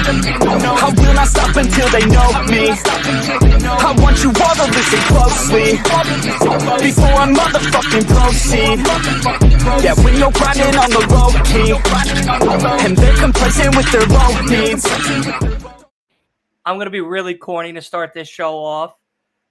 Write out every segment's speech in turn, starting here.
I will not stop until they know me. I want you all to listen closely before I motherfucking proceed. Yeah, when you're grinding on the low key and they're complacent with their low needs. I'm going to be really corny to start this show off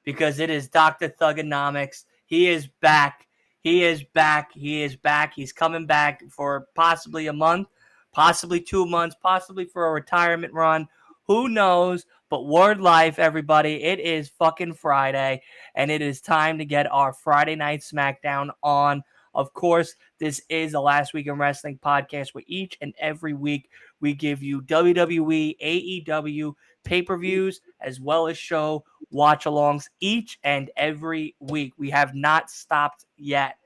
because it is Dr. Thugonomics. He is back. He is back. He is back. He's coming back for possibly a month, possibly 2 months, possibly for a retirement run. Who knows? But word life, everybody. It is fucking Friday, and it is time to get our Friday Night Smackdown on. Of course, this is the Last Week in Wrestling podcast where each and every week we give you WWE, AEW, pay-per-views, as well as show watch-alongs each and every week. We have not stopped yet.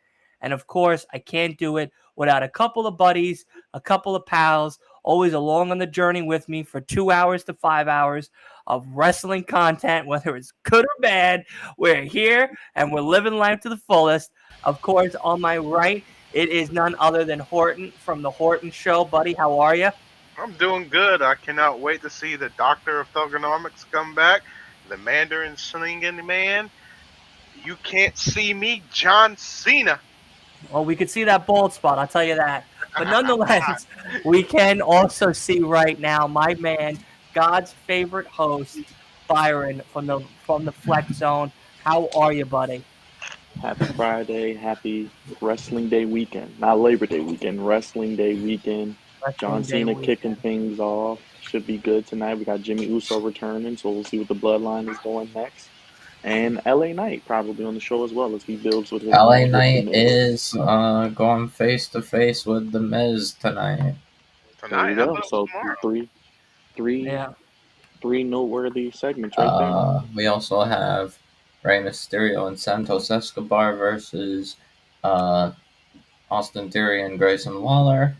And of course, I can't do it without a couple of buddies, a couple of pals, always along on the journey with me for 2 hours to 5 hours of wrestling content, whether it's good or bad. We're here and we're living life to the fullest. Of course, on my right, it is none other than Horton from The Horton Show. Buddy, how are you? I'm doing good. I cannot wait to see the Doctor of Thugonomics come back. The Mandarin slinging man. You can't see me, John Cena. Well, we could see that bald spot, I'll tell you that. But nonetheless, we can also see right now my man, God's favorite host, Byron from the Flex Zone. How are you, buddy? Happy Friday, happy Wrestling Day weekend. Not Labor Day weekend, Wrestling Day weekend. John Cena kicking things off. Should be good tonight. We got Jimmy Uso returning, so we'll see what the bloodline is going next. And LA Knight probably on the show as well as he builds with his LA Knight is going face to face with The Miz tonight. There you go. So three noteworthy segments right there. We also have Rey Mysterio and Santos Escobar versus Austin Theory and Grayson Waller.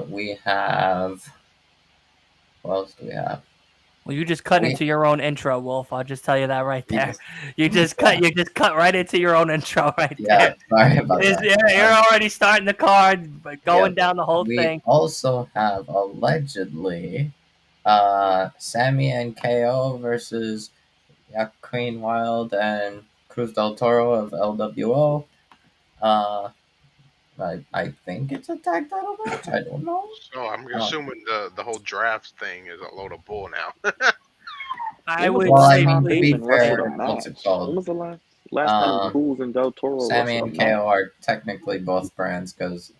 We have. What else do we have? Well, you just cut into your own intro, Wolf. I'll just tell you that right there. You just cut right into your own intro right there. Sorry about that. You're already starting the card, but going down the whole thing. We also have allegedly Sammy and KO versus Queen Wild and Cruz del Toro of LWO. I think it's a tag title match. I don't know. So I'm assuming the whole draft thing is a load of bull now. I would say When was the last time Cruz and Del Toro? Sammy and KO are technically both brands because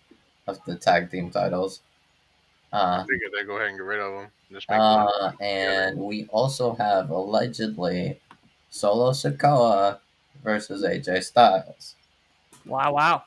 of the tag team titles. They go ahead and get rid of them. Just make and we also have allegedly Solo Sikoa versus AJ Styles. Wow.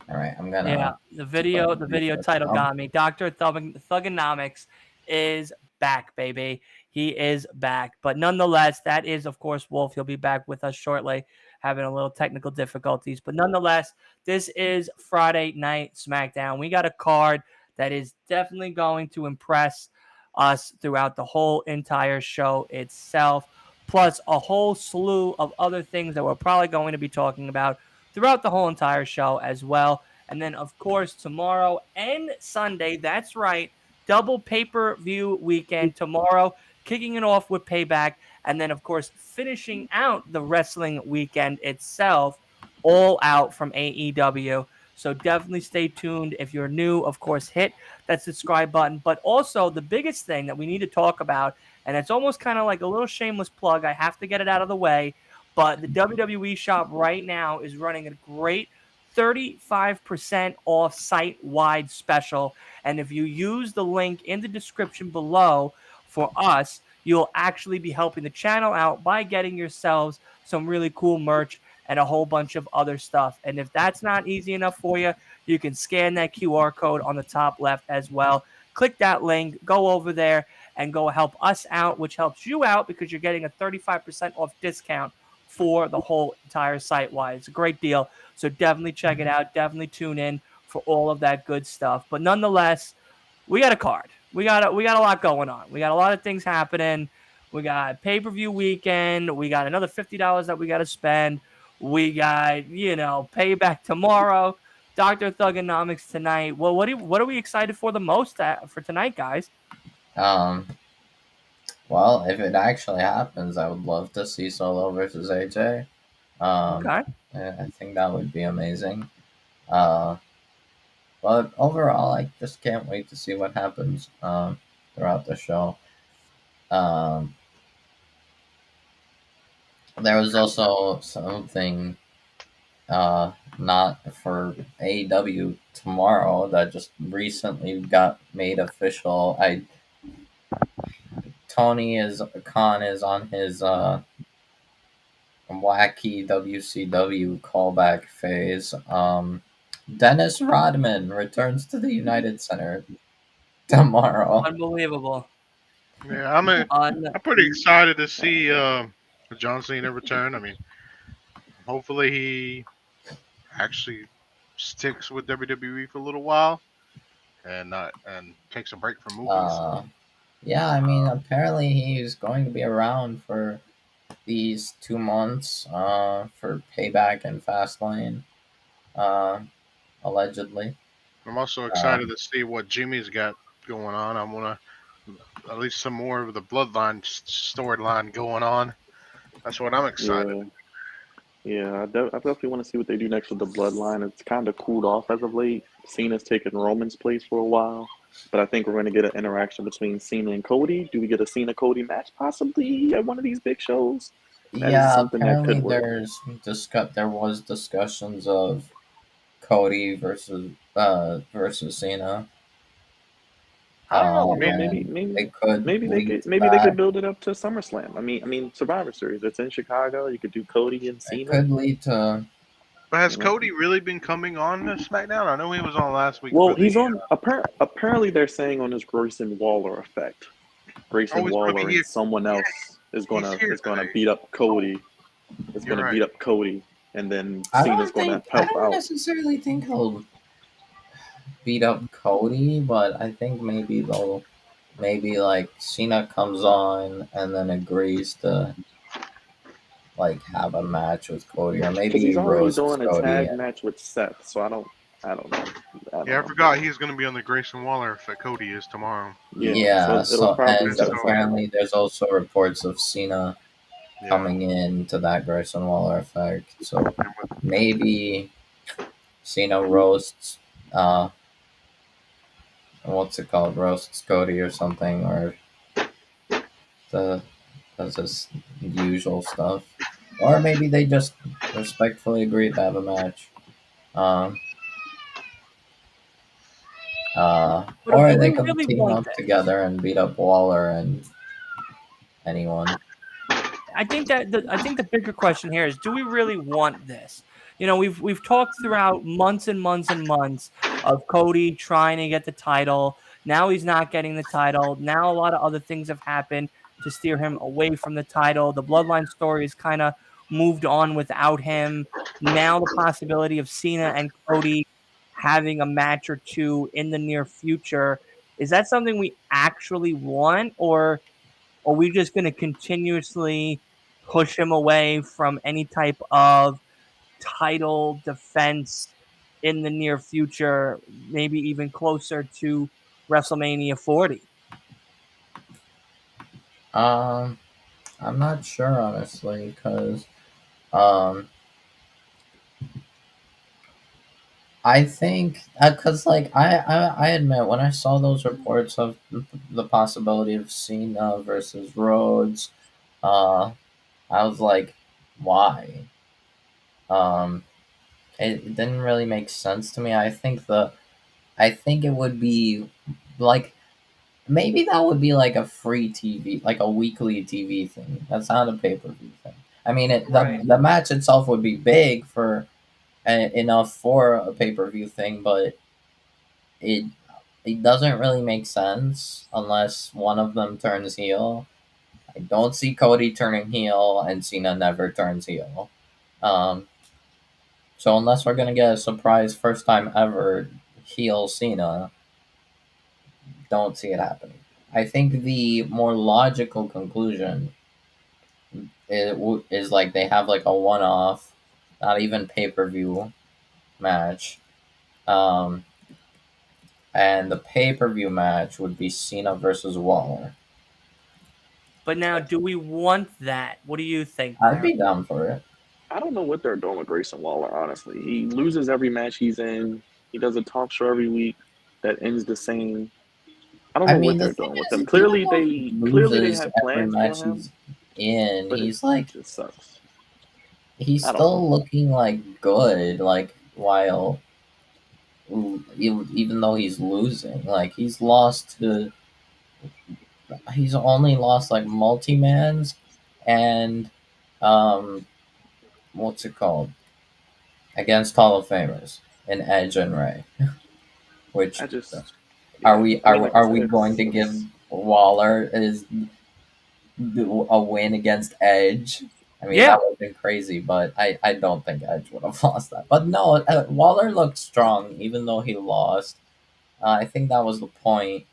All right, I'm gonna. The video title got me. Dr. Thugonomics is back, baby. He is back. But nonetheless, that is, of course, Wolf. He'll be back with us shortly, having a little technical difficulties. But nonetheless, this is Friday Night Smackdown. We got a card that is definitely going to impress us throughout the whole entire show itself, plus a whole slew of other things that we're probably going to be talking about throughout the whole entire show as well. And then, of course, tomorrow and Sunday, that's right, double pay-per-view weekend tomorrow, kicking it off with Payback, and then, of course, finishing out the wrestling weekend itself, all out from AEW. So definitely stay tuned. If you're new, of course, hit that subscribe button. But also, the biggest thing that we need to talk about, and it's almost kind of like a little shameless plug, I have to get it out of the way, but the WWE shop right now is running a great 35% off site-wide special. And if you use the link in the description below for us, you'll actually be helping the channel out by getting yourselves some really cool merch and a whole bunch of other stuff. And if that's not easy enough for you, you can scan that QR code on the top left as well. Click that link, go over there, and go help us out, which helps you out because you're getting a 35% off discount for the whole entire site-wide. It's a great deal, so definitely check it out. Definitely tune in for all of that good stuff. But nonetheless, we got a card. We got a lot going on. We got a lot of things happening. We got pay-per-view weekend. We got another $50 that we got to spend. We got, Payback tomorrow. Dr. Thugonomics tonight. Well, what are we excited for the most for tonight, guys? Um, well, if it actually happens, I would love to see Solo versus AJ. Um, Okay. I think that would be amazing. Uh, but overall, I just can't wait to see what happens throughout the show. Um, there was also something not for AEW tomorrow that just recently got made official. I Tony is Khan is on his wacky WCW callback phase. Dennis Rodman returns to the United Center tomorrow. Unbelievable. Yeah, I'm pretty excited to see John Cena return. I mean, hopefully he actually sticks with WWE for a little while and not and takes a break from movies. Uh, yeah, I mean, apparently he's going to be around for these 2 months for Payback and Fastlane, uh, allegedly. I'm also Uh, excited to see what Jimmy's got going on. I want to at least some more of the Bloodline storyline going on. That's what I'm excited. Yeah, yeah. I definitely want to see what they do next with the bloodline. It's kind of cooled off as of late. Cena's taken Roman's place for a while, but I think we're going to get an interaction between Cena and Cody. Do we get a Cena Cody match possibly at one of these big shows? That is yeah, something that apparently could work. there was discussions of Cody versus Cena. I don't know I mean, about maybe And maybe it could lead to maybe they could that. build it up to SummerSlam. I mean Survivor Series. It's in Chicago. You could do Cody and It Cena. could lead to But has You know. Cody really been coming on to SmackDown? I know he was on last week for Well, the. he's on. Apparently, they're saying on his Grayson Waller effect. Oh, Grayson he's Waller here. and someone else He's here is gonna today. beat up Cody. Is You're gonna right. beat up Cody, and then Cena's gonna I help don't out. necessarily think he'll beat up Cody, but I think maybe like Cena comes on and then agrees to like have a match with Cody, or maybe Because he he's already roasts doing a Cody. tag match with Seth, so I don't know, I Yeah, don't I know. forgot he's going to be on the Grayson Waller if Cody is tomorrow. Yeah, Yeah, so it'll so probably be And and Seth so, Rollins. apparently there's also reports of Cena yeah. coming into that Grayson Waller effect. So And with, maybe Cena roasts what's it called? Roasts Cody or something, or the does this usual stuff. Or maybe they just respectfully agree to have a match. Um But do or we they could really team want up this? together and beat up Waller and anyone. I think the bigger question here is, do we really want this? You know, we've talked throughout months and months and months of Cody trying to get the title. Now he's not getting the title. Now a lot of other things have happened to steer him away from the title. The bloodline story is kind of moved on without him. Now the possibility of Cena and Cody having a match or two in the near future, is that something we actually want, or are we just going to continuously push him away from any type of title defense in the near future, maybe even closer to WrestleMania 40? Um I'm not sure honestly, because um I think because like I admit when I saw those reports of the possibility of Cena versus Rhodes, uh, I was like, why? Um, it didn't really make sense to me. I think it would be like maybe that would be like a free TV, like a weekly TV thing. That's not a pay per view thing. I mean, Right. the match itself would be big for enough for a pay per view thing, but it it doesn't really make sense unless one of them turns heel. I don't see Cody turning heel, and Cena never turns heel. Um, so unless we're gonna get a surprise first time ever heel Cena, don't see it happening. I think the more logical conclusion is like they have like a one off, not even pay per view match. Um, and the pay-per-view match would be Cena versus Waller. But now, do we want that? What do you think, I'd be Larry? down for it. I don't know what they're doing with Grayson Waller, honestly. He loses every match he's in. He does a talk show every week that ends the same. I don't I know mean, what the they're thing doing with is, him. even Clearly though he they loses have every plans for match him, he's in, but it he's like just sucks. he's I don't know. still looking like good, like while even though he's losing, like he's only lost like multi-mans and um what's it called, against Hall of Famers in Edge and Ray. Which I just, are yeah. we I mean, are like I are said, we going to give it's Waller a win against Edge? I mean, Yeah. that would have been crazy, but I don't think Edge would have lost that. But no, Waller looked strong even though he lost. I think that was the point,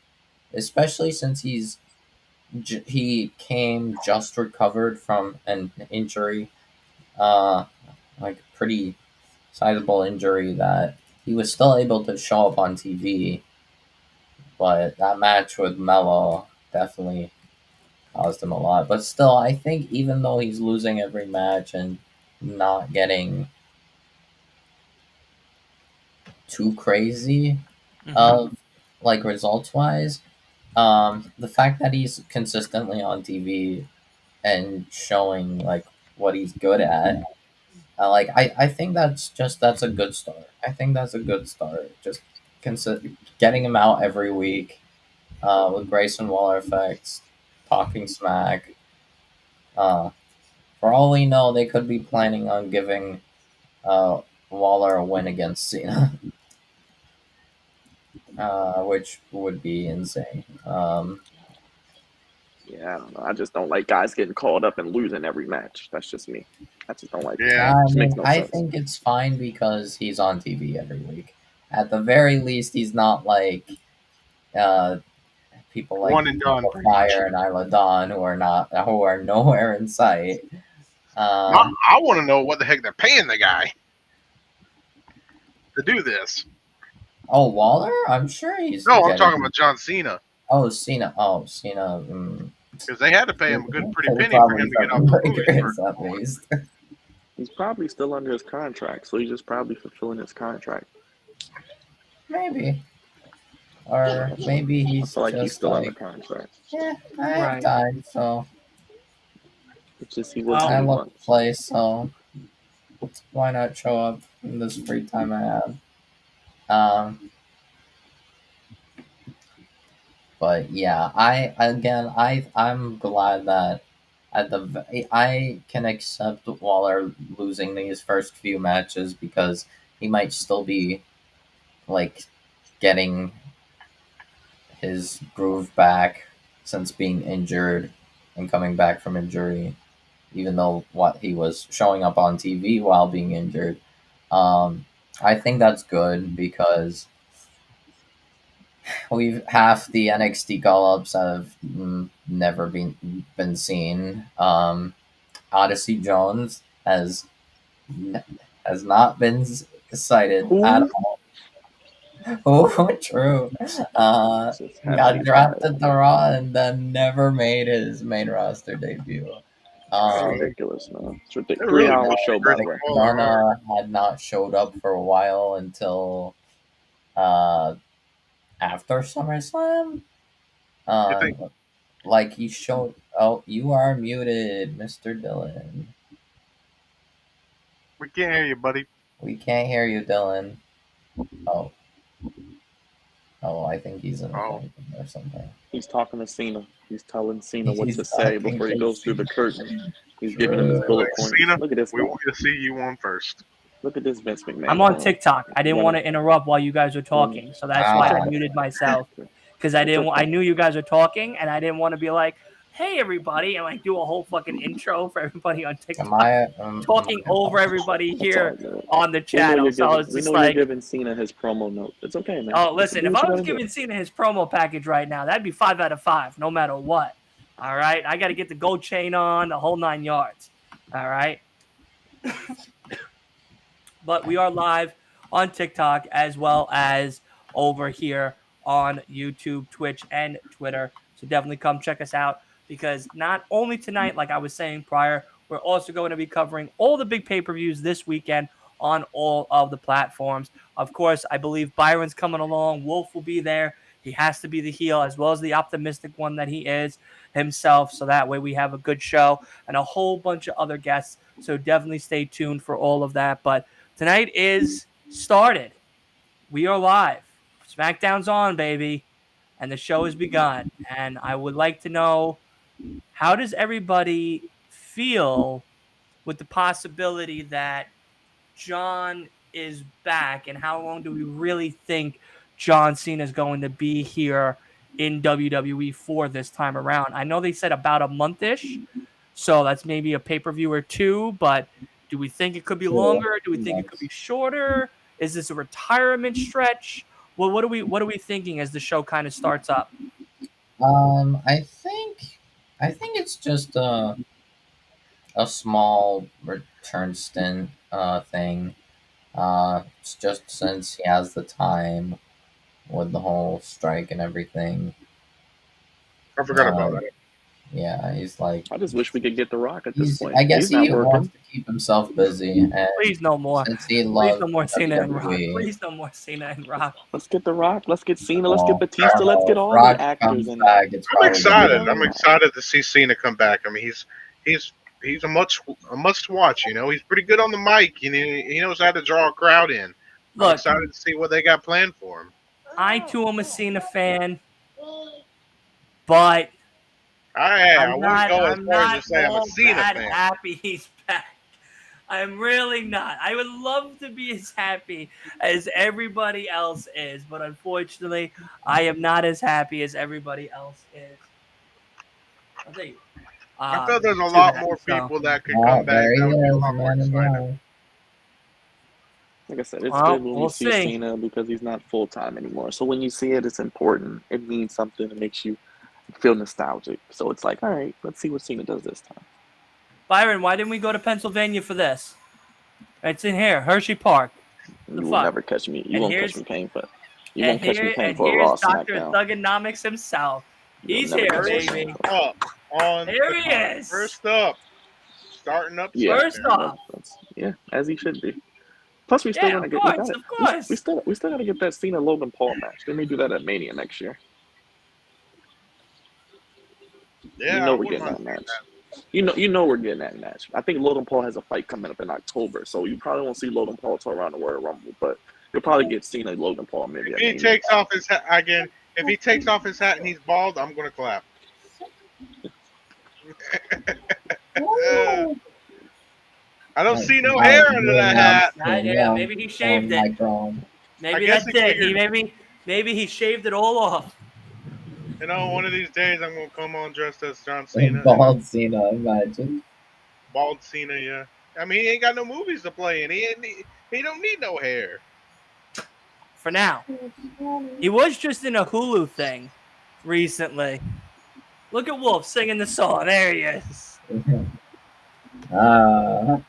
especially since he came just recovered from an injury, uh, like a pretty sizable injury that he was still able to show up on TV. But that match with Mello definitely caused him a lot. But still, I think even though he's losing every match and not getting too crazy of like results wise, the fact that he's consistently on TV and showing like what he's good at, I think that's a good start. I think that's a good start. Just getting him out every week, with Grayson Waller effects, talking smack. Uh, for all we know, they could be planning on giving Waller a win against Cena, which would be insane. Yeah, I don't know. I just don't like guys getting called up and losing every match. That's just me. I just don't like it. Yeah. I It just makes mean, no I sense. think it's fine because he's on TV every week. At the very least, he's not like uh, people like One and done, Alpha pretty much. Fire and Isla Dawn who are nowhere in sight. Um, I want to know what the heck they're paying the guy to do this. oh, Waller, I'm sure he's No, I'm talking getting. about John Cena Oh, Cena. Oh, Cena. because they had to pay him a good, pretty penny for Probably him to get off the seven movie for. figures at least. He's probably still under his contract, so he's just probably fulfilling his contract. Maybe. Or maybe I he's feel like he's just still under like, contract. yeah, I have Right. time, so It's just he Well, works I every love month. to play, so why not show up in this free time I have? But yeah, I'm glad that I can accept Waller losing these first few matches because he might still be like getting his groove back since being injured and coming back from injury, even though what he was showing up on TV while being injured. I think that's good because we've half the NXT call ups have never been seen. Odyssey Jones has not been cited at Who? all. Oh, true. Just have to Got be quiet. drafted to Raw and then never made his main roster debut. It's Uh, ridiculous, man. It's they ridiculous. really 3 hour wanted show, by the Grayson way. Waller hard. McDonough had not showed up for a while until uh, after SummerSlam. You think Like he showed. Oh, you are muted, Mr. Dylan. we can't hear you, buddy? We can't hear you, Dylan. Oh, I think he's in a Oh, phone or something. He's talking to Cena. He's telling Cena what to He's say talking before he to goes through Cena. the curtain. He's giving him his True. bullet like points. Cena, Look at this we guy. want you to see you on first. Look at this Vince McMahon. I'm on clown. TikTok. I didn't want to interrupt while you guys were talking, so that's why I muted myself because I didn't. I knew you guys were talking, and I didn't want to be like, "Hey, everybody," and like do a whole fucking intro for everybody on TikTok, talking over everybody It's here all good. on the We know channel. you're So I giving. was We just know like, you're giving Cena his promo note. It's okay, man. "Oh, listen, Do if what I you was gotta do. giving Cena his promo package right now, that'd be 5 out of 5, no matter what. All right, I got to get the gold chain on, the whole 9 yards. All right." But we are live on TikTok as well as over here on YouTube, Twitch, and Twitter. So definitely come check us out, because not only tonight, like I was saying prior, we're also going to be covering all the big pay-per-views this weekend on all of the platforms. Of course, I believe Byron's coming along. Wolf will be there. He has to be the heel as well as the optimistic one that he is himself. So that way we have a good show and a whole bunch of other guests. So definitely stay tuned for all of that. But tonight is started. We are live. Smackdown's on, baby. And the show has begun. And I would like to know, how does everybody feel with the possibility that John is back, and how long do we really think John Cena is going to be here in WWE for this time around? I know they said about a month-ish, so that's maybe a pay-per-view or two, but do we think it could be longer? Do we think it could be shorter? Is this a retirement stretch? Well, what are we thinking as the show kind of starts up? I think it's just a small return stint thing. It's just since he has the time with the whole strike and everything. I forgot about that. Yeah, he's like. I just wish we could get The Rock at this point. I guess he's not he working. wants to keep himself busy. And Please no more. since he Please loves no more Cena and Rock. WWE, Please no more Cena and Rock. Let's get The Rock. Let's get Cena. Let's get Batista. Let's get all Rock the actors comes in back, there. it's I'm probably excited. gonna I'm excited to see Cena come back. I mean, he's a must watch. You know, he's pretty good on the mic. You know, he knows how to draw a crowd in. I'm Look, excited to see what they got planned for him. I too am a Cena fan, but I wouldn't go as far as to say I'm a all Cena that fan. happy he's back. I'm really not. I would love to be as happy as everybody else is, but unfortunately, I am not as happy as everybody else is. I'll tell you. I feel there's a too lot bad, more so. people that could Oh, come back. there he That would be a is, lot more man and exciting. all. Like I said, it's Well, good when we'll we see see. Cena because he's not full time anymore. So when you see it, it's important. It means something. It makes you feel nostalgic. So it's like, all right, let's see what Cena does this time. Byron, why didn't we go to Pennsylvania for this? It's in here, Hershey Park. You will never catch me. You won't catch me paying for. You won't catch me paying for a Raw Dr. SmackDown. Thugonomics himself. He's here, baby. Up on Here he is. First up, starting up. Yeah. First off. Yeah, as he should be. Plus, we still Yeah, gotta of get. course, of course. We still gotta get that Cena Logan Paul match. They may do that at Mania next year. Yeah, You know we're getting that match. You know we're getting that match. I think Logan Paul has a fight coming up in October, so you probably won't see Logan Paul till around the Royal Rumble, but you'll probably get Cena Logan Paul maybe. If he takes off his hat again, if he takes off his hat and he's bald, I'm gonna clap. I don't see no hair under that hat. Yeah, maybe he shaved it. Maybe that's it. Maybe he shaved it all off. You know, one of these days I'm gonna come on dressed as John Cena. Bald Cena, imagine. Bald Cena, yeah. I mean, he ain't got no movies to play in. He don't need no hair. For now. He was just in a Hulu thing recently. Look at Wolf singing the song. There he is. How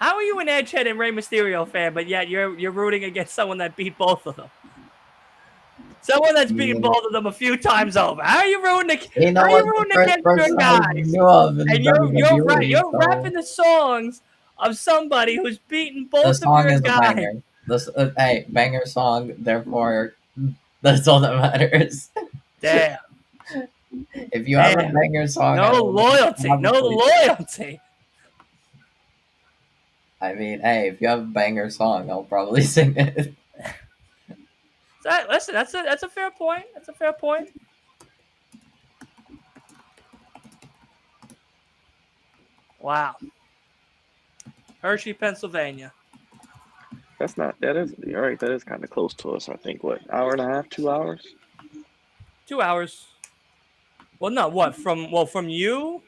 are you an Edgehead and Rey Mysterio fan, but yet you're rooting against someone that beat both of them? Someone that's beaten both of them a few times over. How are you rooting against your guys? And you're rapping the songs of somebody who's beaten both of your guys. Hey, banger song, therefore that's all that matters. Damn. If you have a banger song, no loyalty. I mean, hey, if you have a banger song, I'll probably sing it. Listen, that's a fair point. That's a fair point. Wow. Hershey, Pennsylvania. That is kind of close to us. I think, what, hour and a half, 2 hours? 2 hours. Well, no, what, from you?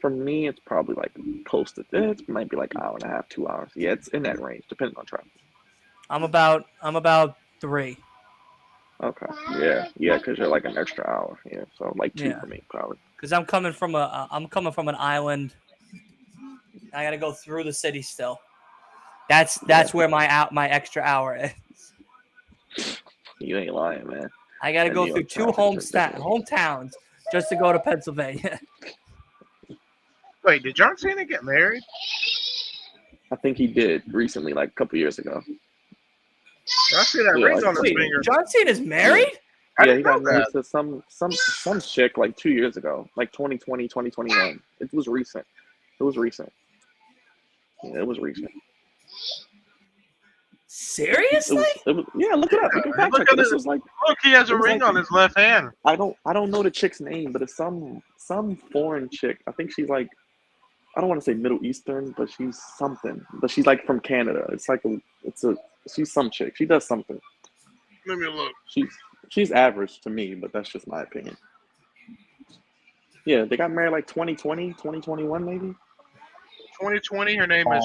From me, it's probably like close to this. It might be like hour and a half, 2 hours. Yeah, it's in that range, depending on traffic. I'm about 3. Okay. Yeah, because you're like an extra hour. Yeah, so like 2 for me, probably. Because I'm coming from an island. I gotta go through the city still. That's where my extra hour is. You ain't lying, man. I got to go through 2 hometowns just to go to Pennsylvania. Wait, did John Cena get married? I think he did recently, like a couple years ago. I see that ring on his finger. John Cena's married? Yeah, he got married to some chick like 2 years ago, like 2020, 2021. It was recent. Yeah, it was recent. Seriously? Yeah, look it up. You can fact check it. This was like, look, he has a ring on his left hand. I don't know the chick's name, but it's some foreign chick. I think she's like, I don't want to say Middle Eastern, but she's something. But she's like from Canada. She's some chick. She does something. Let me look. She's average to me, but that's just my opinion. Yeah, they got married like 2020, 2021 maybe. 2020. Her name is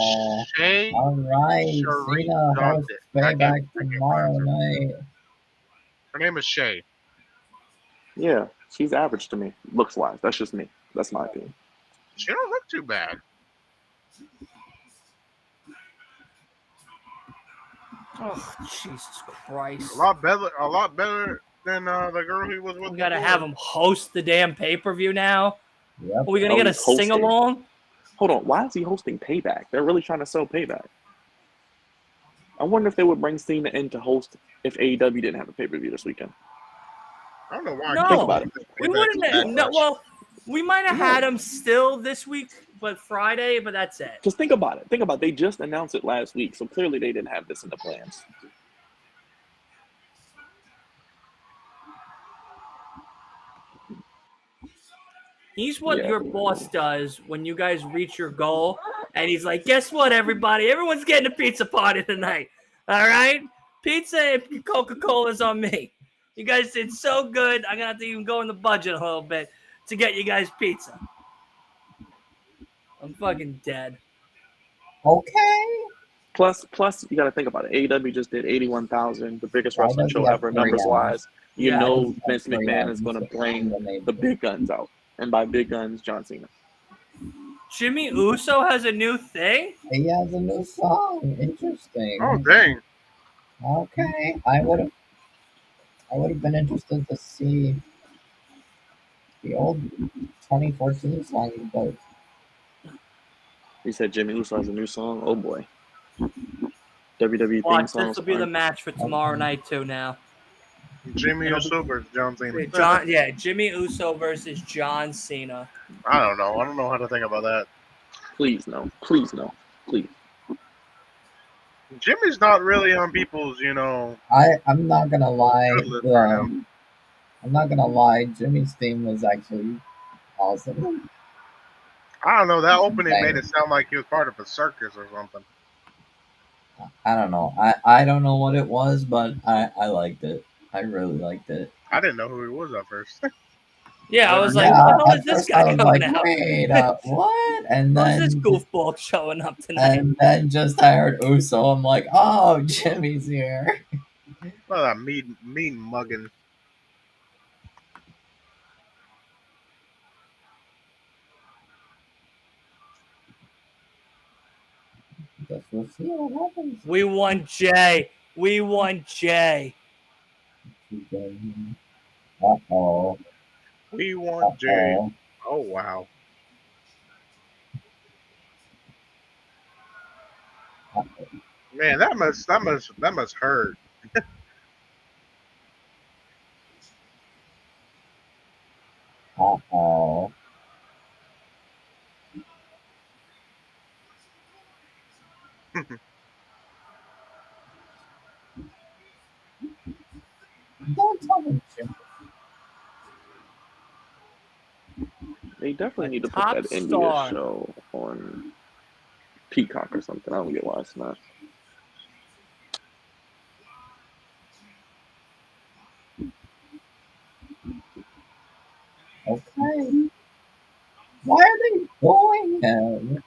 Shay. All right, Cena hosts Payback tomorrow night. Her name is Shay. Yeah, she's average to me, looks wise. That's just me. That's my opinion. She don't look too bad. Oh, Jesus Christ! A lot better than the girl he was with. We gotta have him host the damn pay-per-view now. Yep. Are we gonna get a sing-along? Hold on, why is he hosting Payback? They're really trying to sell Payback. I wonder if they would bring Cena in to host if AEW didn't have a pay-per-view this weekend. I don't know why. No, think about it. We wouldn't. No, well, we might have had him still this week, but Friday. But that's it. Just think about it. They just announced it last week, so clearly they didn't have this in the plans. He's what your boss does when you guys reach your goal, and he's like, "Guess what, everybody? Everyone's getting a pizza party tonight. All right, pizza and Coca-Cola's on me. You guys did so good. I'm gonna have to even go in the budget a little bit to get you guys pizza. I'm fucking dead." Okay. Plus, you got to think about it. AEW just did 81,000, the biggest wrestling show ever, numbers-wise. You know Vince McMahon is going to bring the big guns out. And by big guns, John Cena. Jimmy Uso has a new thing? He has a new song. Interesting. Oh, dang. Okay. I would have been interested to see the old 2014 song, but He said Jimmy Uso has a new song. Oh boy. WWE theme song. This will be the match for tomorrow night too. Now. Jimmy Uso versus John Cena. Jimmy Uso versus John Cena. I don't know. I don't know how to think about that. Please no. Please no. Please. Jimmy's not really on people's, I'm not gonna lie. I'm not gonna lie. Jimmy's theme was actually awesome. I don't know. That opening made it sound like he was part of a circus or something. I don't know. I don't know what it was, but I liked it. I really liked it. I didn't know who he was at first. Yeah, I was like, what the hell is this guy coming out? Wait, what? And then this goofball showing up tonight? And then just I heard Uso. I'm like, oh, Jimmy's here. Well, that mean mugging. Guess we'll see what happens. We won Jay. Uh-oh. We want Jay. Oh, wow. Man, that must hurt. Uh-oh. Don't tell me, Jim. They definitely need to put that India show on Peacock or something. I don't get why it's not. Okay. Why are they booing him?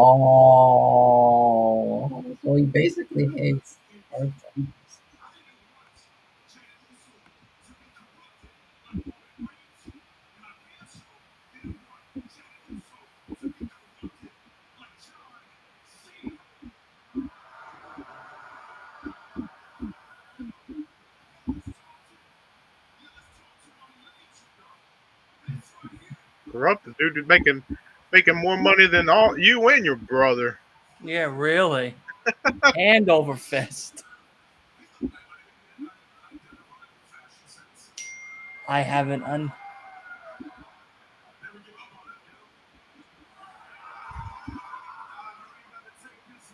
Oh, so he basically hates Corrupted, dude. Making more money than all you and your brother. Yeah, really. Hand over fist. I haven't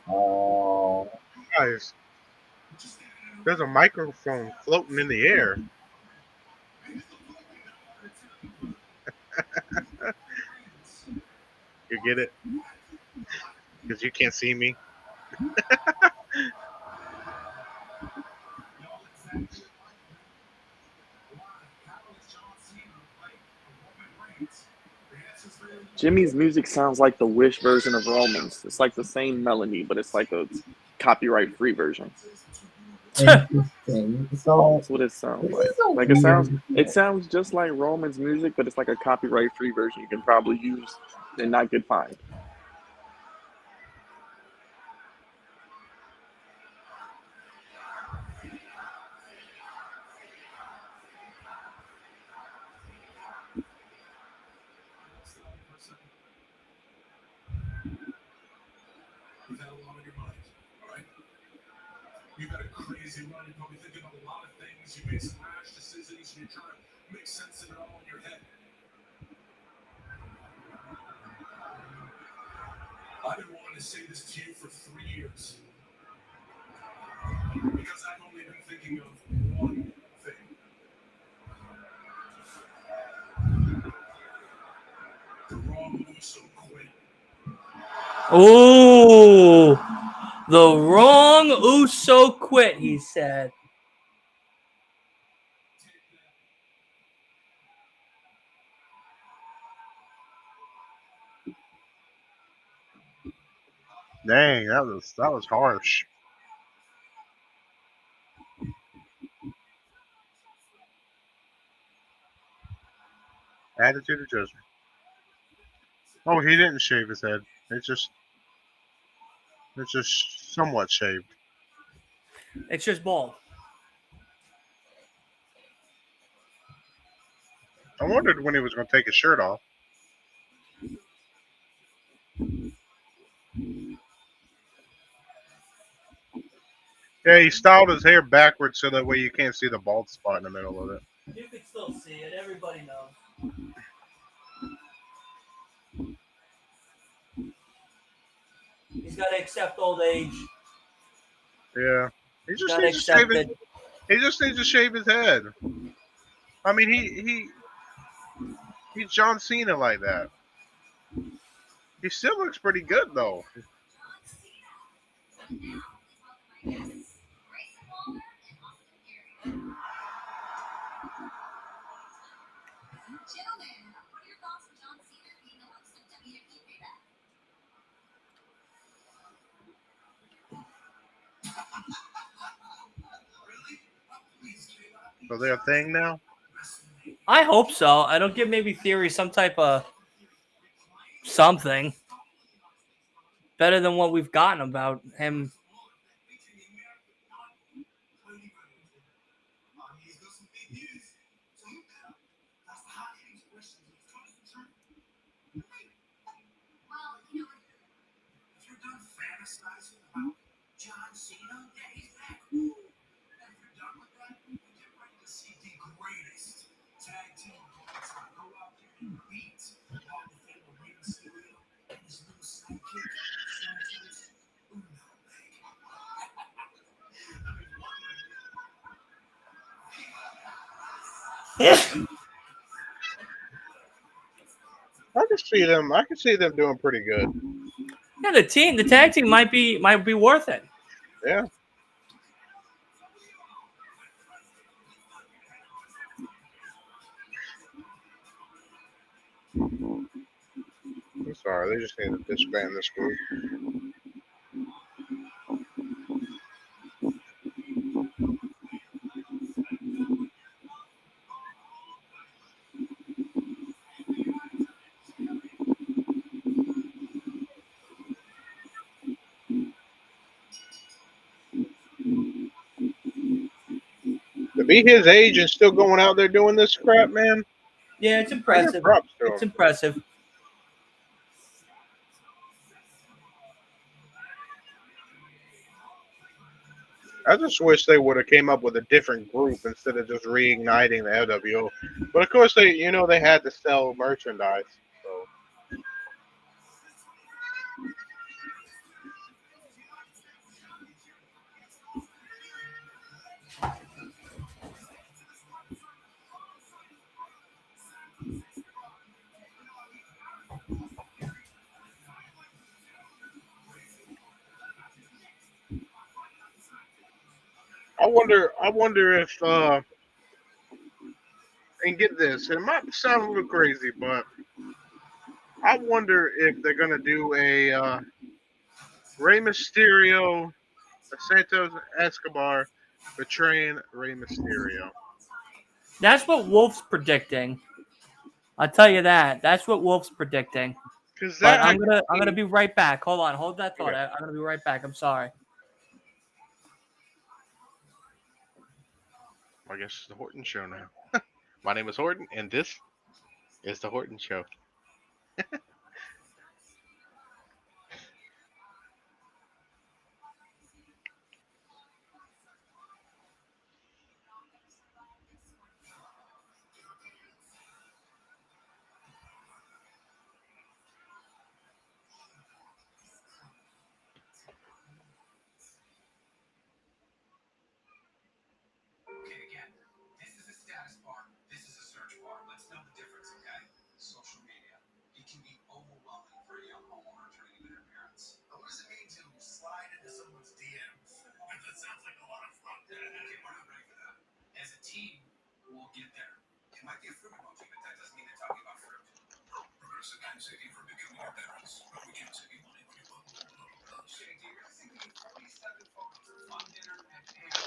Oh. Guys, there's a microphone floating in the air. You get it? Because you can't see me. Jimmy's music sounds like the Wish version of Roman's. It's like the same melody, but it's like a copyright-free version. Interesting. So That's what it sounds this like. is a Like weird. it sounds just like Roman's music, but it's like a copyright-free version you can probably use and not get fined. You've had a lot on your mind, all right? You've had a crazy run. You're probably thinking about a lot of things. You made some rash decisions, and you're trying to make sense of it all in your head. I've been wanting to say this to you for 3 years. Because I've only been thinking of one thing. The wrong Uso quit. Ooh, the wrong Uso quit, he said. Dang, that was harsh. Attitude adjustment. Oh, he didn't shave his head. It's just somewhat shaved. It's just bald. I wondered when he was going to take his shirt off. Yeah, he styled his hair backwards so that way you can't see the bald spot in the middle of it. You can still see it. Everybody knows. He's got to accept old age. Yeah, he just Got to needs to shave accept his. it. He just needs to shave his head. I mean, he's John Cena like that. He still looks pretty good though. So they're a thing now. I hope so. I don't give maybe Theory some type of something better than what we've gotten about him. John Cena, yeah, he's back. And if you're done with that, you get ready to see the greatest tag team of all time go out there and beat Hall of Famer Rey Mysterio and his new sidekick, Santos Uno. I can see them doing pretty good. Yeah, the tag team might be worth it. Yeah. I'm sorry, they just need to disband this group. To be his age and still going out there doing this crap, man. Yeah, it's I give impressive. props to It's him. impressive. I just wish they would have came up with a different group instead of just reigniting the LWO. But of course, they had to sell merchandise. So I wonder if and get this, it might sound a little crazy, but I wonder if they're gonna do a Rey Mysterio, a Santos Escobar betraying Rey Mysterio. That's what Wolf's predicting. I'll tell you that. That's what Wolf's predicting. Because But that I I'm gonna can be right back. Hold on, hold that see. thought. Okay. I'm gonna be right back. I'm sorry. I guess it's the Horton Show now. My name is Horton, and this is the Horton Show. Okay, again, this is a status bar. This is a search bar. Let's know the difference, okay? Social media. It can be overwhelming for a young homeowner turning into their parents. But what does it mean to slide into someone's DMs? That sounds like a lot of fun. Okay, we're not ready for that. As a team, we'll get there. It might be a fruit emoji, but that doesn't mean they're talking about fruit. Progressive can save you from becoming your parents, but we can't save you money when you bundle a lot of bills. Okay, do you really think we need 47 photos of fun dinner and ham?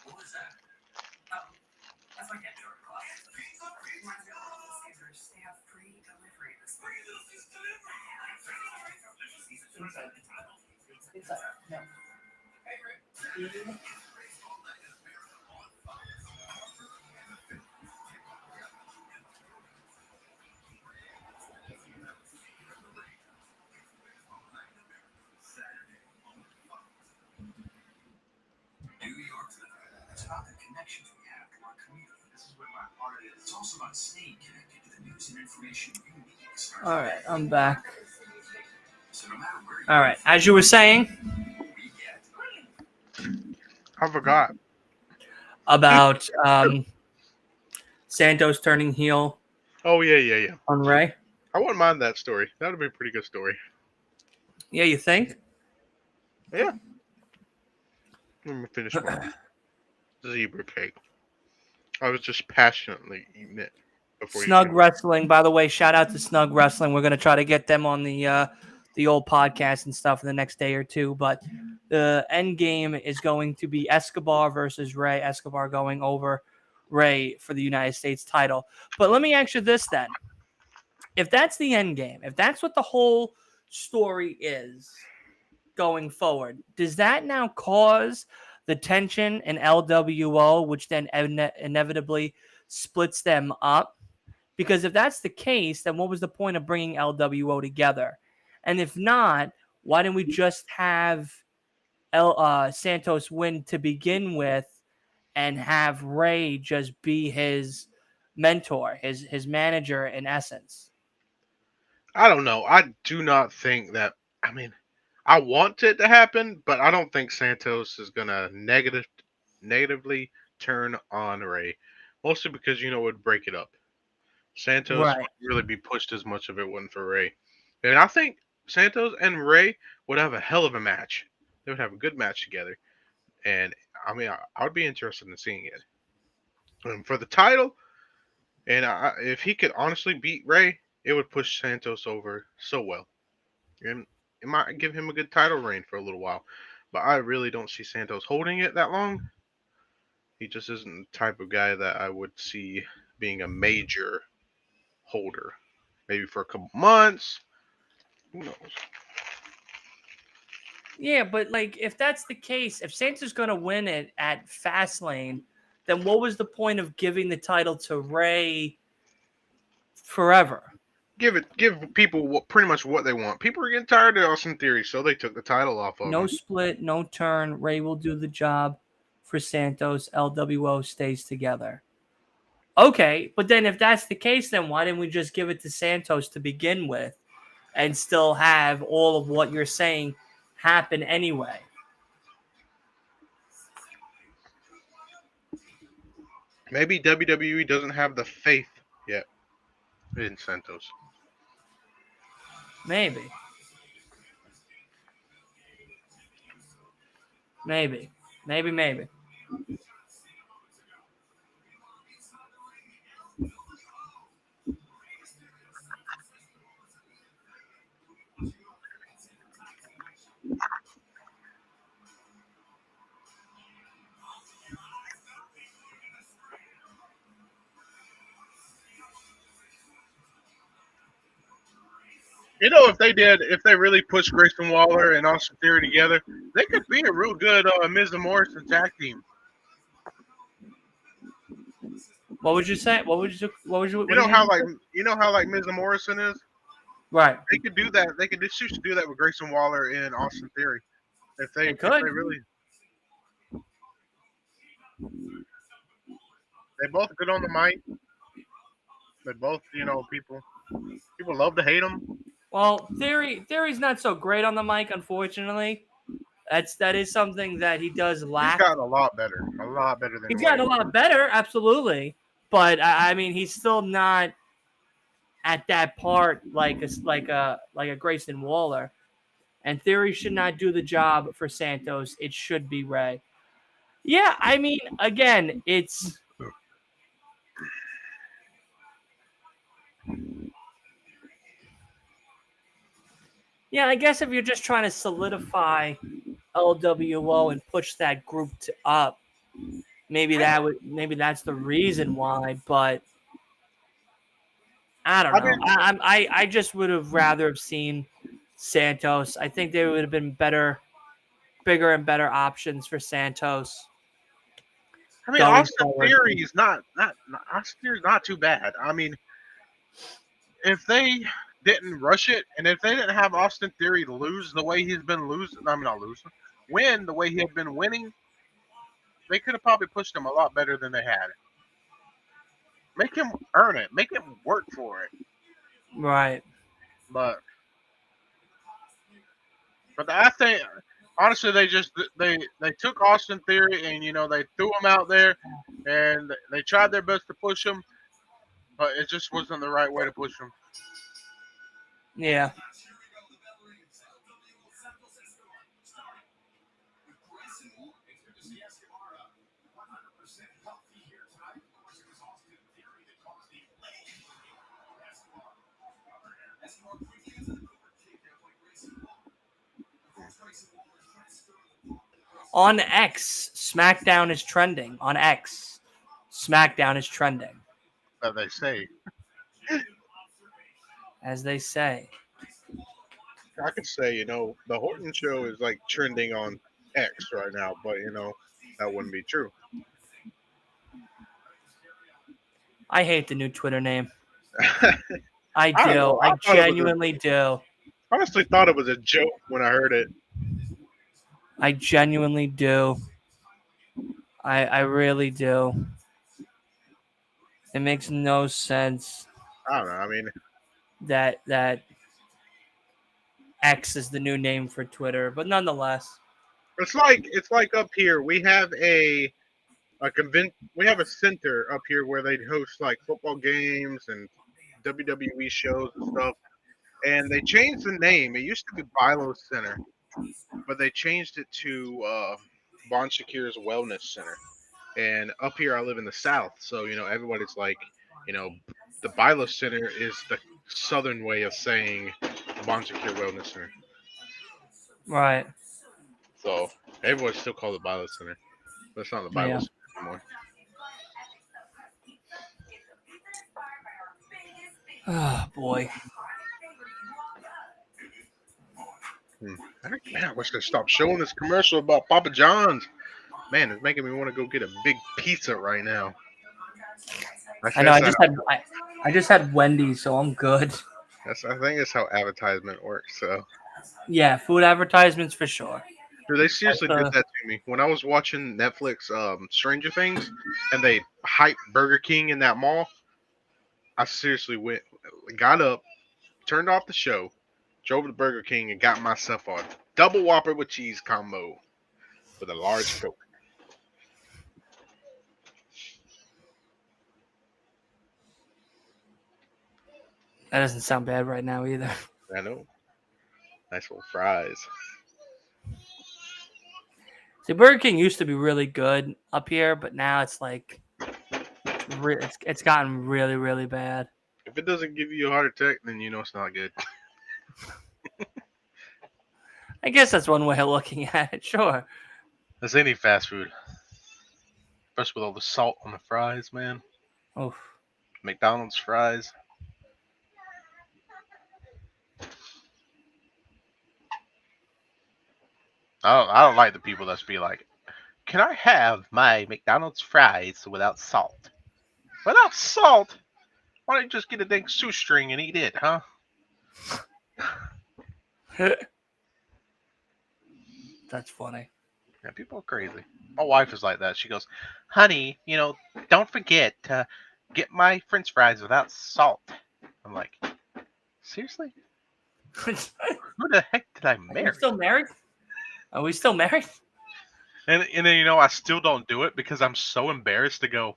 What was that? Oh, that's my get door class. Pizza. They have free delivery. Free delivery. Inside. No. Hey, Rick. New York tonight. It's about the connections we have to our community. This is where my heart is. It's also about staying connected to the news and information you need. All right, I'm back. So no matter where All right, as you were saying we get, I forgot. about Santos turning heel Oh yeah. on Ray. I wouldn't mind that story. That would be a pretty good story. Yeah, you think? Yeah. Let me finish my zebra cake. I was just passionately eating it before you Snug came. Wrestling, by the way, shout out to Snug Wrestling. We're gonna try to get them on the old podcast and stuff in the next day or two. But the end game is going to be Escobar versus Ray. Escobar going over Ray for the United States title. But let me ask you this then: if that's the end game, if that's what the whole story is going forward, does that now cause the tension in LWO, which then inevitably splits them up? Because if that's the case, then what was the point of bringing LWO together? And if not, why didn't we just have Santos win to begin with and have Ray just be his mentor, his manager in essence? I don't know. I do not think that. I mean, I want it to happen, but I don't think Santos is gonna negatively turn on Ray. Mostly because it would break it up. Santos Right. wouldn't really be pushed as much if it wasn't for Ray. And I think Santos and Ray would have a hell of a match. They would have a good match together. And I mean, I would be interested in seeing it. And for the title, and if he could honestly beat Ray, it would push Santos over so well. And it might give him a good title reign for a little while. But I really don't see Santos holding it that long. He just isn't the type of guy that I would see being a major holder. Maybe for a couple months. Who knows? Yeah, but like if that's the case, if Santos going to win it at Fastlane, then what was the point of giving the title to Ray forever? Give people pretty much what they want. People are getting tired of Austin Theory, so they took the title off of No him. split, no turn. Ray will do the job for Santos. LWO stays together. Okay, but then if that's the case, then why didn't we just give it to Santos to begin with and still have all of what you're saying happen anyway? Maybe WWE doesn't have the faith yet in Santos. Maybe. You know, if they really pushed Grayson Waller and Austin Theory together, they could be a real good Miz and Morrison tag team. What would you say? What would you? You know how Miz and Morrison is? Right. They could do that. They should do that with Grayson Waller and Austin Theory. If they really, they both good on the mic. They both, people love to hate them. Well, Theory's not so great on the mic, unfortunately. That is something that he does lack. He's gotten a lot better than he's gotten a lot better, absolutely. But I mean, he's still not at that part like a Grayson Waller. And Theory should not do the job for Santos. It should be Ray. Yeah, I mean, again, it's. Yeah, I guess if you're just trying to solidify LWO and push that group up, maybe that's the reason why. But I don't know. I just would have rather have seen Santos. I think there would have been bigger and better options for Santos. I mean, Austin Theory is not too bad. I mean, if they didn't rush it, and if they didn't have Austin Theory lose the way he's been losing, win the way he had been winning, they could have probably pushed him a lot better than they had. Make him earn it. Make him work for it. Right. But I think honestly, they took Austin Theory and they threw him out there, and they tried their best to push him, but it just wasn't the right way to push him. Yeah. On X, Smackdown is trending. On X, Smackdown is trending. As they say. As they say. I could say, the Horton Show is like trending on X right now, but that wouldn't be true. I hate the new Twitter name. I do. I genuinely do. I honestly thought it was a joke when I heard it. I genuinely do. I really do. It makes no sense. I don't know. I mean, that X is the new name for Twitter, but nonetheless, it's like up here we have we have a center up here where they host like football games and WWE shows and stuff, and they changed the name. It used to be Bilo Center, but they changed it to Bon Shakir's Wellness Center. And up here, I live in the South, so everybody's like, the Bilo Center is the Southern way of saying Bon Shakir Wellness Center. Right. So everybody still calls it Bilo Center, but it's not the Bilo Center anymore. Oh boy. Man, I wish they stopped showing this commercial about Papa John's. Man, it's making me want to go get a big pizza right now. I know. I just had Wendy's, so I'm good. I think that's how advertisement works. So, Yeah, food advertisements for sure. dude, they seriously did That's, that to me when I was watching Netflix, Stranger Things, and they hyped Burger King in that mall. I seriously got up, turned off the show, drove to Burger King, and got myself a double Whopper with cheese combo with a large Coke. that doesn't sound bad right now either. I know, nice little fries. See, Burger King used to be really good up here, but now it's like it's gotten really, really bad. If it doesn't give you a heart attack, then you know it's not good. I guess that's one way of looking at it. Sure. That's any fast food, especially with all the salt on the fries, man. Oh, McDonald's fries. I don't like the people that's be like, "Can I have my McDonald's fries without salt?" Without salt? Why don't you just get a dang shoestring and eat it, huh? that's funny. Yeah, people are crazy. My wife is like that. She goes, "Honey, don't forget to get my French fries without salt." I'm like, seriously? Who the heck did I Are we marry? still married? Are we still married? And then I still don't do it because I'm so embarrassed to go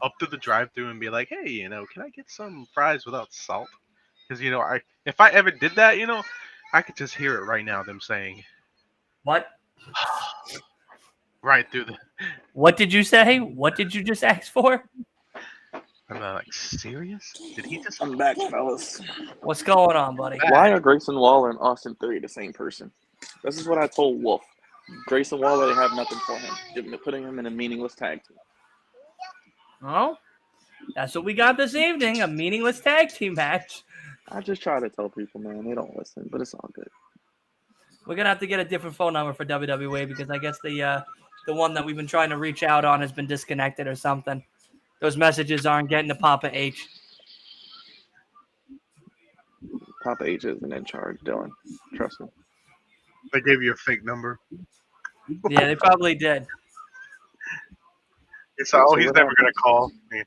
up to the drive-thru and be like, "Hey, can I get some fries without salt?" Because if I ever did that, I could just hear it right now. Them saying What? right through the. What did you say? What did you just ask for? I'm like, serious? Did he just? I'm back, fellas. What's going on, buddy? Why are Grayson Waller and Austin Theory the same person? This is what I told Wolf. Grayson Waller, they have nothing for him. Putting him in a meaningless tag team. Oh, that's what we got this evening, a meaningless tag team match. I just try to tell people, man, they don't listen, but it's all good. We're going to have to get a different phone number for WWE because I guess the one that we've been trying to reach out on has been disconnected or something. Those messages aren't getting to Papa H. Papa H isn't in charge, Dylan. Trust me. They gave you a fake number. Yeah, they probably did. It's like, he's never gonna call me.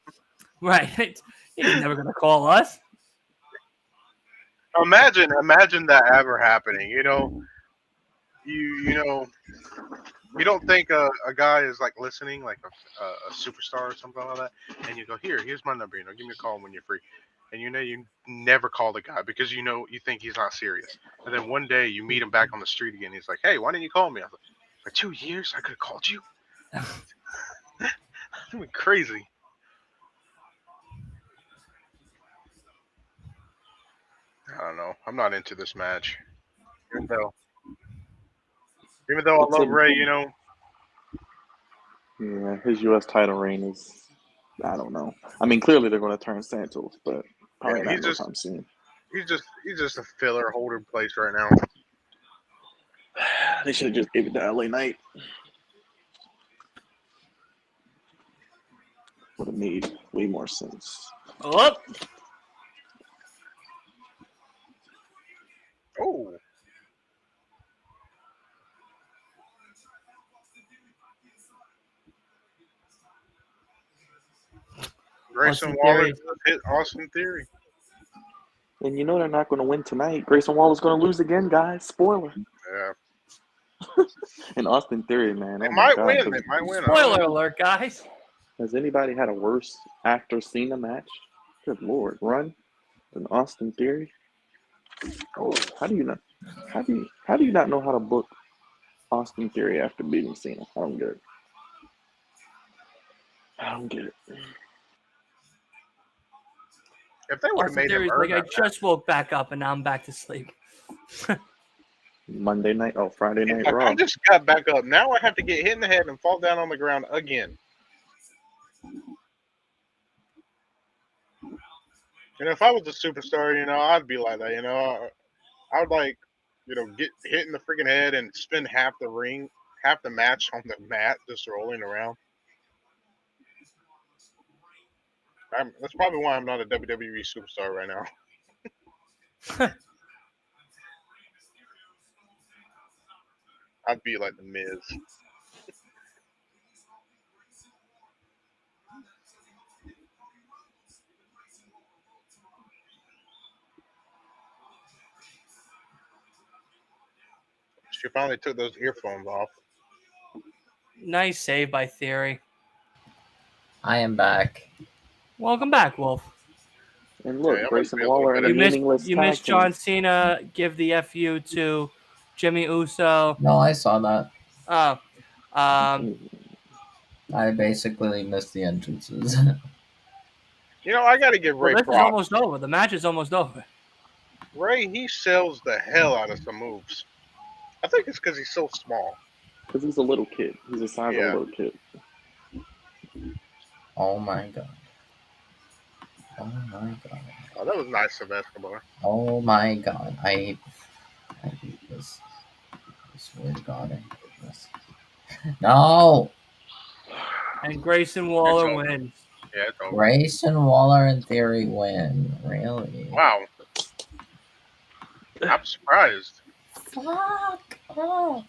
Right. He's never going to call us. Imagine that ever happening. You don't think a guy is like listening, like a superstar or something like that, and you go, here's my number. Give me a call when you're free. And you never call the guy because you think he's not serious. And then one day you meet him back on the street again. He's like, "Hey, why didn't you call me?" I was like, "For 2 years, I could have called you." That went crazy. I don't know. I'm not into this match. Even though I love Ray, Yeah, his U.S. title reign is, I don't know. I mean, clearly they're going to turn Santos, but probably not no time soon. He's just a filler holder place right now. They should have just gave it to LA Knight. Would have made way more sense. Oh. Oh. Grayson Waller hit Austin Theory. And they're not going to win tonight. Grayson Waller's going to lose again, guys. Spoiler. Yeah. And Austin Theory, man. They might win. They might win. Spoiler alert, guys. Has anybody had a worse actor Cena match? Good Lord. Run than Austin Theory? Oh, how do you not know how to book Austin Theory after beating Cena? I don't get it. If they would have made him like I just woke back up and now I'm back to sleep. Friday night Raw. I just got back up. Now I have to get hit in the head and fall down on the ground again. And if I was a superstar, I'd be like that. I would get hit in the freaking head and spend half the ring, half the match on the mat, just rolling around. That's probably why I'm not a WWE superstar right now. I'd be like the Miz. She finally took those earphones off. Nice save by Theory. I am back. Welcome back, Wolf. And look, Yeah, Grayson I'm gonna be a Waller little and a better. meaningless You tag missed team. John Cena give the FU to Jimmy Uso. No, I saw that. Oh. I basically missed the entrances. You know, I got to give Well, Ray this is props. almost over. The match is almost over. Ray, he sells the hell out of some moves. I think it's because he's so small. Because he's a little kid. He's the size of a little kid. Oh my god. Oh my god. Oh, that was nice of Escobar. Oh my god. I hate this. I swear to god, I hate this. No! And Grayson Waller wins. Yeah, it's over. Grayson Waller and Theory win. Really? Wow. I'm surprised. Fuck! Oh.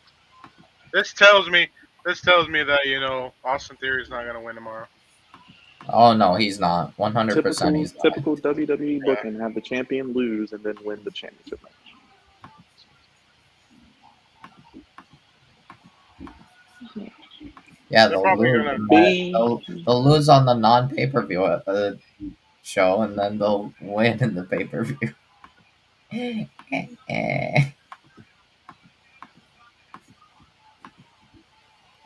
This tells me that, you know, Austin Theory's not gonna win tomorrow. Oh no, he's not. 100% he's not. Typical WWE booking: have the champion lose and then win the championship match. Yeah, they'll lose on the non-pay-per-view show, and then they'll win in the pay-per-view.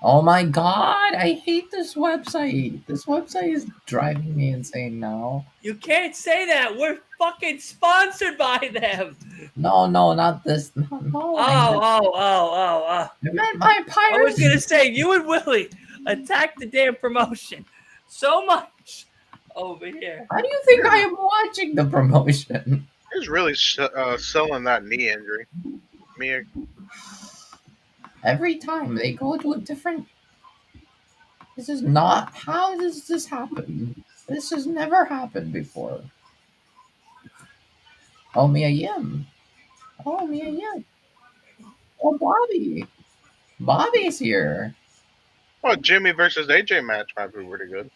Oh my god, I hate this website. This website is driving me insane now. You can't say that. We're fucking sponsored by them. No, not this. No. Oh. I meant my pirates. I was gonna say you and Willie attack the damn promotion so much over here. How do you think I am watching the promotion? He's really selling that knee injury. Every time they go to a different. This is not. How does this happen? This has never happened before. Oh, Mia Yim. Oh, Bobby. Bobby's here. Well, Jimmy versus AJ match might be pretty good.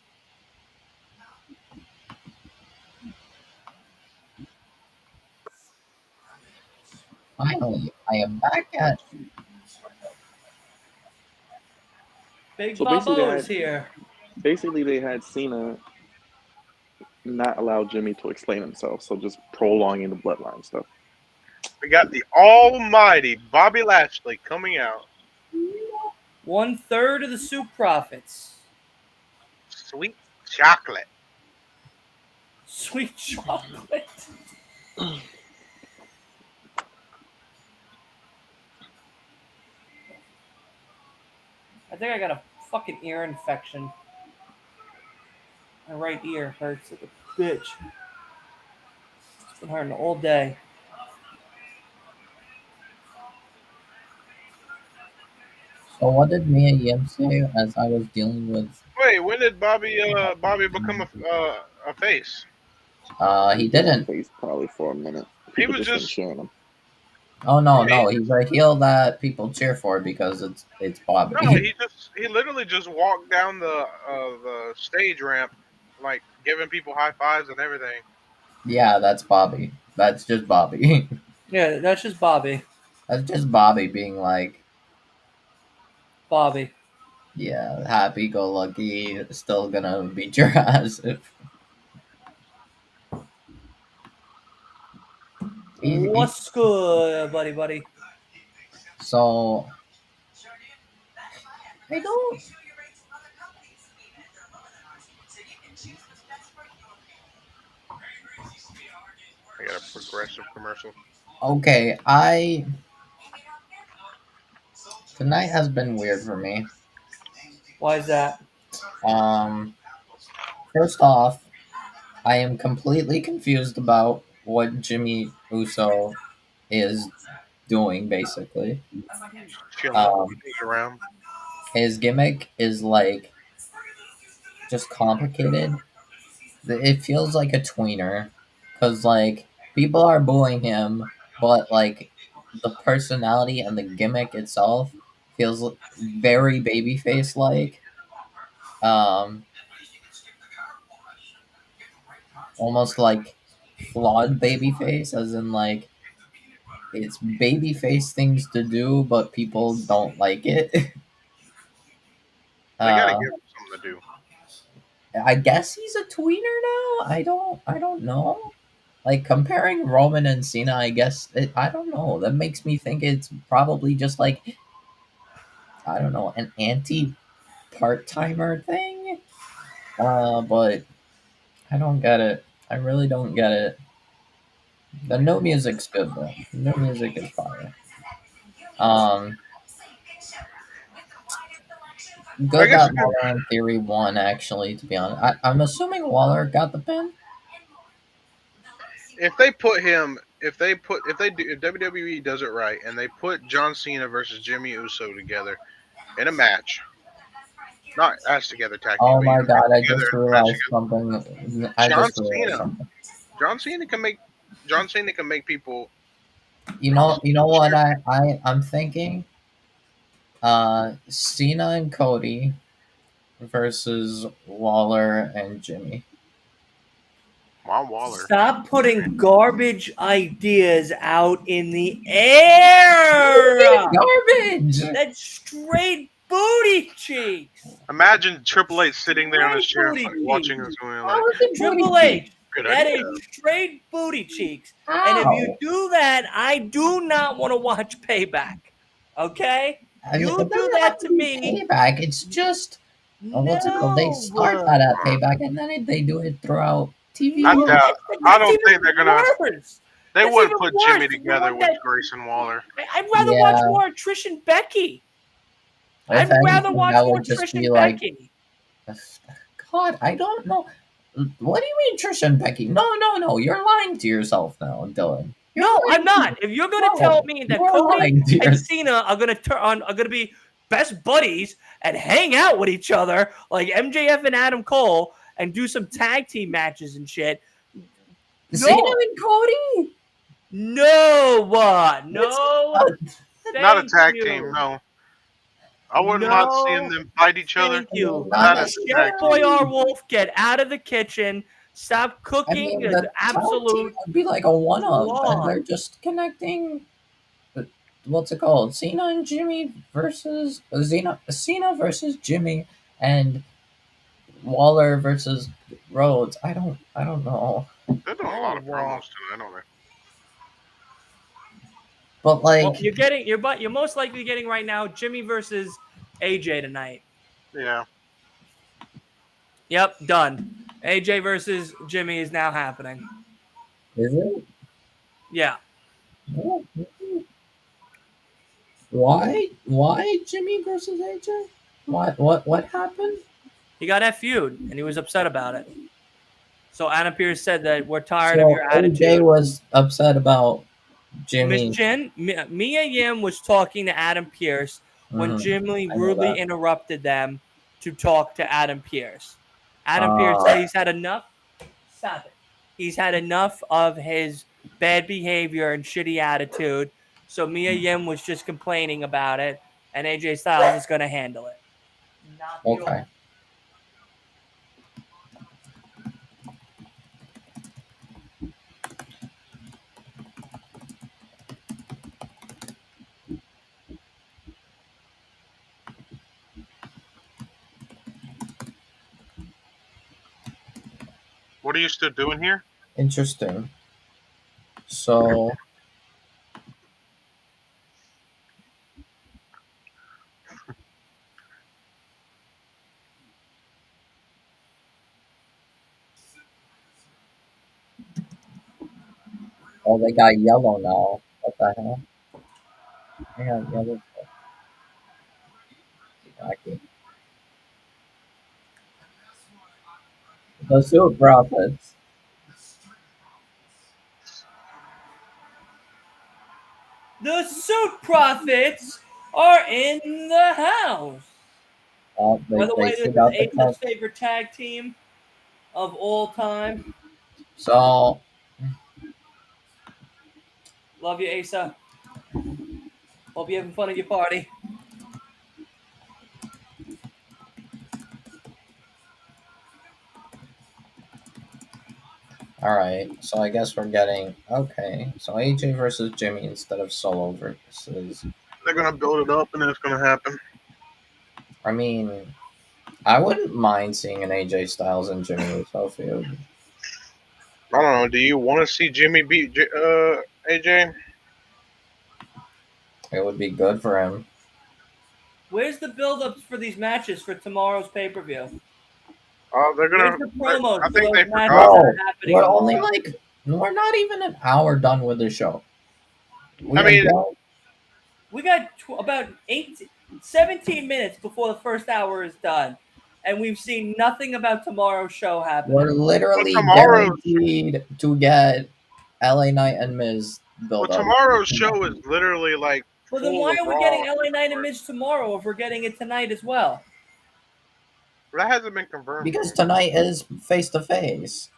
Finally, I am back at. Big Bobo is here. Basically, they had Cena not allow Jimmy to explain himself, so just prolonging the bloodline stuff. We got the almighty Bobby Lashley coming out. 1/3 of the soup profits. Sweet chocolate. Sweet chocolate. I think I got a fucking ear infection. My right ear hurts like a bitch. It's been hurting all day. So what did Mia Yim say as I was dealing with? Wait, when did Bobby become a face? He didn't. Face probably for a minute. He was just cheering him. Oh no, he's a heel that people cheer for because it's Bobby. No, he literally just walked down the stage ramp, like giving people high fives and everything. Yeah, that's Bobby. That's just Bobby. Yeah, that's just Bobby. That's just Bobby being like Bobby. Yeah, happy go lucky, still gonna beat your ass if What's good, buddy? So I don't. I got a progressive commercial. Okay, tonight has been weird for me. Why is that? First off, I am completely confused about what Jimmy Uso is doing, basically. Around. his gimmick is like just complicated. It feels like a tweener because like people are booing him, but like the personality and the gimmick itself feels very babyface like. Um, Almost like flawed babyface, as in like it's babyface things to do, but people don't like it. They gotta uh, give him something to do. I guess he's a tweener now. I don't know. Like comparing Roman and Cena, I guess I don't know. That makes me think it's probably just like I don't know an anti part timer thing. But I don't get it. I really don't get it. The new music's good though. The new music is fire. Um, I Good guess that Waller in theory won. Actually, to be honest, I'm assuming Waller got the pin. if they put him, if WWE does it right and they put John Cena versus Jimmy Uso together in a match, not as together tag team, Oh but you my know, god! I together just in a match realized together, something. I John just realized Cena, something. John Cena can make John Cena can make people You know what cheer. I'm thinking. Cena and Cody versus Waller and Jimmy. Von Waller. Stop putting garbage ideas out in the air. Garbage. That's straight booty cheeks. Imagine Triple H sitting there on his Straight chair booty watching cheeks. us going like, How is it booty Triple cheek? H, good that idea. is straight booty cheeks. And if you How? do that, I do not want to watch Payback. Okay? I mean, it You do doesn't have that to to be me. payback. It's just what's it called? They start No. that at payback, and then they do it throughout TV. I No, doubt. I that's don't even think they're gonna. worse. They That's wouldn't even put worse. Jimmy You together want with that? Grayson Waller. I'd rather watch Yeah, more Trish and Becky. if I'd rather anything, watch that more would just Trish be and like, Becky. God, I don't know. What do you mean, Trish and Becky? No, no, no. You're lying to yourself now, Dylan. You're No, I'm lying to not. If you're gonna tell no, me that you're Cody lying to and yourself. Cena are gonna be best buddies and hang out with each other like MJF and Adam Cole and do some tag team matches and shit. Cena No, and Cody. no, That's no. Not a Thank tag team, you. no. I wouldn't mind seeing No, them fight each other, thank you. but not not as a Chef tag team. Boyar necessarily. Wolf, get out of the kitchen. Stop I cooking mean, the the tag team absolute would be like a one-up, and flaw. they're just connecting. What's it called? Cena and Jimmy versus Cena versus Jimmy and Waller versus Rhodes. I don't know. They're doing a lot Oh of well. promos tonight, aren't But Well, like, you're most likely getting right now Jimmy versus AJ tonight. they? Yeah. Yep, done. AJ versus Jimmy is now happening. is it? Yeah. Why? Why Jimmy versus AJ? What happened? He got that feud and he was upset about it. So Adam Pearce said that we're tired of So your AJ attitude. was upset about Miss Jimmy. Jen, Mia Yim was talking to Adam Pearce when Jimmy I know rudely that. interrupted them to talk to Adam Pearce. Adam Pearce Uh, said he's had enough. Stop it. He's had enough of his bad behavior and shitty attitude. So Mia Yim was just complaining about it, and AJ Styles is going to handle it. Not the okay. old. What are you still doing here? Interesting. So, oh, they got yellow now. What the hell? They got yellow. Wacky. The Suit Profits. The Suit Profits are in the house. By the way, They this took is out the Asa's cup. favorite tag team of all time. So, Love you, Asa. Hope you're having fun at your party. alright. So I guess we're getting. Okay. So AJ versus Jimmy instead of Solo versus. They're gonna build it up, and then it's gonna happen. I mean, I wouldn't mind seeing an AJ Styles and Jimmy Uso feud. I don't know. Do you want to see Jimmy beat AJ? It would be good for him. Where's the build-ups for these matches for tomorrow's pay-per-view? They're Where's gonna. the promos I for think those they matches forgot. that No, are happening we're only tomorrow? like we're not even an hour done with the show. We I are mean, done. We got about 17 minutes before the first hour is done, and we've seen nothing about tomorrow's show happening. We're literally tomorrow's guaranteed to get LA Knight and Miz build up. tomorrow's show is literally like Well, then full why of are we Raw. getting LA Knight and Miz tomorrow if we're getting it tonight as well? That hasn't been confirmed Because yet. tonight is face to face.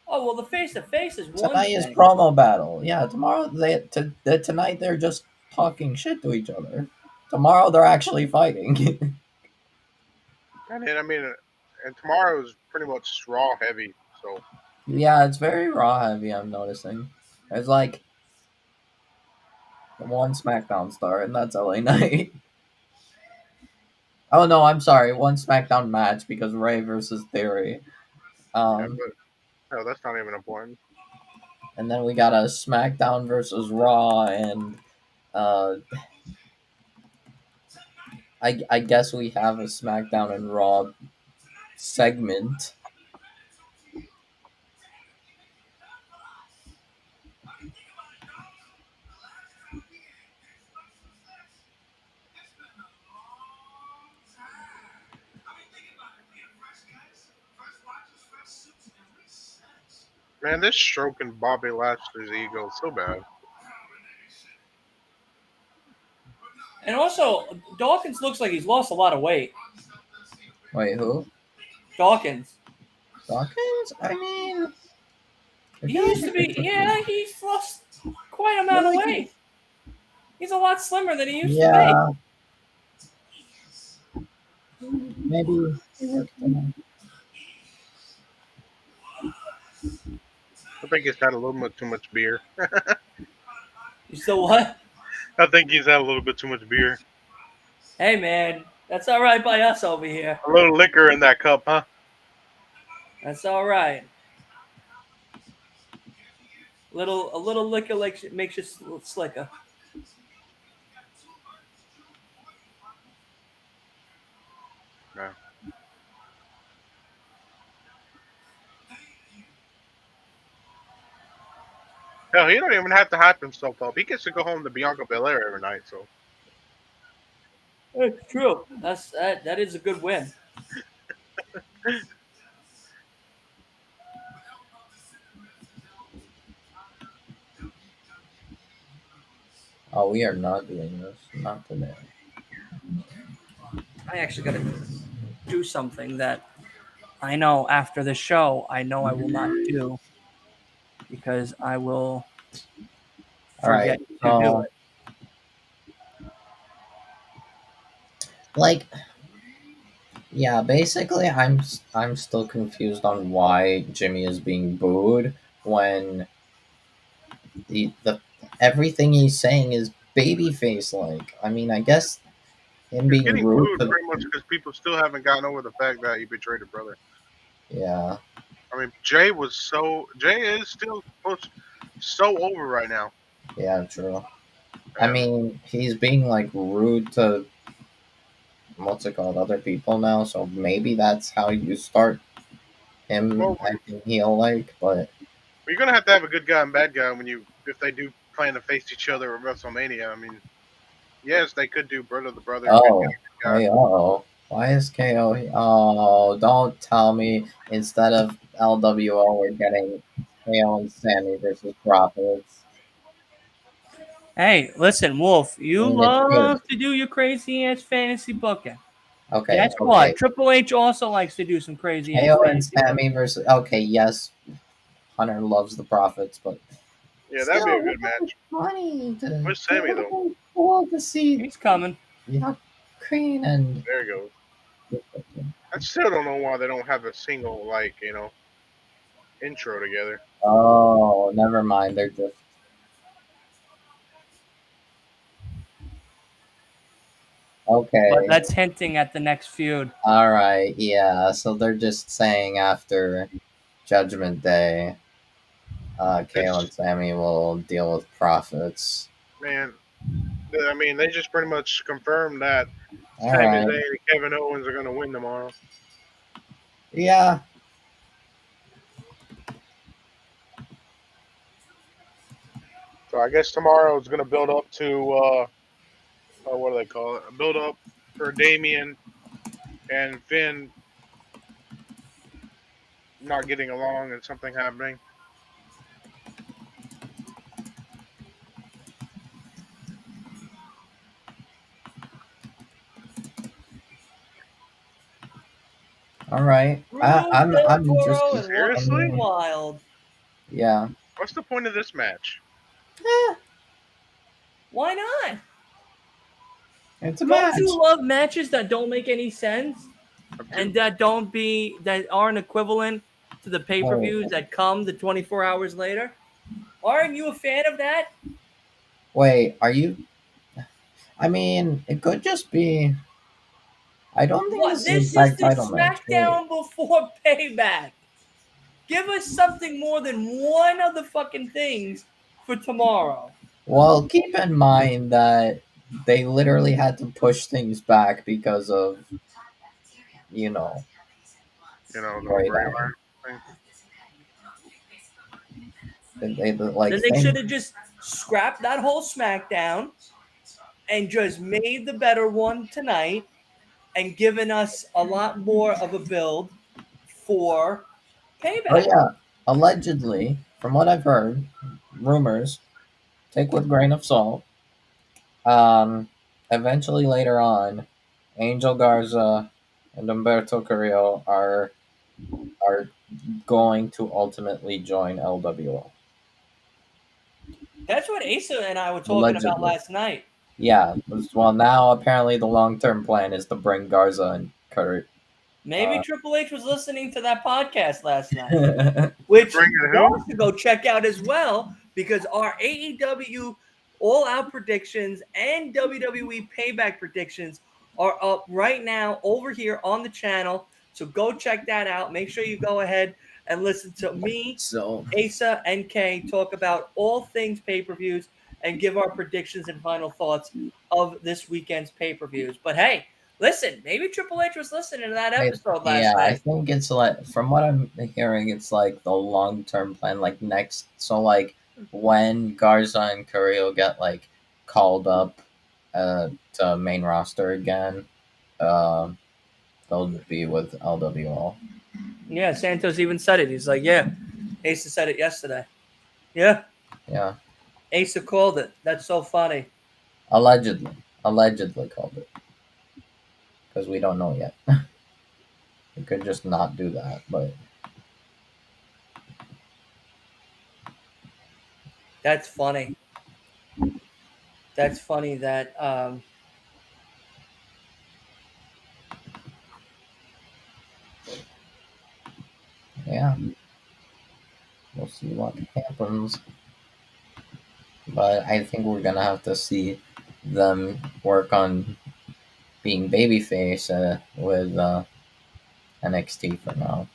Oh, well, the face-to-face is one Tonight is thing. promo battle. Yeah, tomorrow tonight they're just talking shit to each other. Tomorrow they're actually fighting. And tomorrow is pretty much Raw heavy. So Yeah, it's very raw heavy. I'm noticing. There's like one SmackDown star, and that's LA Knight. Oh no, I'm sorry. One SmackDown match because Ray versus Theory. yeah, Um, but no, that's not even important. and then we got a SmackDown versus Raw, and uh, I guess we have a SmackDown and Raw segment. Man, this stroking Bobby Lashley's ego so bad. And also, Dawkins looks like he's lost a lot of weight. Wait, who? Dawkins. Dawkins? I mean, I He feel used like to be, yeah, he's lost quite a amount of weight. He's a lot slimmer than he used to be. yeah, maybe he worked tonight. I think he's had a little bit too much beer. You still what? I think he's had a little bit too much beer. Hey, man, that's all right by us over here. A little liquor in that cup, huh? That's all right. A little liquor makes you slicker. No. Hell, he don't even have to hype himself up. He gets to go home to Bianca Belair every night. So It's true. That is a good win. Oh, we are not doing this. Not today. I actually got to do something that I know after the show I know I will not do because I will All right. forget to do So, it. like, yeah, basically, I'm still confused on why Jimmy is being booed when the everything he's saying is babyface like. I mean, I guess him he's being getting rude booed to pretty much because people still haven't gotten over the fact that he betrayed a brother. yeah, I mean, Jay is still so over right now. yeah, true. I And mean, he's being like rude to what's it called, other people now. So maybe that's how you start him well, acting heel like. But you're gonna have to have a good guy and bad guy if they do plan to face each other at WrestleMania. I mean, yes, they could do brother to brother, good oh, guy, good guy. hey, oh, why is KO? Oh, don't tell me instead of LWO we're getting KO and Sammy versus Profits. Hey, listen, Wolf, I you mean, it's good. love to do your crazy ass fantasy booking. Okay. Guess Okay. what? Triple H also likes to do some crazy KO and insanity. Sammy versus. Okay, yes, Hunter loves the Profits, but Yeah, that'd be a good match. funny. Where's Sammy though? Cool to see. He's coming. Queen and. There you go. I still don't know why they don't have a single intro together. Oh, never mind. They're just. Okay. But that's hinting at the next feud. All right. Yeah. So they're just saying after Judgment Day, KO and Sammy will deal with Profits. Man, I mean, they just pretty much confirmed that All Sami right. Zayn and Kevin Owens are going to win tomorrow. Yeah. So I guess tomorrow is going to build up to what do they call it? A build up for Damian and Finn not getting along and something happening. All right. I'm just Seriously? Wild. Yeah. What's the point of this match? Why not? It's a Don't match. you love matches that don't make any sense and that aren't equivalent to the pay-per-views that come the 24 hours later? Aren't you a fan of that? Wait, are you? I mean, it could just be. I don't think What? this is This a is tag the title match. Wait. SmackDown before Payback. Give us something more than one of the fucking things for tomorrow. Well, keep in mind that they literally had to push things back because of, you know, The Bray Bray Wyatt. Wyatt thing. Then they should have just scrapped that whole SmackDown and just made the better one tonight and given us a lot more of a build for Payback. Oh yeah, allegedly, from what I've heard, rumors, take with grain of salt. Eventually later on, Angel Garza and Umberto Carrillo are going to ultimately join LWO. That's what Asa and I were talking Allegedly. about last night. Yeah. Well, now apparently the long-term plan is to bring Garza and Carrillo. Maybe Triple H was listening to that podcast last night, which you all should go check out as well, because our AEW All Out predictions and WWE Payback predictions are up right now over here on the channel. So go check that out. Make sure you go ahead and listen to me, Asa, and Kay talk about all things pay-per-views and give our predictions and final thoughts of this weekend's pay-per-views. But hey, listen, maybe Triple H was listening to that episode last night. I think it's like, from what I'm hearing, it's like the long term plan, like next. So like when Garza and Carrillo get like called up to main roster again, they'll be with LWO. Yeah, Santos even said it. He's like, yeah, Asa said it yesterday. Yeah. Yeah. Asa called it. That's so funny. Allegedly called it, because we don't know yet. We could just not do that, but that's funny. That's funny that yeah, we'll see what happens. But I think we're gonna have to see them work on being babyface with NXT for now.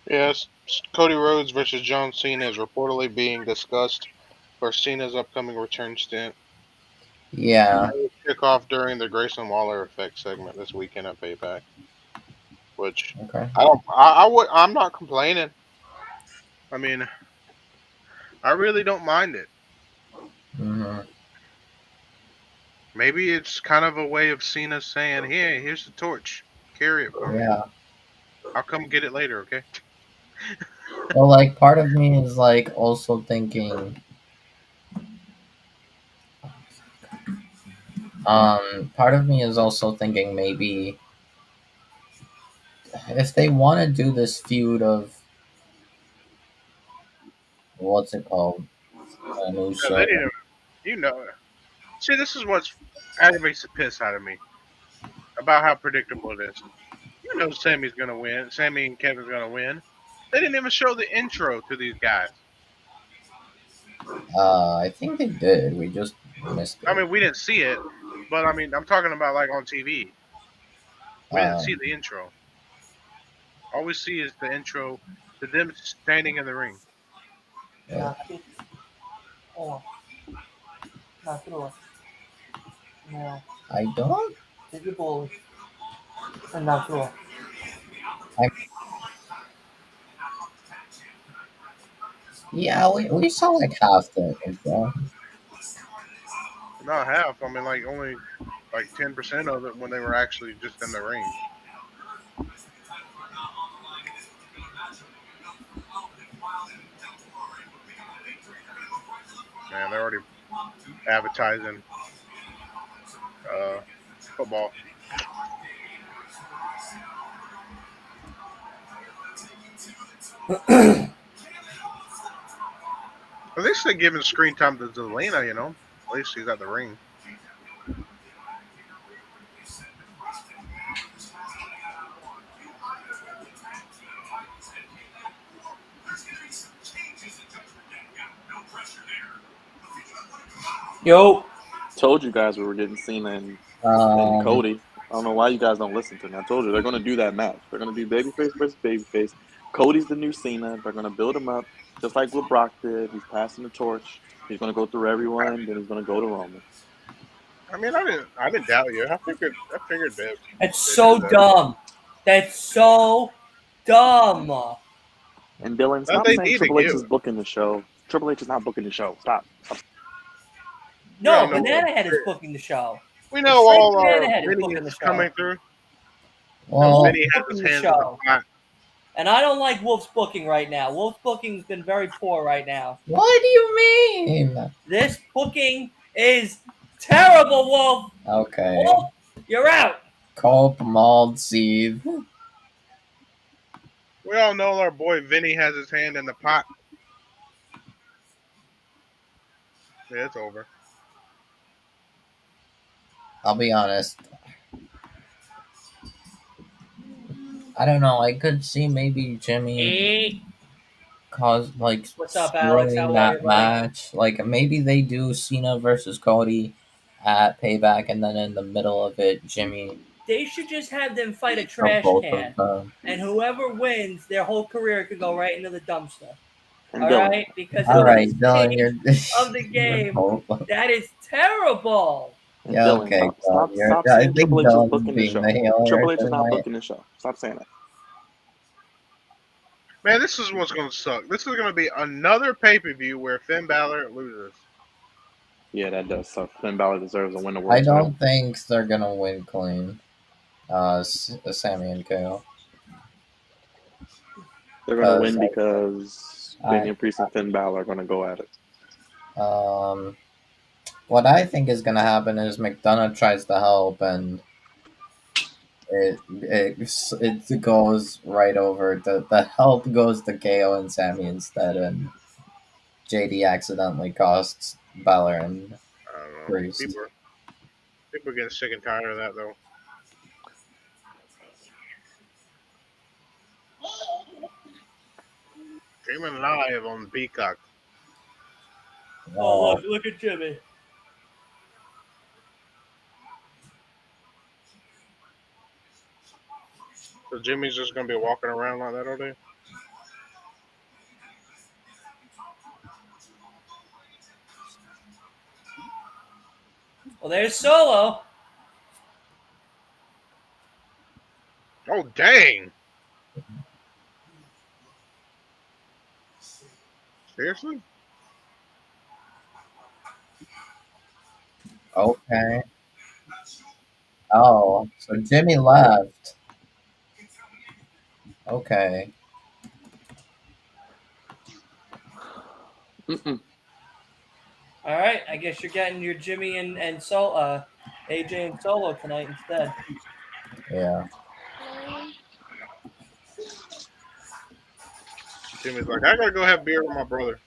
Yes, Cody Rhodes versus John Cena is reportedly being discussed for Cena's upcoming return stint. Yeah. Kick off during the Grayson Waller effect segment this weekend at Payback. Which I'm not complaining. I mean, I really don't mind it. Mm-hmm. Maybe it's kind of a way of Cena saying, "Hey, here's the torch. Carry it for me. I'll come get it later, okay?" Well, like part of me is like also thinking, part of me is also thinking maybe if they want to do this feud of what's it called, an No, they Uso. didn't. You know. See, this is what's aggravates the piss out of me about how predictable it is. You know, Sammy's gonna win. Sammy and Kevin's gonna win. They didn't even show the intro to these guys. I think they did. We just missed I it. mean, we didn't see it, but I mean, I'm talking about like on TV. We didn't see Um, the intro. All we see is the intro to them standing in the ring. yeah, Oh, not through. No, I don't. take the ball and not through. I Yeah, we saw like half the intro. Not half. I mean, like only like 10% of it when they were actually just in the ring. Man, they're already advertising football. At least they're giving screen time to Zelina, you know. At least she's at the ring. Yo, Told you guys we were getting Cena and Um, Cody. I don't know why you guys don't listen to me. I told you they're going to do that match. They're going to do babyface versus babyface. Cody's the new Cena. They're going to build him up just like what Brock did. He's passing the torch. He's going to go through everyone. Then he's going to go to Roman. I mean, I didn't doubt you. I figured that that's they'd do so that. dumb. That's so dumb. And Dylan, That stop they saying need to Triple H give. is booking the show. Triple H is not booking the show. Stop. We all No, know. Banana Head is booking the show. We The know straight all Banana Head is Vinny booking the is show. coming through. And well, Wolf's Vinny has his booking the hands in the show. pot. And I don't like Wolf's booking right now. Wolf's booking's been very poor right now. what do you mean? This booking is terrible, Wolf. Okay, Wolf, you're out. Cope, Mauled, Seed. We all know our boy Vinny has his hand in the pot. Yeah, it's over. I'll be honest. I don't know. I could see maybe Jimmy Hey. cause like What's up, Alex? screwing How are you, that buddy? match. Like maybe they do Cena versus Cody at Payback, and then in the middle of it, Jimmy They should just have them fight a for trash both of can. them. And whoever wins, their whole career could go right into the dumpster. And All Dylan, right? Because All at Dylan, right, this Dylan, stage you're of the game, Hope. that is terrible. and Yeah, Dylan, okay, stop, Dylan. stop, You're. stop I saying think Triple H is Dylan's booking the being the show. heel here Triple H is not tonight. booking the show. Stop saying that. Man, this is what's going to suck. This is going to be another pay-per-view where Finn Balor loses. Yeah, that does suck. Finn Balor deserves to win the I world title. don't think they're gonna win clean. Sammy and KO. They're gonna win Because because I, Damian Priest and Finn Balor are gonna go at it. what I think is gonna happen is McDonough tries to help and it goes right over. The help goes to KO and Sammy instead, and JD accidentally costs Balor and I don't know. Priest. People are getting sick and tired of that, though. Streaming live on Peacock. Oh, Uh, look at Jimmy. So Jimmy's just going to be walking around like that all day? Well, there's Solo. Oh, dang! Seriously? okay. Oh, so Jimmy left. Okay. Mm-mm. All right, I guess you're getting your Jimmy and AJ and Solo tonight instead. Yeah. Jimmy's like, I gotta go have beer with my brother.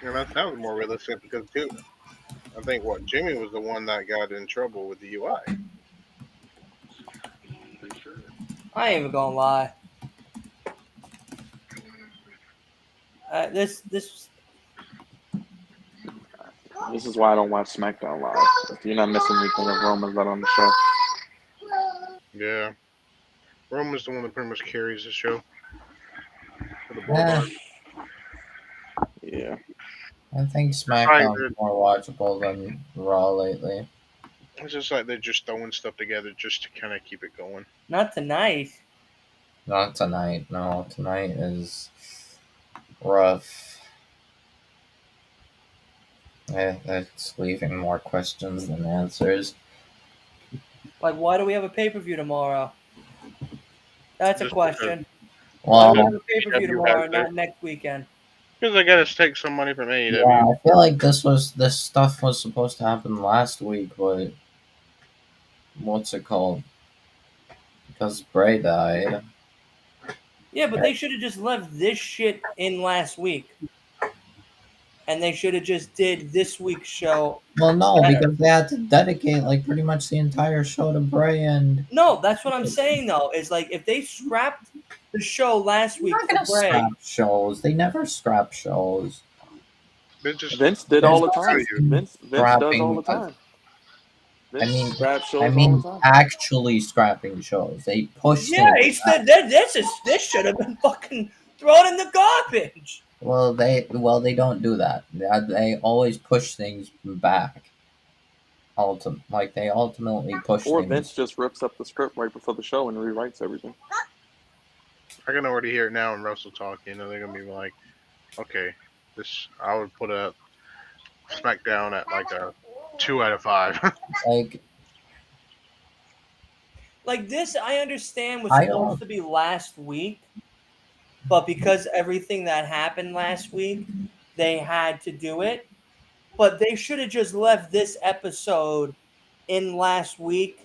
And that was more realistic because too, I think what Jimmy was the one that got in trouble with the UI. I ain't even gonna lie. This This is why I don't watch SmackDown live. You're not missing anything if Roman's not on the show. Yeah, Roman's the one that pretty much carries the show for the Yeah. Bulldog. Yeah. I think Right, SmackDown's more watchable than Raw lately. it's just like they're just throwing stuff together just to kind of keep it going. not tonight. Not tonight. No, tonight is rough. It's leaving more questions than answers. Like, why do we have a pay per view tomorrow? That's a Just question. Well, Why do we have a pay per view AEW tomorrow, has their- not next weekend? Because they gotta take some money from yeah, AEW. I feel like this stuff was supposed to happen last week, but what's it called? Because Bray died. Yeah, but they should have just left this shit in last week. And they should have just did this week's show. Well, no, better. because they had to dedicate like pretty much the entire show to Bray, and No, that's what I'm saying though. Is like if they scrapped the show last week they're not for gonna Bray. scrap shows. They never scrap shows. They just Vince did all the time. you. Vince does all the Scrapping. time. Vince I mean, scraps shows I all mean, the time. actually scrapping shows. They push Yeah, things. he said that this should have been fucking thrown in the garbage. Well, they don't do that. They always push things back. They ultimately push Or things. Vince just rips up the script right before the show and rewrites everything. I can already hear it now in Russell talking. They're gonna be like, okay, I would put a SmackDown at like a 2 out of 5. Like this, I understand was I supposed don't- to be last week, but because everything that happened last week, they had to do it. But they should have just left this episode in last week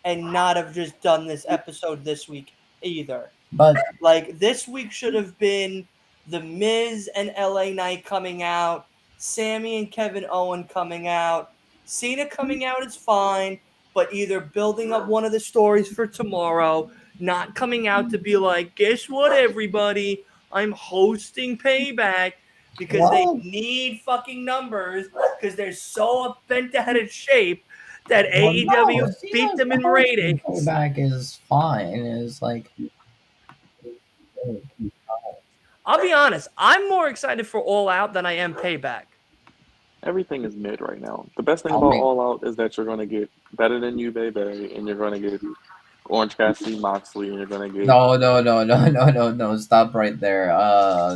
and not have just done this episode this week either. But Like this week should have been The Miz and LA Knight coming out, Sammy and Kevin Owen coming out, Cena coming out is fine, but either building up one of the stories for tomorrow, not coming out to be like, guess what, everybody, I'm hosting Payback because they Well- need fucking numbers because they're so bent out of shape that well, AEW no, beat Cena's them in hosting ratings. Payback is fine. Is like. I'll be honest, I'm more excited for All Out than I am Payback. Everything is mid right now. The best thing I'll about make- All Out is that you're going to get Better Than You, Baby, and you're going to get Orange Cassidy, Moxley, and you're going to get... No. Stop right there.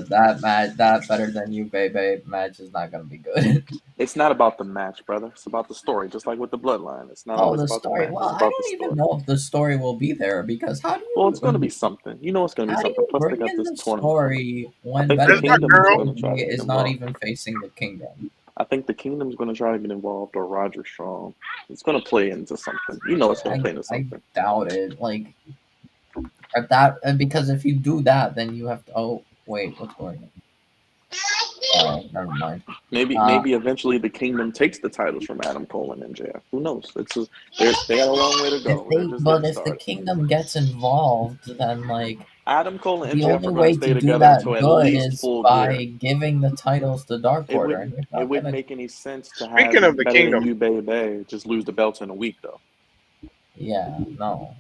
That Better Than You, baby match is not gonna be good. It's not about the match, brother. It's about the story, just like with the Bloodline. It's not Oh, always the about story. the match. Well, It's I about don't the even story. know if the story will be there because how do you? Well, it's going to be something. You know it's going to be How do something. you Plus, they bring got in this the tournament. story when think Better the Than Kingdom is You gonna try to get is not involved. even facing the Kingdom? I think the Kingdom's going to try to get involved, or Roger Strong. It's going to play into something. You know it's going to play into I something. doubt it. Like at that, because if you do that, then you have to. Oh wait, what's going on? Oh, never mind. Maybe eventually the Kingdom takes the titles from Adam Cole and MJF. Who knows? They got a long way to go. If the Kingdom gets involved, then like Adam Cole and the MJF only are way going to stay to do together that until at good least is full by gear. giving the titles to Dark It Order. and you're not wouldn't gonna- make any sense to Speaking have of the Better Kingdom- Than You, Baby, just lose the belts in a week, though. Yeah, no.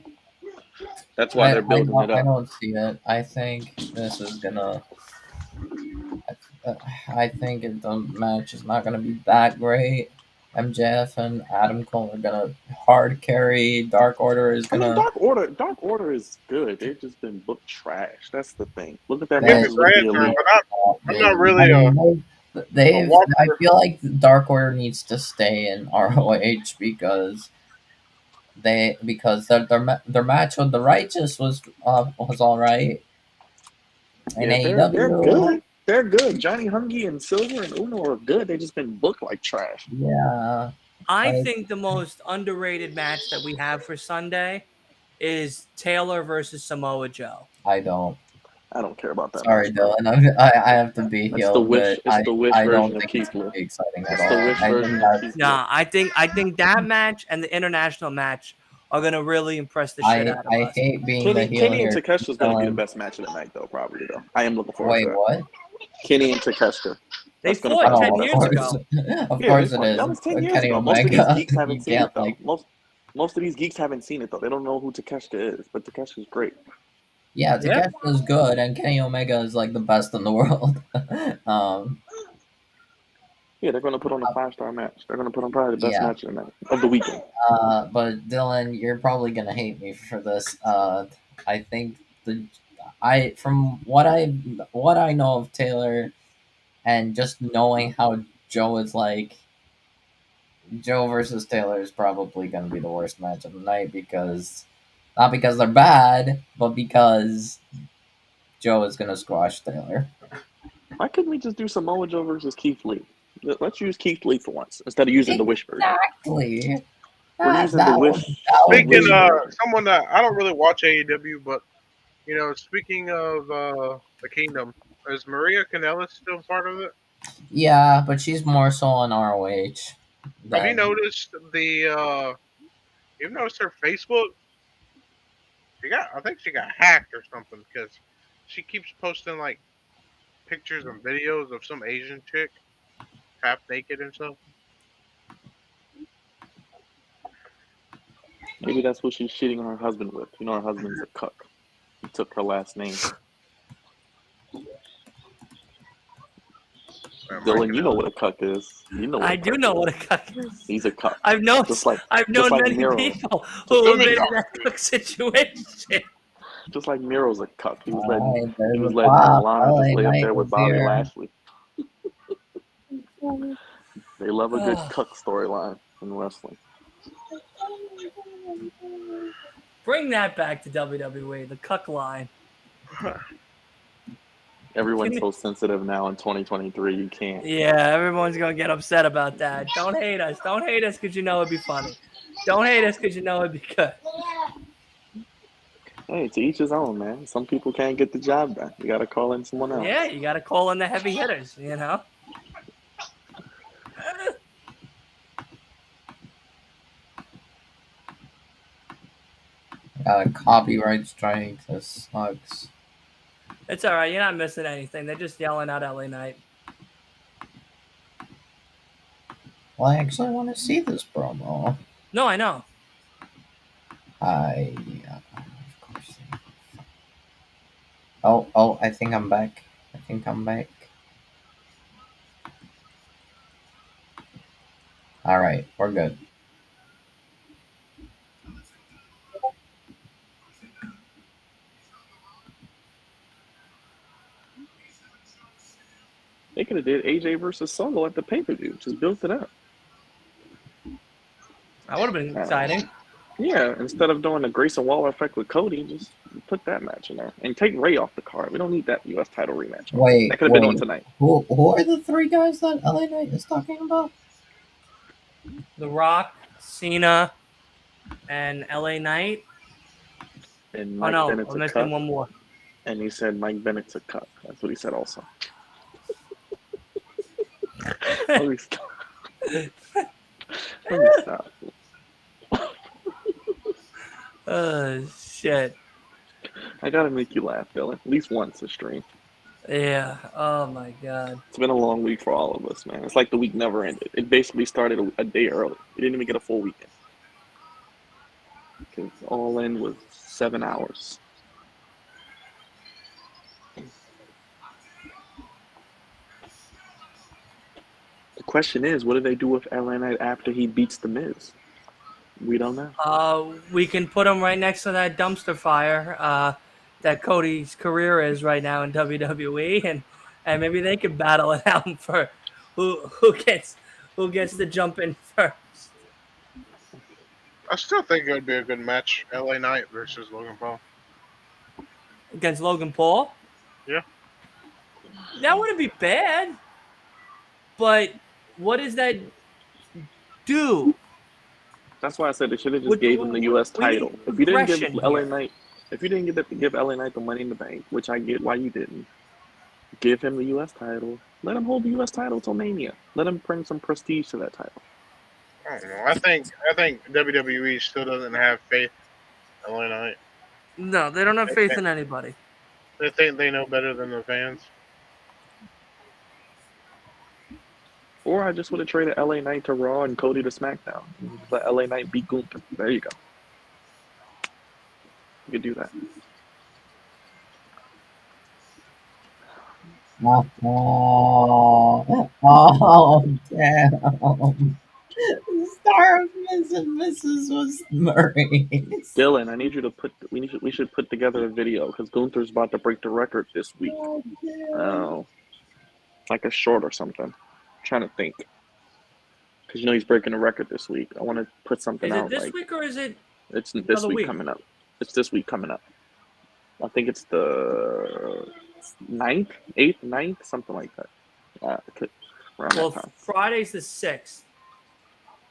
That's why they're building it I up. don't see it. I think this is gonna. I think the match is not gonna be that great. MJF and Adam Cole are gonna hard carry. Dark Order is I mean, gonna. Dark Order is good. They've just been booked trash. That's the thing. Look at that Give me matches with the Grand Turn, Elite. but I'm not really a They've. watcher. I feel like Dark Order needs to stay in ROH because because their match with the Righteous was all right. In Yeah, they're AEW, good. They're good. Johnny Hungy and Silver and Uno are good. They just been booked like trash. yeah. I Like, think the most underrated match that we have for Sunday is Taylor versus Samoa Joe. I don't. I don't care about that Sorry, match, bro. Dylan. I have to be It's the healed, wish. but It's the wish I don't version of think it's Keith gonna Lee. be exciting at It's all. the wish I version think of that's Keith Lee. Nah, I think that match and the international match are gonna really impress the shit out of I us. hate being the heel Kenny and here. Takeshita is going to be the Dylan. best match of the night, though. Probably though. I am looking forward Wait, to that. what? Kenny and Takeshita. They That's going to fought probably 10 be the years best ago. Of Yeah, they course it fought. is. That was 10 years Kenny ago. Most of these Omega. geeks haven't You seen it can't though. Most of these geeks haven't seen it though. They don't know who Takeshita is, but Takeshita's great. Yeah, Yep. Takeshita is good, and Kenny Omega is like the best in the world. Yeah, they're going to put on a 5-star match. They're going to put on probably the best Yeah. match of the night of the weekend. But Dylan, you're probably gonna hate me for this. I think from what I know of Taylor, and just knowing how Joe is like, Joe versus Taylor is probably gonna be the worst match of the night because not because they're bad, but because Joe is gonna squash Taylor. Why couldn't we just do Samoa Joe versus Keith Lee? Let's use Keith Lee for once instead of using the Wish version. Exactly. We're using the Wish. Speaking version. someone that I don't really watch AEW, but speaking of the Kingdom, is Maria Kanellis still part of it? Yeah, but she's more so on ROH. Have you noticed you've noticed her Facebook? I think she got hacked or something because she keeps posting like pictures and videos of some Asian chick half naked and stuff. Maybe that's what she's cheating on her husband with. You know, her husband's a cuck. He took her last name. Dylan, you know what a cuck is. You know. I do know what a cuck is. He's a cuck. I've known many Miro. people who have been in that cuck situation. Just like Miro's a cuck. He was Alright, letting there's a pop. Lana just lay up LA there with is Bobby here. Lashley. They love a good cuck storyline in wrestling. Bring that back to WWE, the cuck line. Everyone's so sensitive now in 2023. You can't. Yeah, everyone's gonna get upset about that. Don't hate us. Don't hate us because you know it'd be funny. Don't hate us because you know it'd be good. Hey, to each his own, man. Some people can't get the job done. You got to call in someone else. Yeah, you got to call in the heavy hitters, you know? Got a copyright strike. This sucks. It's all right. You're not missing anything. They're just yelling out LA Knight. Well, I actually want to see this promo. No, I know. Of course. Oh, I think I'm back. Alright, we're good. They could have did AJ versus Solo at the pay-per-view. Just built it up. That would have been exciting. Yeah, instead of doing the Grayson Waller effect with Cody, just put that match in there. And take Ray off the card. We don't need that U.S. title rematch. Wait, that could have been on tonight. Who are the three guys that LA Knight is talking about? The Rock, Cena, and LA Knight. And Mike Bennett's I'm a missing cuck. one more. And he said Mike Bennett's a cuck. That's what he said also. Let me stop. Let me stop. Shit. I gotta make you laugh, Dylan. At least once a stream. Yeah. Oh my God. It's been a long week for all of us, man. It's like the week never ended. It basically started a day early. We didn't even get a full weekend. Because all in was 7 hours. The question is, what do they do with LA Knight after he beats The Miz? We don't know. We can put him right next to that dumpster fire that Cody's career is right now in WWE, and maybe they could battle it out for who gets to jump in first. I still think it would be a good match. LA Knight versus Logan Paul. Against Logan Paul. Yeah. That wouldn't be bad. But what does that do? That's why I said they should have just What, gave him the U.S. we need title. If you didn't give progression LA here. Knight, give LA Knight the Money in the Bank, which I get why you didn't, give him the U.S. title. Let him hold the U.S. title till Mania. Let him bring some prestige to that title. I don't know. I think WWE still doesn't have faith in LA Knight. No, they don't have They faith think, in anybody. they think they know better than the fans. Or I just would have traded LA Knight to Raw and Cody to SmackDown. And just let LA Knight beat Gunther. There you go. You could do that. Oh, damn. Star of Miss and Mrs. was Murray's. Dylan, I need you to we should put together a video because Gunther's about to break the record this week. Oh, damn. Oh, like a short or something. I'm trying to think. Because he's breaking a record this week. I want to put something Is out. it this like, week or is it? It's this another week week? coming up. It's this week coming up. I think it's the 9th, 8th, 9th, something like that. Around Well, that time. Friday's the 6th.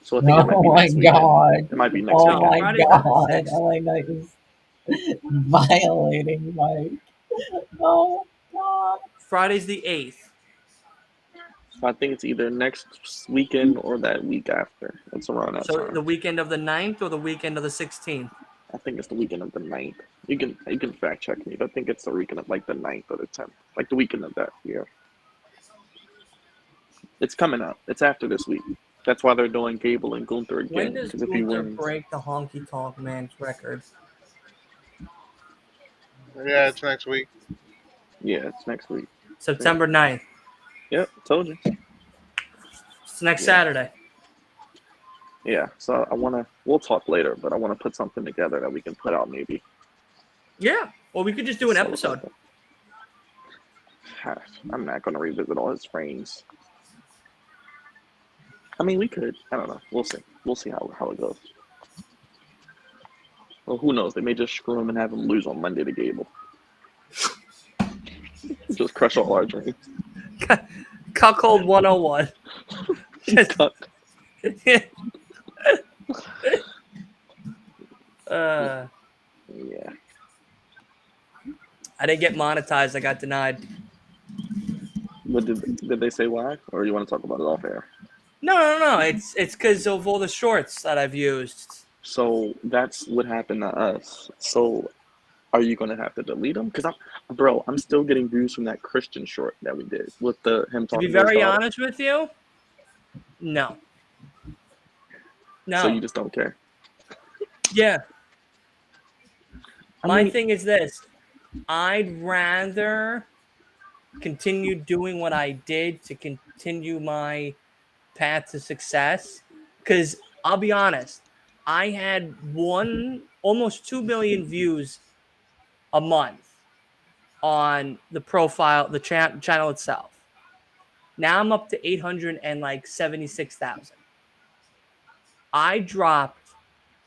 So I think it might be Oh my next weekend. god. It might be next Oh weekend. my Friday's not the god. 6th. LA Knight is violating Mike. Oh god. Friday's the 8th. So I think it's either next weekend or that week after. It's around that So time. the weekend of the 9th or the weekend of the 16th? I think it's the weekend of the 9th. You can fact check me, but I think it's the weekend of like the 9th or the 10th. Like the weekend of that year. It's coming up. It's after this week. That's why they're doing Gable and Gunther again. When does Because if he Gunther wins, break the Honky Tonk Man's record? Yeah, it's next week. yeah, it's next week. September 9th. Yep, told you. It's next Saturday. Yeah, so we'll talk later, but I want to put something together that we can put out maybe. Yeah. Well, we could just do an episode. I'm not going to revisit all his reigns. I mean, we could. I don't know. We'll see. We'll see how it goes. Well, who knows? They may just screw him and have him lose on Monday to Gable. Just crush all our dreams. Cuckold 101. Cuck. Yeah. I didn't get monetized. I got denied. But did they say why? Or you want to talk about it off air? No. It's because of all the shorts that I've used. So that's what happened to us. So are you going to have to delete them? Because I'm still getting views from that Christian short that we did with him talking To be to his very daughter. honest with you, no. So you just don't care? Yeah. I My mean, thing is this. I'd rather continue doing what I did to continue my path to success. Because I'll be honest, I had almost 2 million views a month on the profile, the channel itself. Now I'm up to 876,000. I dropped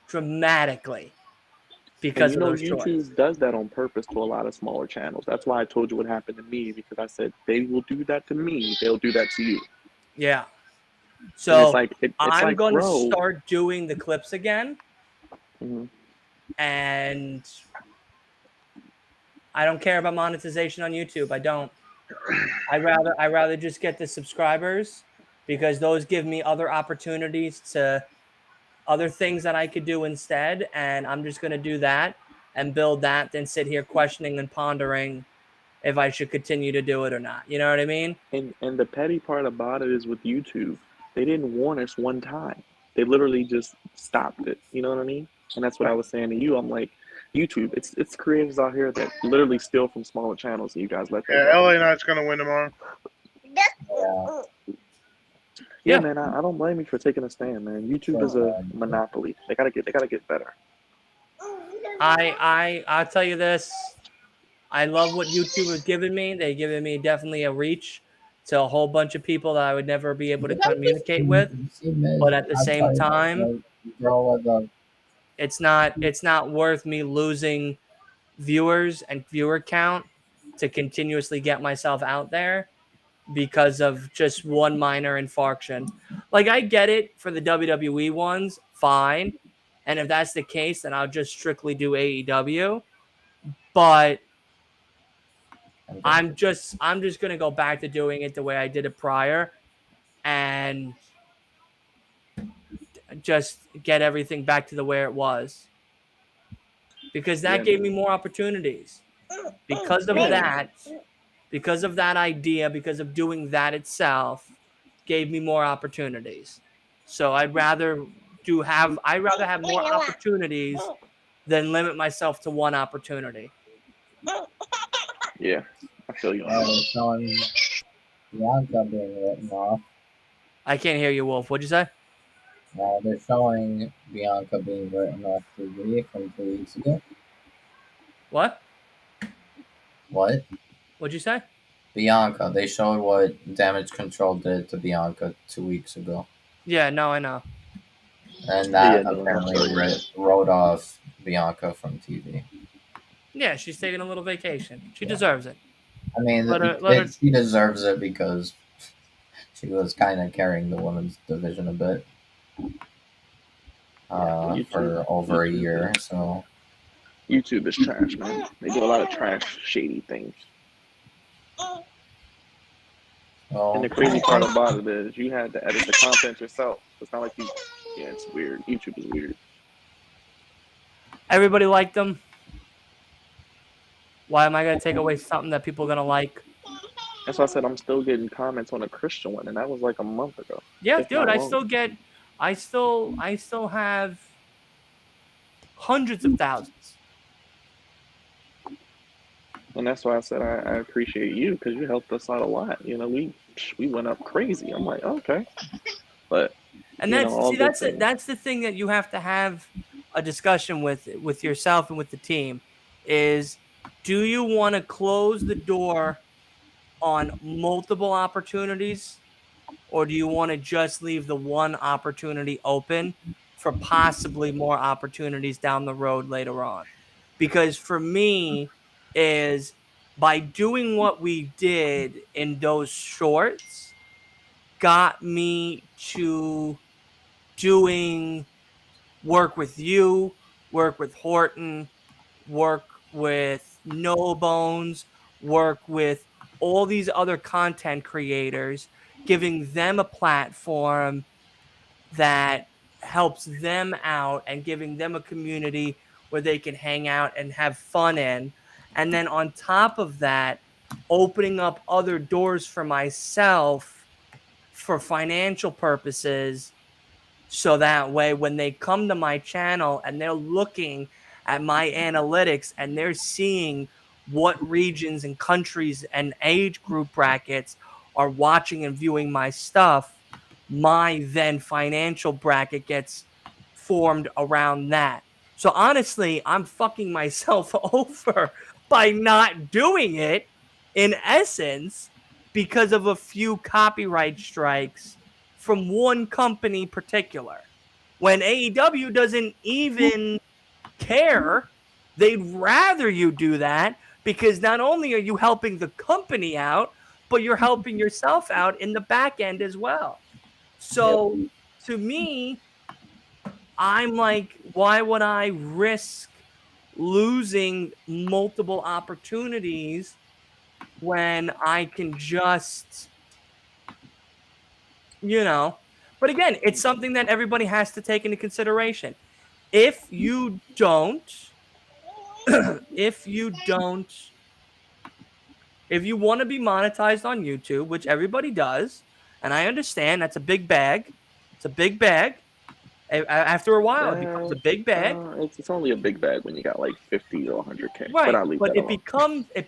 dramatically because of those YouTube shorts. does that on purpose to a lot of smaller channels. That's why I told you what happened to me, because I said they will do that to me. They'll do that to you. Yeah. And So it's like, I'm going to bro. start doing the clips again. Mhm. And I don't care about monetization on YouTube. I don't. I rather just get the subscribers, because those give me other opportunities to other things that I could do instead. And I'm just going to do that and build that, then sit here questioning and pondering if I should continue to do it or not. You know what I mean? And the petty part about it is with YouTube, they didn't warn us one time. They literally just stopped it. You know what I mean? And that's what I was saying to you. I'm like, YouTube, it's creators out here that literally steal from smaller channels, and you guys let that Yeah, go. LA Knight's gonna win tomorrow. Yeah, man, I don't blame you for taking a stand, man. YouTube is a monopoly. They gotta get better. I'll tell you this. I love what YouTube has given me. They've given me definitely a reach to a whole bunch of people that I would never be able to communicate with. But at the same time, girl with the It's not worth me losing viewers and viewer count to continuously get myself out there because of just one minor infarction. Like, I get it for the WWE ones, fine. And if that's the case, then I'll just strictly do AEW. But I'm just gonna go back to doing it the way I did it prior and just get everything back to the way it was. Because that gave me more opportunities. Because of that idea, because of doing that itself, gave me more opportunities. So I'd rather have more opportunities than limit myself to one opportunity. Yeah, I feel you. Showing Bianca being written off. I can't hear you, Wolf. What'd you say? They're showing Bianca being written off TV from 2 weeks ago. What? What? What'd you say? Bianca. They showed what Damage Control did to Bianca 2 weeks ago. Yeah, no, I know. And that apparently wrote off Bianca from TV. Yeah, she's taking a little vacation. She deserves it. I mean, she deserves it because she was kind of carrying the women's division a bit for over a year. So YouTube is trash, man. They do a lot of trash, shady things. And the crazy part about it is you had to edit the content yourself. It's not like you. Yeah, it's weird. YouTube is weird. Everybody liked them. Why am I going to take away something that people are going to like? That's why I said I'm still getting comments on a Christian one, and that was like a month ago. Yeah, dude, I still have hundreds of thousands. And that's why I said I appreciate you because you helped us out a lot. You know, we went up crazy. I'm like, okay, but and that's the thing that you have to have a discussion with yourself and with the team is, do you want to close the door on multiple opportunities, or do you want to just leave the one opportunity open for possibly more opportunities down the road later on? Because for me, is by doing what we did in those shorts got me to doing work with you, work with Horton, work with No Bones, work with all these other content creators, giving them a platform that helps them out and giving them a community where they can hang out and have fun in. And then on top of that, opening up other doors for myself for financial purposes. So that way, when they come to my channel and they're looking at my analytics and they're seeing what regions and countries and age group brackets are watching and viewing my stuff, my then financial bracket gets formed around that. So honestly, I'm fucking myself over by not doing it in essence because of a few copyright strikes from one company particular. When AEW doesn't even care, they'd rather you do that because not only are you helping the company out, but you're helping yourself out in the back end as well. So to me, I'm like, why would I risk losing multiple opportunities when I can just, but again, it's something that everybody has to take into consideration. If you want to be monetized on YouTube, which everybody does, and I understand that's a big bag. It's a big bag. After a while, it becomes a big bag. It's only a big bag when you got like 50 or 100K. Right, but it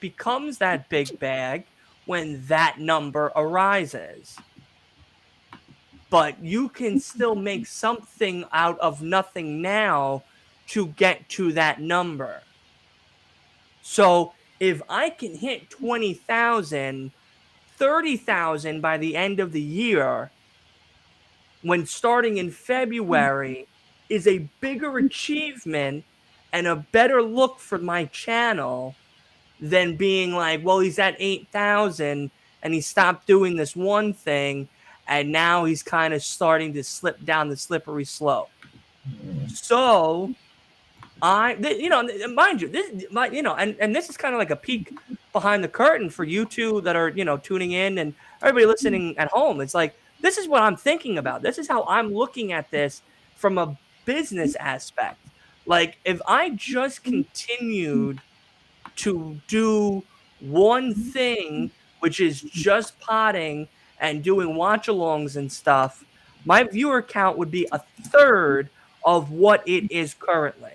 becomes that big bag when that number arises. But you can still make something out of nothing now to get to that number. So if I can hit 20,000, 30,000 by the end of the year, when starting in February is a bigger achievement and a better look for my channel than being like, well, he's at 8,000 and he stopped doing this one thing and now he's kind of starting to slip down the slippery slope. So mind you, and this is kind of like a peek behind the curtain for you two that are, tuning in and everybody listening at home. It's like, this is what I'm thinking about. This is how I'm looking at this from a business aspect. Like, if I just continued to do one thing, which is just potting and doing watch alongs and stuff, my viewer count would be a third of what it is currently.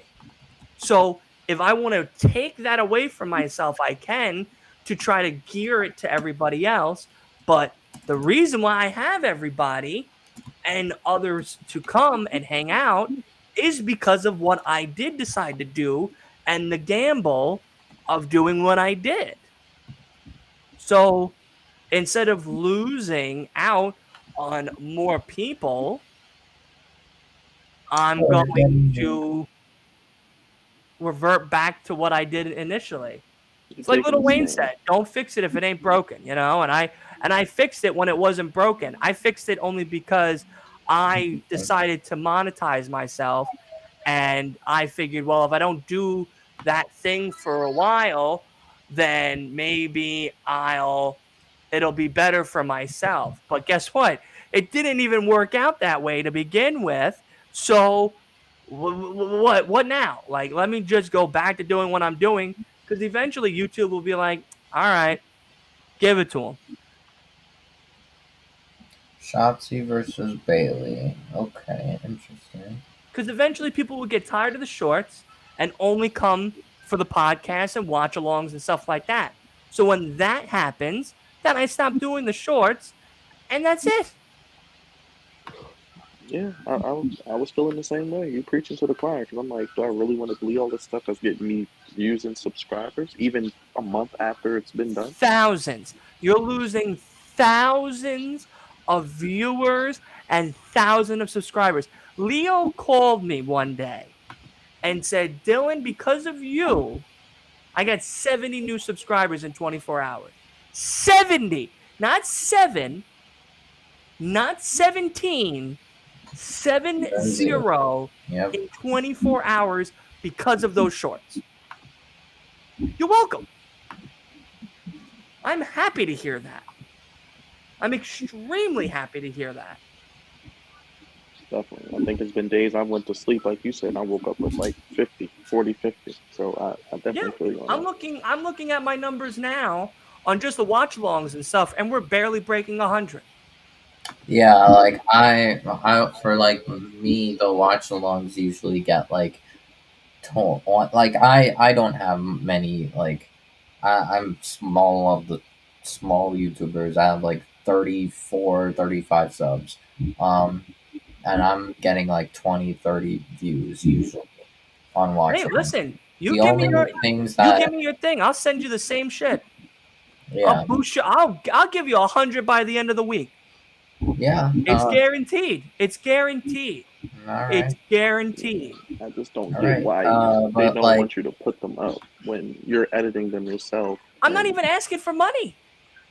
So if I want to take that away from myself, I can, to try to gear it to everybody else. But the reason why I have everybody and others to come and hang out is because of what I did decide to do and the gamble of doing what I did. So instead of losing out on more people, I'm going to revert back to what I did initially. It's like Lil Wayne said, don't fix it if it ain't broken, and I fixed it when it wasn't broken. I fixed it only because I decided to monetize myself, and I figured, well, if I don't do that thing for a while, then maybe it'll be better for myself. But guess what? It didn't even work out that way to begin with. So what now? Like, let me just go back to doing what I'm doing, because eventually YouTube will be like, all right, give it to him. Shotzi versus Bailey. Okay, interesting. Because eventually people will get tired of the shorts and only come for the podcast and watch alongs and stuff like that. So when that happens, then I stop doing the shorts, and that's it. Yeah, I was feeling the same way. You preaching to the choir, because I'm like, do I really want to believe all this stuff that's getting me views and subscribers, even a month after it's been done? Thousands. You're losing thousands of viewers and thousands of subscribers. Leo called me one day and said, Dylan, because of you, I got 70 new subscribers in 24 hours. 70, not 7, not 17, 70 Yep. in 24 hours because of those shorts. You're welcome. I'm happy to hear that. I'm extremely happy to hear that. Definitely. I think it's been days I went to sleep, like you said, and I woke up with like 40, 50. So I definitely feel you on that. I'm looking at my numbers now on just the watch alongs and stuff, and we're barely breaking 100. Yeah, like I for like me, the watch alongs usually get like like I don't have many, like I'm small of the small YouTubers. I have like 34, 35 subs. And I'm getting like 20, 30 views usually on watch. Hey, listen, you the give me your thing. I'll send you the same shit. Yeah. I'll boost you. I'll give you 100 by the end of the week. Yeah. It's guaranteed. It's guaranteed. Right. It's guaranteed. I just don't get why they don't want you to put them up when you're editing them yourself. I'm not even asking for money.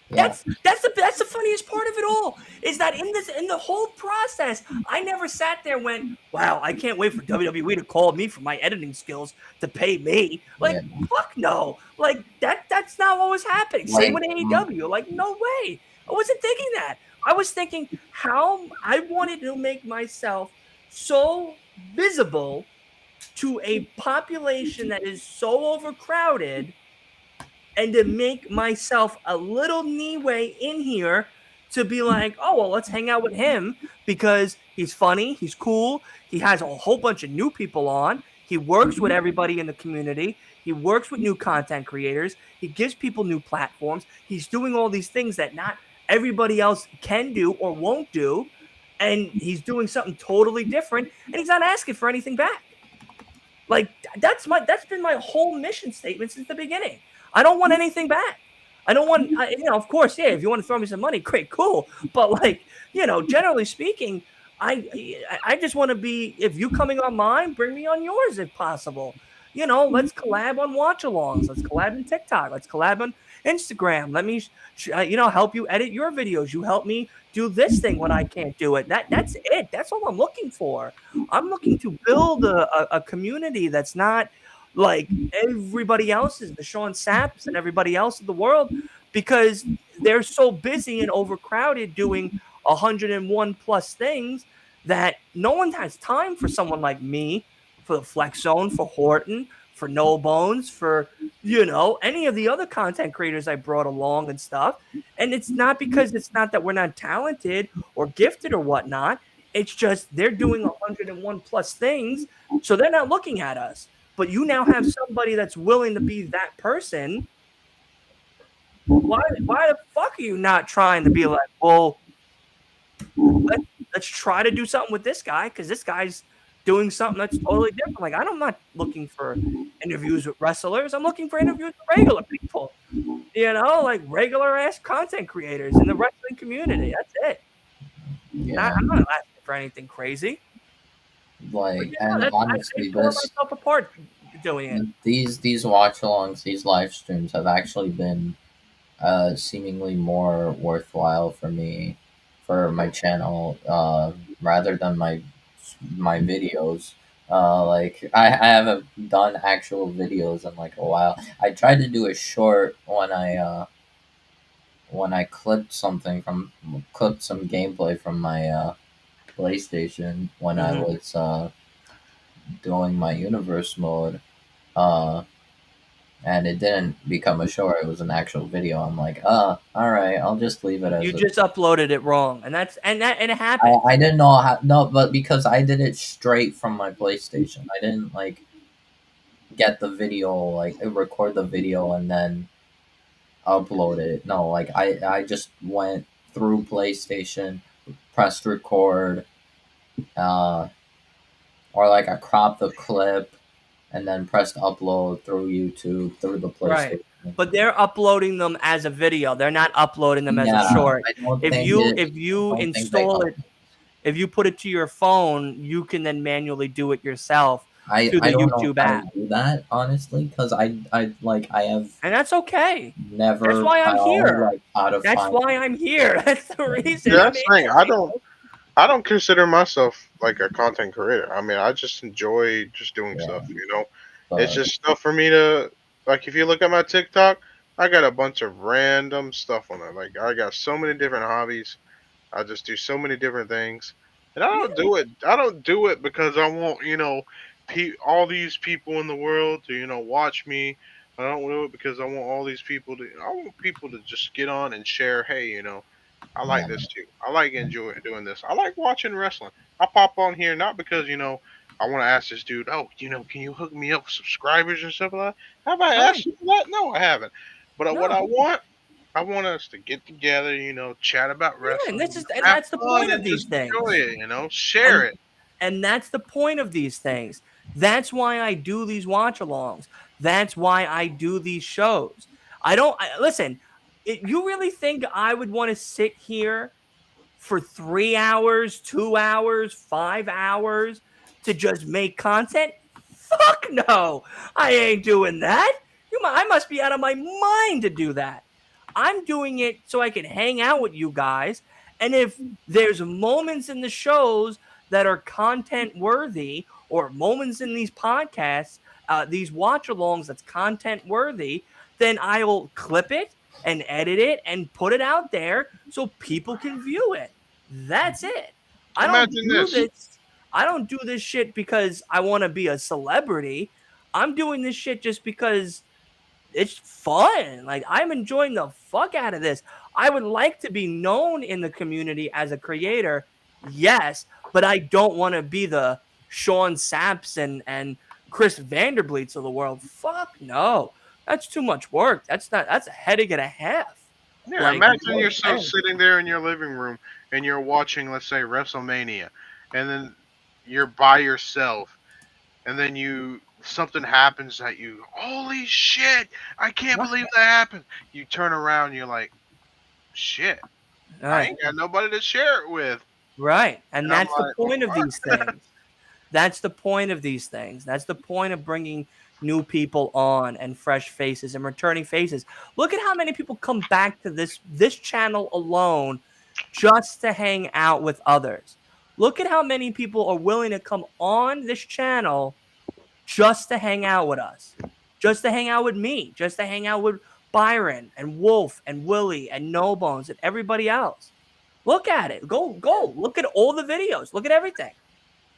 Yeah. That's the funniest part of it all, is that in the whole process, I never sat there and went, wow, I can't wait for WWE to call me for my editing skills to pay me. Like, fuck no. Like, that's not what was happening. Same with AEW. Like, no way. I wasn't thinking that. I was thinking how I wanted to make myself so visible to a population that is so overcrowded, and to make myself a little leeway in here to be like, oh, well, let's hang out with him because he's funny, he's cool, he has a whole bunch of new people on, he works with everybody in the community, he works with new content creators, he gives people new platforms, he's doing all these things that not everybody else can do or won't do, and he's doing something totally different, and he's not asking for anything back. Like, that's been my whole mission statement since the beginning. I don't want anything back. I don't want, of course, yeah, if you want to throw me some money, great, cool. But, like, generally speaking, I just want to be. If you coming on mine, bring me on yours if possible. Let's collab on watch-alongs. Let's collab on TikTok. Let's collab on Instagram. Let me, help you edit your videos. You help me do this thing when I can't do it. That's it. That's all I'm looking for. I'm looking to build a community that's not like everybody else's, the Sean Sapps and everybody else in the world, because they're so busy and overcrowded doing 101 plus things that no one has time for someone like me, for the Flex Zone, for Horton, for No Bones, for any of the other content creators I brought along and stuff. And it's not because it's not that we're not talented or gifted or whatnot. It's just they're doing 101 plus things, so they're not looking at us. But you now have somebody that's willing to be that person. Why the fuck are you not trying to be like, well, let's try to do something with this guy because this guy's doing something that's totally different. Like, I'm not looking for interviews with wrestlers. I'm looking for interviews with regular people, like regular ass content creators in the wrestling community. That's it. Yeah. I'm not asking for anything crazy. Like, and honestly, I tore myself apart doing it. These watch-alongs, these live streams have actually been seemingly more worthwhile for me, for my channel, rather than my videos. Like I haven't done actual videos in like a while. I tried to do a short when I clipped some gameplay from my PlayStation when I was doing my universe mode. Uh, and it didn't become a short. It was an actual video. I'm like, all right, I'll just leave it as. You just uploaded it wrong, and it happened. I didn't know how. No, but because I did it straight from my PlayStation, I didn't like get the video, like record the video and then upload it. No, like I just went through PlayStation, pressed record, or like I cropped the clip and then pressed upload through YouTube through the PlayStation. Right. But they're uploading them as a video. They're not uploading them as a short. If you install it, if you put it to your phone, you can then manually do it yourself through the YouTube app. I do that honestly because I have, and that's okay. Never. That's why I'm here. That's why I'm here. That's the reason. Yeah, that's the thing. I don't consider myself like a content creator. I mean, I just enjoy just doing stuff. It's just stuff for me to like. If you look at my TikTok, I got a bunch of random stuff on it. Like I got so many different hobbies. I just do so many different things, and I don't do it. I don't do it because I want all these people in the world to watch me. I don't do it because I want all these people to. I want people to just get on and share. Hey, I like this too. I like enjoying doing this. I like watching wrestling. I pop on here not because I want to ask this dude. Oh, can you hook me up with subscribers and stuff like that? Have I asked you that? No, I haven't. But what I want us to get together, chat about wrestling. And that's the point of these things. Enjoy it, share it. And that's the point of these things. That's why I do these watch-alongs. That's why I do these shows. Listen. You really think I would want to sit here for 3 hours, 2 hours, 5 hours to just make content? Fuck no. I ain't doing that. I must be out of my mind to do that. I'm doing it so I can hang out with you guys. And if there's moments in the shows that are content worthy, or moments in these podcasts, these watch-alongs that's content worthy, then I will clip it and edit it and put it out there so people can view it. That's it. I don't do this shit because I want to be a celebrity. I'm doing this shit just because it's fun. Like, I'm enjoying the fuck out of this. I would like to be known in the community as a creator, yes, but I don't want to be the Sean Sapps and Chris Vanderbleets of the world. Fuck no. That's too much work. That's a headache and a half. Yeah, imagine yourself sitting there in your living room and you're watching, let's say, WrestleMania, and then you're by yourself, and then something happens that holy shit, I can't believe that happened. You turn around and you're like, shit, I ain't got nobody to share it with. Right. And And I'm that's the like, point of what? these things. That's the point of these things. That's the point of bringing new people on and fresh faces and returning faces. Look at how many people come back to this channel alone just to hang out with others. Look at how many people are willing to come on this channel just to hang out with us. Just to hang out with me, just to hang out with Byron and Wolf and Willie and No Bones and everybody else. Look at it. Go. Look at all the videos. Look at everything.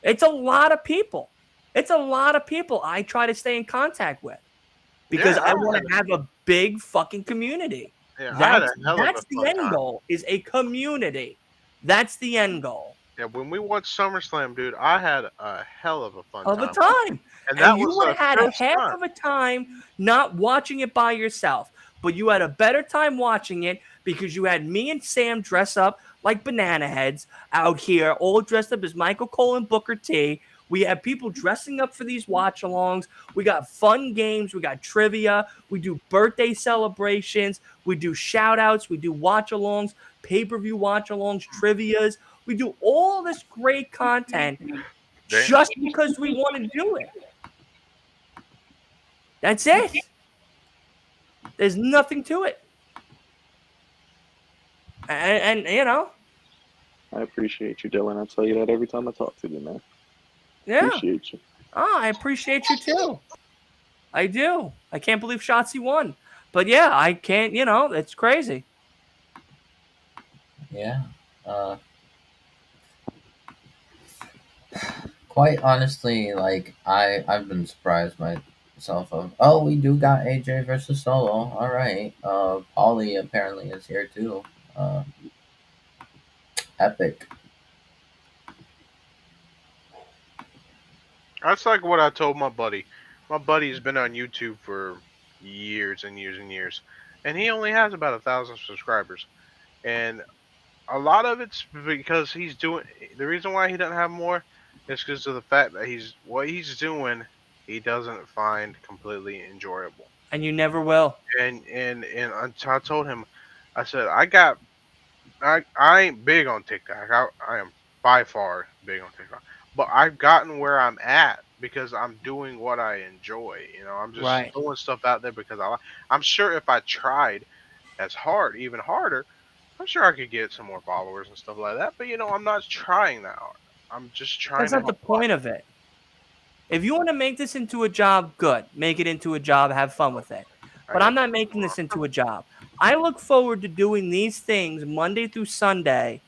It's a lot of people. It's a lot of people I try to stay in contact with because Yeah, I want to have a big fucking community. I had a hell of a That's the fun end time. goal is a community. That's the end goal Yeah, when we watched SummerSlam, dude, I had a hell of a fun of a time. time. And And that you was would the have had a first half time. of a time not watching it by yourself, but you had a better time watching it because you had me and Sam dress up like banana heads out here, all dressed up as Michael Cole and Booker T. We have people dressing up for these watch alongs. We got fun games. We got trivia. We do birthday celebrations. We do shout outs. We do watch alongs, pay per view watch alongs, trivias. We do all this great content Damn. just because we want to do it. That's it. There's nothing to it. And you know, I appreciate you, Dylan. I tell you that every time I talk to you, man. yeah. Appreciate you. Oh, I appreciate you too. I do. I can't believe Shotzi won. But yeah, I can't, it's crazy. Yeah. Quite honestly, like I've been surprised myself of, oh, we do got AJ versus Solo. All right. Paulie apparently is here too. Epic. That's like what I told my buddy. My buddy's been on YouTube for years and years and years, and he only has about 1,000 subscribers. And a lot of it's because he's doing. The reason why he doesn't have more is because of the fact that what he's doing, he doesn't find completely enjoyable. And you never will. And I told him, I said I ain't big on TikTok. I am by far big on TikTok, but I've gotten where I'm at because I'm doing what I enjoy. I'm just Right. throwing stuff out there because I'm sure if I tried as hard, even harder, I'm sure I could get some more followers and stuff like that. But I'm not trying that hard. I'm just trying That's to not the help out. point of it. If you want to make this into a job, good. Make it into a job, have fun with it. But I'm not making this into a job. I look forward to doing these things Monday through Sunday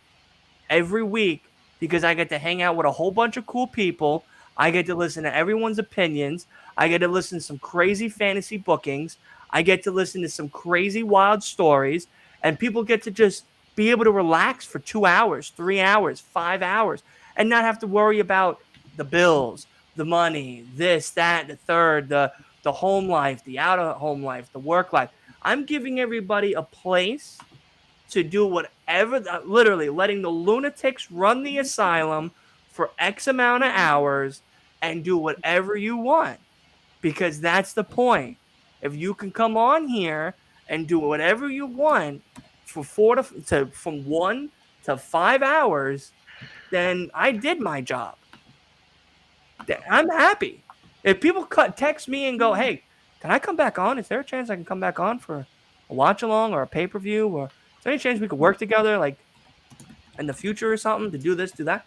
every week because I get to hang out with a whole bunch of cool people. I get to listen to everyone's opinions. I get to listen to some crazy fantasy bookings. I get to listen to some crazy wild stories. And people get to just be able to relax for 2 hours, 3 hours, 5 hours, and not have to worry about the bills, the money, this, that, the third, the home life, the out of home life, the work life. I'm giving everybody a place to do whatever, literally letting the lunatics run the asylum for X amount of hours and do whatever you want because that's the point. If you can come on here and do whatever you want for from 1 to 5 hours, then I did my job. I'm happy. If people text me and go, "Hey, can I come back on? Is there a chance I can come back on for a watch along or a pay per view? Or is there any chance we could work together, like in the future or something, to do this, do that?"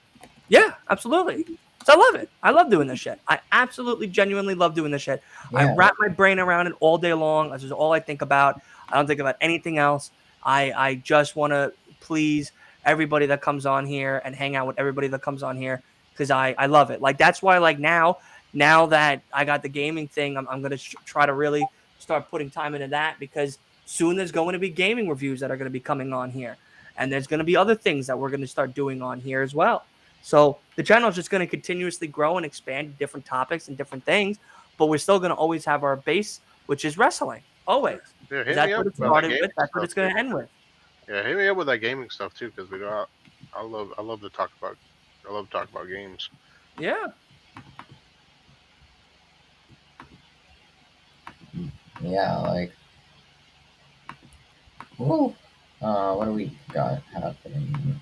Yeah, absolutely. So I love it. I love doing this shit. I absolutely, genuinely love doing this shit. I Yeah. wrap my brain around it all day long. This is all I think about. I don't think about anything else. I just want to please everybody that comes on here and hang out with everybody that comes on here because I love it. Like that's why like now that I got the gaming thing, I'm gonna try to really start putting time into that because soon there's going to be gaming reviews that are going to be coming on here, and there's going to be other things that we're going to start doing on here as well. So the channel is just going to continuously grow and expand to different topics and different things, but we're still going to always have our base, which is wrestling, always. Yeah, hit That's me up what it about that started gaming with. That's what stuff, it's going too. to end with. Yeah, hit me up with that gaming stuff too, because I love to talk about. I love to talk about games. Yeah. Yeah, like, whoa. What do we got happening?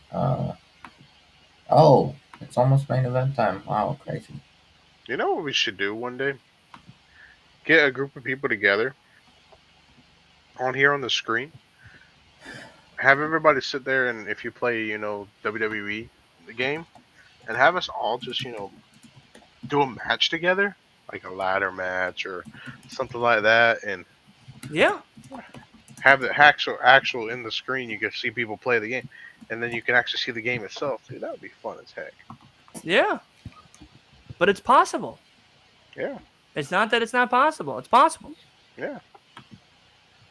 Oh, it's almost main event time. Wow, crazy. You know what we should do one day? Get a group of people together on here on the screen. Have everybody sit there, and if you play, WWE the game, and have us all just do a match together, like a ladder match or something like that, and Yeah. have the actual in the screen. You can see people play the game, and then you can actually see the game itself. Dude, that would be fun as heck. Yeah. But it's possible. Yeah. It's not that it's not possible. It's possible. Yeah.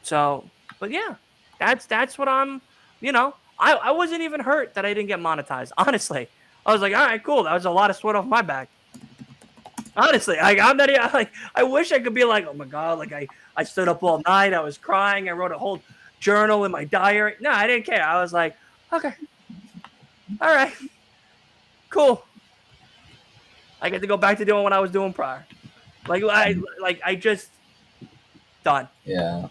So, but yeah, that's what I'm. I wasn't even hurt that I didn't get monetized. Honestly, I was like, all right, cool. That was a lot of sweat off my back. Honestly, I'm not like. I wish I could be like, oh my god, like I stood up all night. I was crying. I wrote a whole journal in my diary. No, I didn't care. I was like, okay, all right, cool. I get to go back to doing what I was doing prior. I just done. Yeah.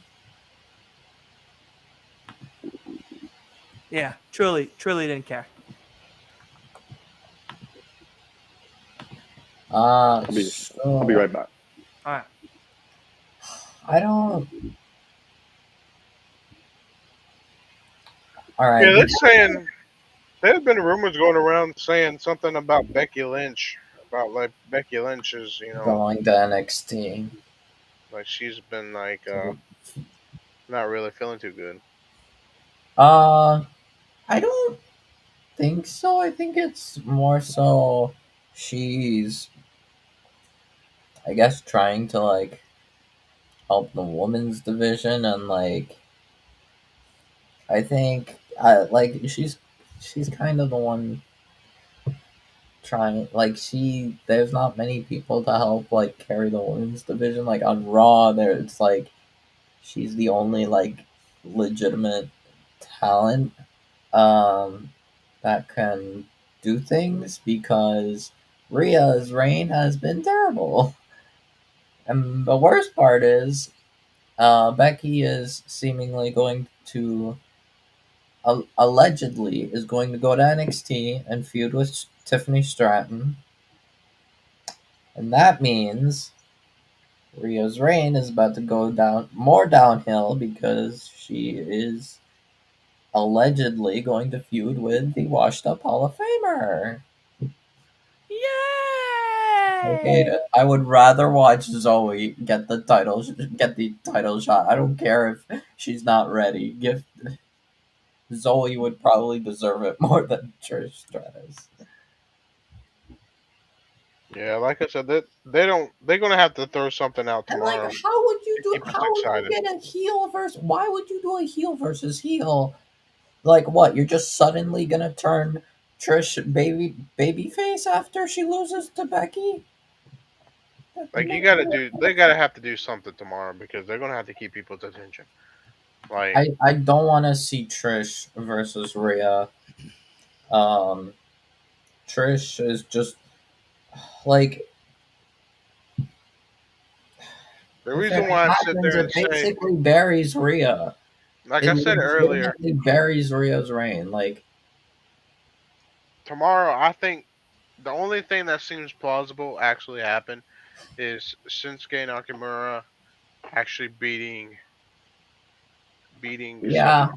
Yeah, truly didn't care. I'll be right back. All right. I don't. All right. Yeah, they're saying there's been rumors going around saying something about Becky Lynch, about like Becky Lynch is, Going to NXT. like she's been like not really feeling too good. I don't think so. I think it's more so she's, I guess, trying to like help the women's division, and like I think like she's kind of the one trying, like, there's not many people to help like carry the women's division. Like on Raw, there it's like she's the only like legitimate talent that can do things, because Rhea's reign has been terrible. And the worst part is Becky is seemingly going to allegedly is going to go to NXT and feud with Tiffany Stratton, and that means Rhea's reign is about to go downhill, because she is allegedly going to feud with the washed up Hall of Famer. Yay! I hate it. I would rather watch Zoe get the title shot. I don't care if she's not ready. Zoe would probably deserve it more than Trish Stratus. Yeah, like I said, they're gonna have to throw something out And tomorrow. like, how would you keep us excited. get a heel versus? Why would you do a heel versus heel? Like, what? You're just suddenly gonna turn Trish baby face after she loses to Becky? Like they gotta have to do something tomorrow, because they're gonna have to keep people's attention. Like I don't want to see Trish versus Rhea. Trish is just like, the reason why I sit there and it say, basically buries Rhea. like I said earlier, It buries Rhea's reign. Like, tomorrow, I think the only thing that seems plausible actually happen is Shinsuke Nakamura actually beating. yeah, Seth.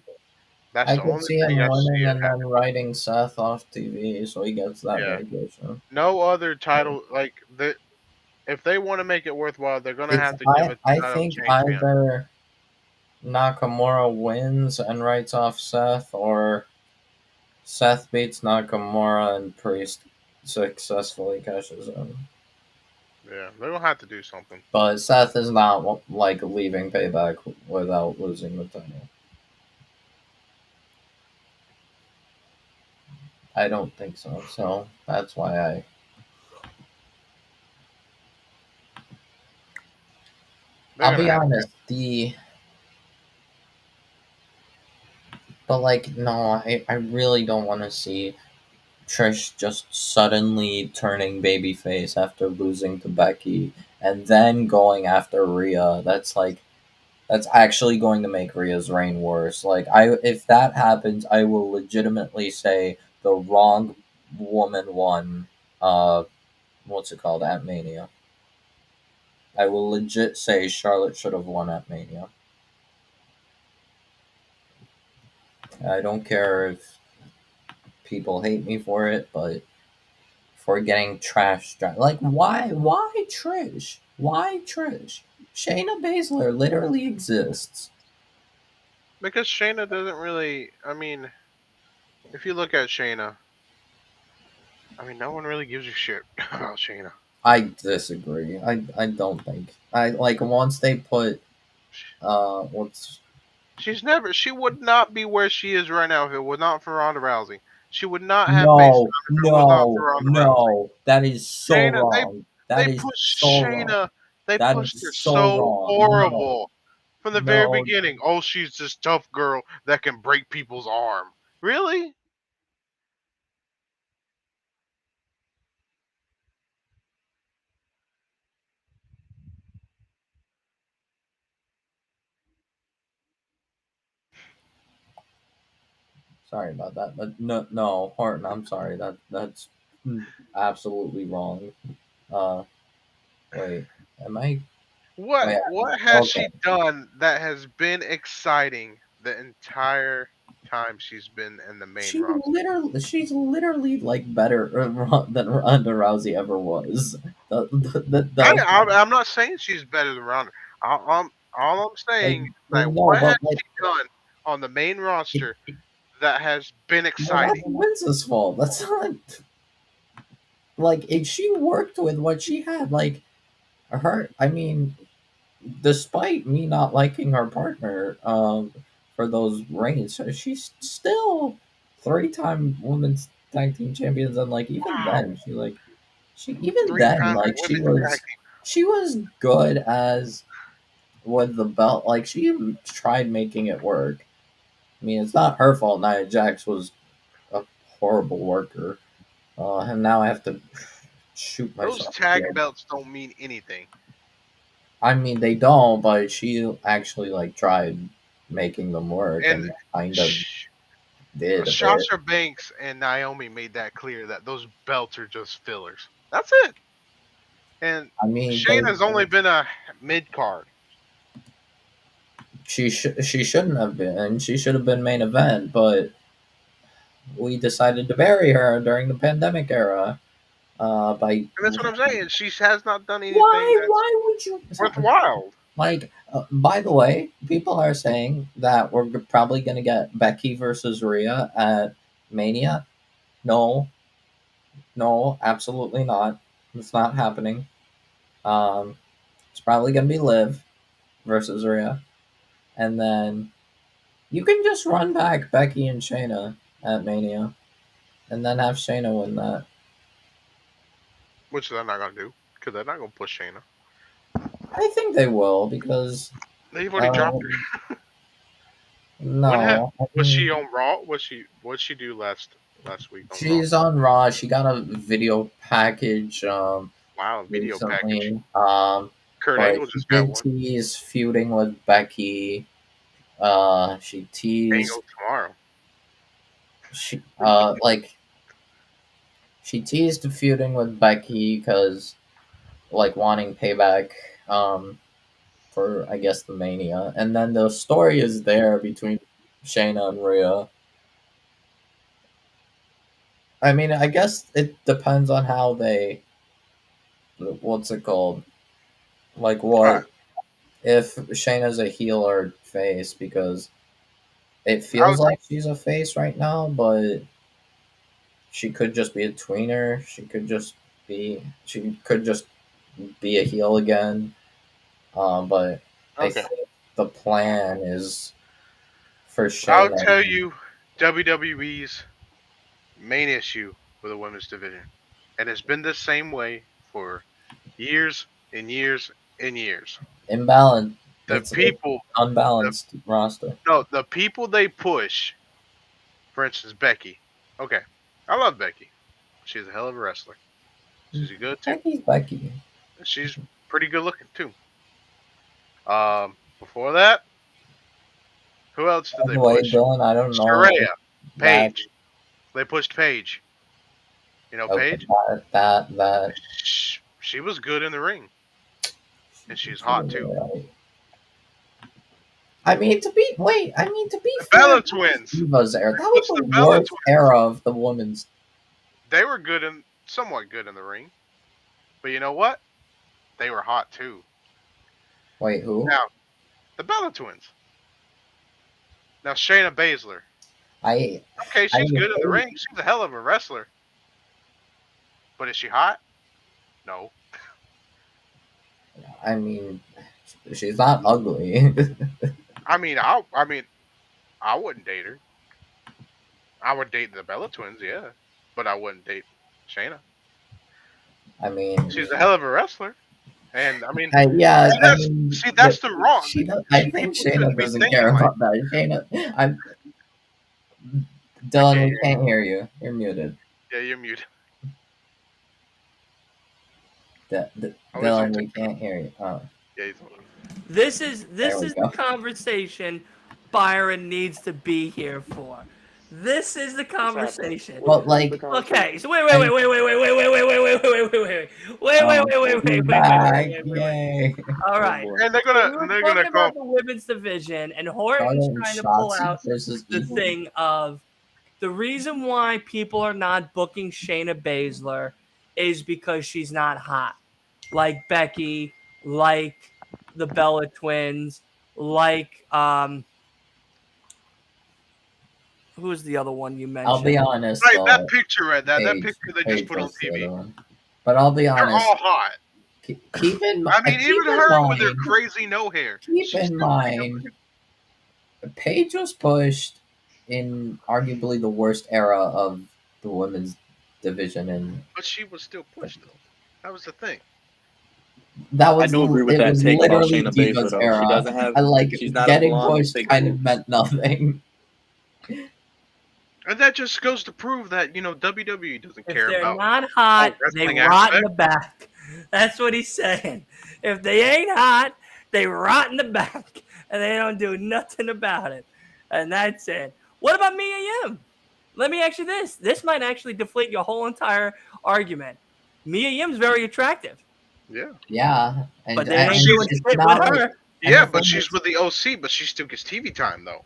That's I the could only see him thing I see winning it and happen. then writing Seth off TV, so he gets that Yeah. recognition. No other title if they want to make it worthwhile, they're gonna have to give it. I think either Nakamura wins and writes off Seth, or Seth beats Nakamura and Priest successfully cashes in. Yeah, they're gonna have to do something. But Seth is not like leaving Payback without losing the title. I don't think so. So that's why I'll be honest. But like, no, I really don't want to see Trish just suddenly turning babyface after losing to Becky and then going after Rhea. That's actually going to make Rhea's reign worse. Like, if that happens, I will legitimately say the wrong woman won. What's it called? At Mania. I will legit say Charlotte should have won at Mania. I don't care if people hate me for it, but for getting trash, like why Trish? Why Trish? Shayna Baszler literally exists. Because Shayna doesn't really. I mean, if you look at Shayna, I mean, no one really gives a shit about Shayna. I disagree. I don't think I like once they put what's She's never. She would not be where she is right now if it was not for Ronda Rousey. She would not have made no time if it was not for no Ronda Rousey. no that is so Shayna, wrong. they That is pushed so wrong. Shayna. They That pushed is her so so wrong. No horrible from the very no beginning. Oh, she's this tough girl that can break people's arm. Really? sorry about that, but no Horton. I'm sorry. That's absolutely wrong. Uh, wait, am I? Wait, What has okay. she done that has been exciting the entire time she's been in the main roster? She's literally like better than Ronda Rousey ever was. I'm not saying she's better than Ronda. All I'm Like, saying is I that know, what has but like, she done on the main it, roster that has been well, that's exciting? Vince's fault. That's not like she worked with what she had. Like her, I mean, despite me not liking her partner, for those reigns, she's still 3-time women's tag team champions, and like even Wow, then, she even then 3 time like women's tag team. she was good as with the belt. Like she even tried making it work. I mean, it's not her fault. Nia Jax was a horrible worker, and now I have to shoot Those myself tag again. belts don't mean anything. I mean, they don't, but she actually like tried making them work And and kind of Sh- did a bit. Sasha Banks and Naomi made that clear that those belts are just fillers. That's it. And I mean, Shayna's only been a mid card. she shouldn't have been. She should have been main event, but we decided to bury her during the pandemic era. By And that's what I'm saying. She has not done anything why that's would you worthwhile. like? By the way, people are saying that we're probably gonna get Becky versus Rhea at Mania. No, no, absolutely not. It's not happening. Um, it's probably gonna be Liv versus Rhea, and then you can just run back Becky and Shayna at Mania, and then have Shayna win that. Which they're not going to do. Because they're not going to push Shayna. I think they will because They've already uh, dropped her. no, I Was mean, she on Raw? What'd she do last week on Raw? she's on Raw. She got a video package Wow, video package. recently, Kurt but Angle she just got did one. tease feuding with Becky. She teased Angle tomorrow. she like she teased feuding with Becky because like wanting payback for I guess the Mania, and then the story is there between Shayna and Rhea. I mean, I guess it depends on how they what's it called, like Alright, what if Shayna's a heel or face, because it I feels was like she's a face right now, but she could just be a tweener. She could just be a heel again. But I okay. think the plan is for I'll Shayna. tell you WWE's main issue with the women's division, and it's been the same way for years and years and years. Imbalanced. The It's an people, the unbalanced roster. no, the people they push. For instance, Becky. Okay, I love Becky. She's a hell of a wrestler. She's good too. Becky's Becky. She's pretty good looking too. Before that, who else did By they the way, push? Dylan, I don't know if Saraya, that Paige. They pushed Paige. You know, Okay, Paige. that. She was good in the ring, and she's hot too. Right. I mean, to be The fair, Bella that was Twins. Diva's era. That was What's the the Bella worst Twins? era of the women's. They were good and somewhat good in the ring, but you know what? They were hot too. Wait, who? Now, the Bella Twins. Now, Shayna Baszler. I Okay, I she's good in the hate- ring. She's a hell of a wrestler. But is she hot? No. I mean, she's not ugly. I mean, I wouldn't date her. I would date the Bella Twins, yeah, but I wouldn't date Shayna. I mean, She's a hell of a wrestler, and I mean, yeah. see, I mean, that's the wrong. she. I think People Shayna shouldn't be doesn't thinking care like about that. Shayna, I'm I Dylan. can't We hear you. can't hear you. You're muted. Yeah, you're muted. D- Oh, he's on Dylan, we TikTok. can't hear you. Oh, Yeah, he's on. This is There we the go. conversation Byron needs to be here for. This is the conversation. Well, like, Okay, so wait, wait. yay! All right. And they're So gonna we were they're talking gonna call. about the women's division, and Horton's Charlotte trying to pull Shotzi out versus the Evil. thing of the reason why people are not booking Shayna Baszler is because she's not hot, like Becky, like the Bella Twins, like who's the other one you mentioned? I'll be honest, Right, though. that picture right there, that Paige- picture they Paige just put on was the TV. other one. But I'll be They're honest. all hot. Keep in I mean, keep even in her with her mind. crazy no hair. Keep she's in still mind, Paige was pushed in arguably the worst era of the women's division, and But she was still pushed though. That was the thing. that was I do agree with that was take about literally Shayna Baszler, Diva's though. era. She doesn't have. And like She's not getting a blonde with pushed thick kind of boobs. meant nothing. And that just goes to prove that, WWE doesn't If care they're about not hot, they wrestling rot in aspect. the back. That's what he's saying. If they ain't hot, they rot in the back, and they don't do nothing about it. And that's it. What about Mia Yim? Let me ask you this. This might actually deflate your whole entire argument. Mia Yim's very attractive, Yeah. Yeah, and but they ain't she's- doing it's shit not with like- her. And Yeah, the but thing she's is- with the OC, but she still gets TV time though.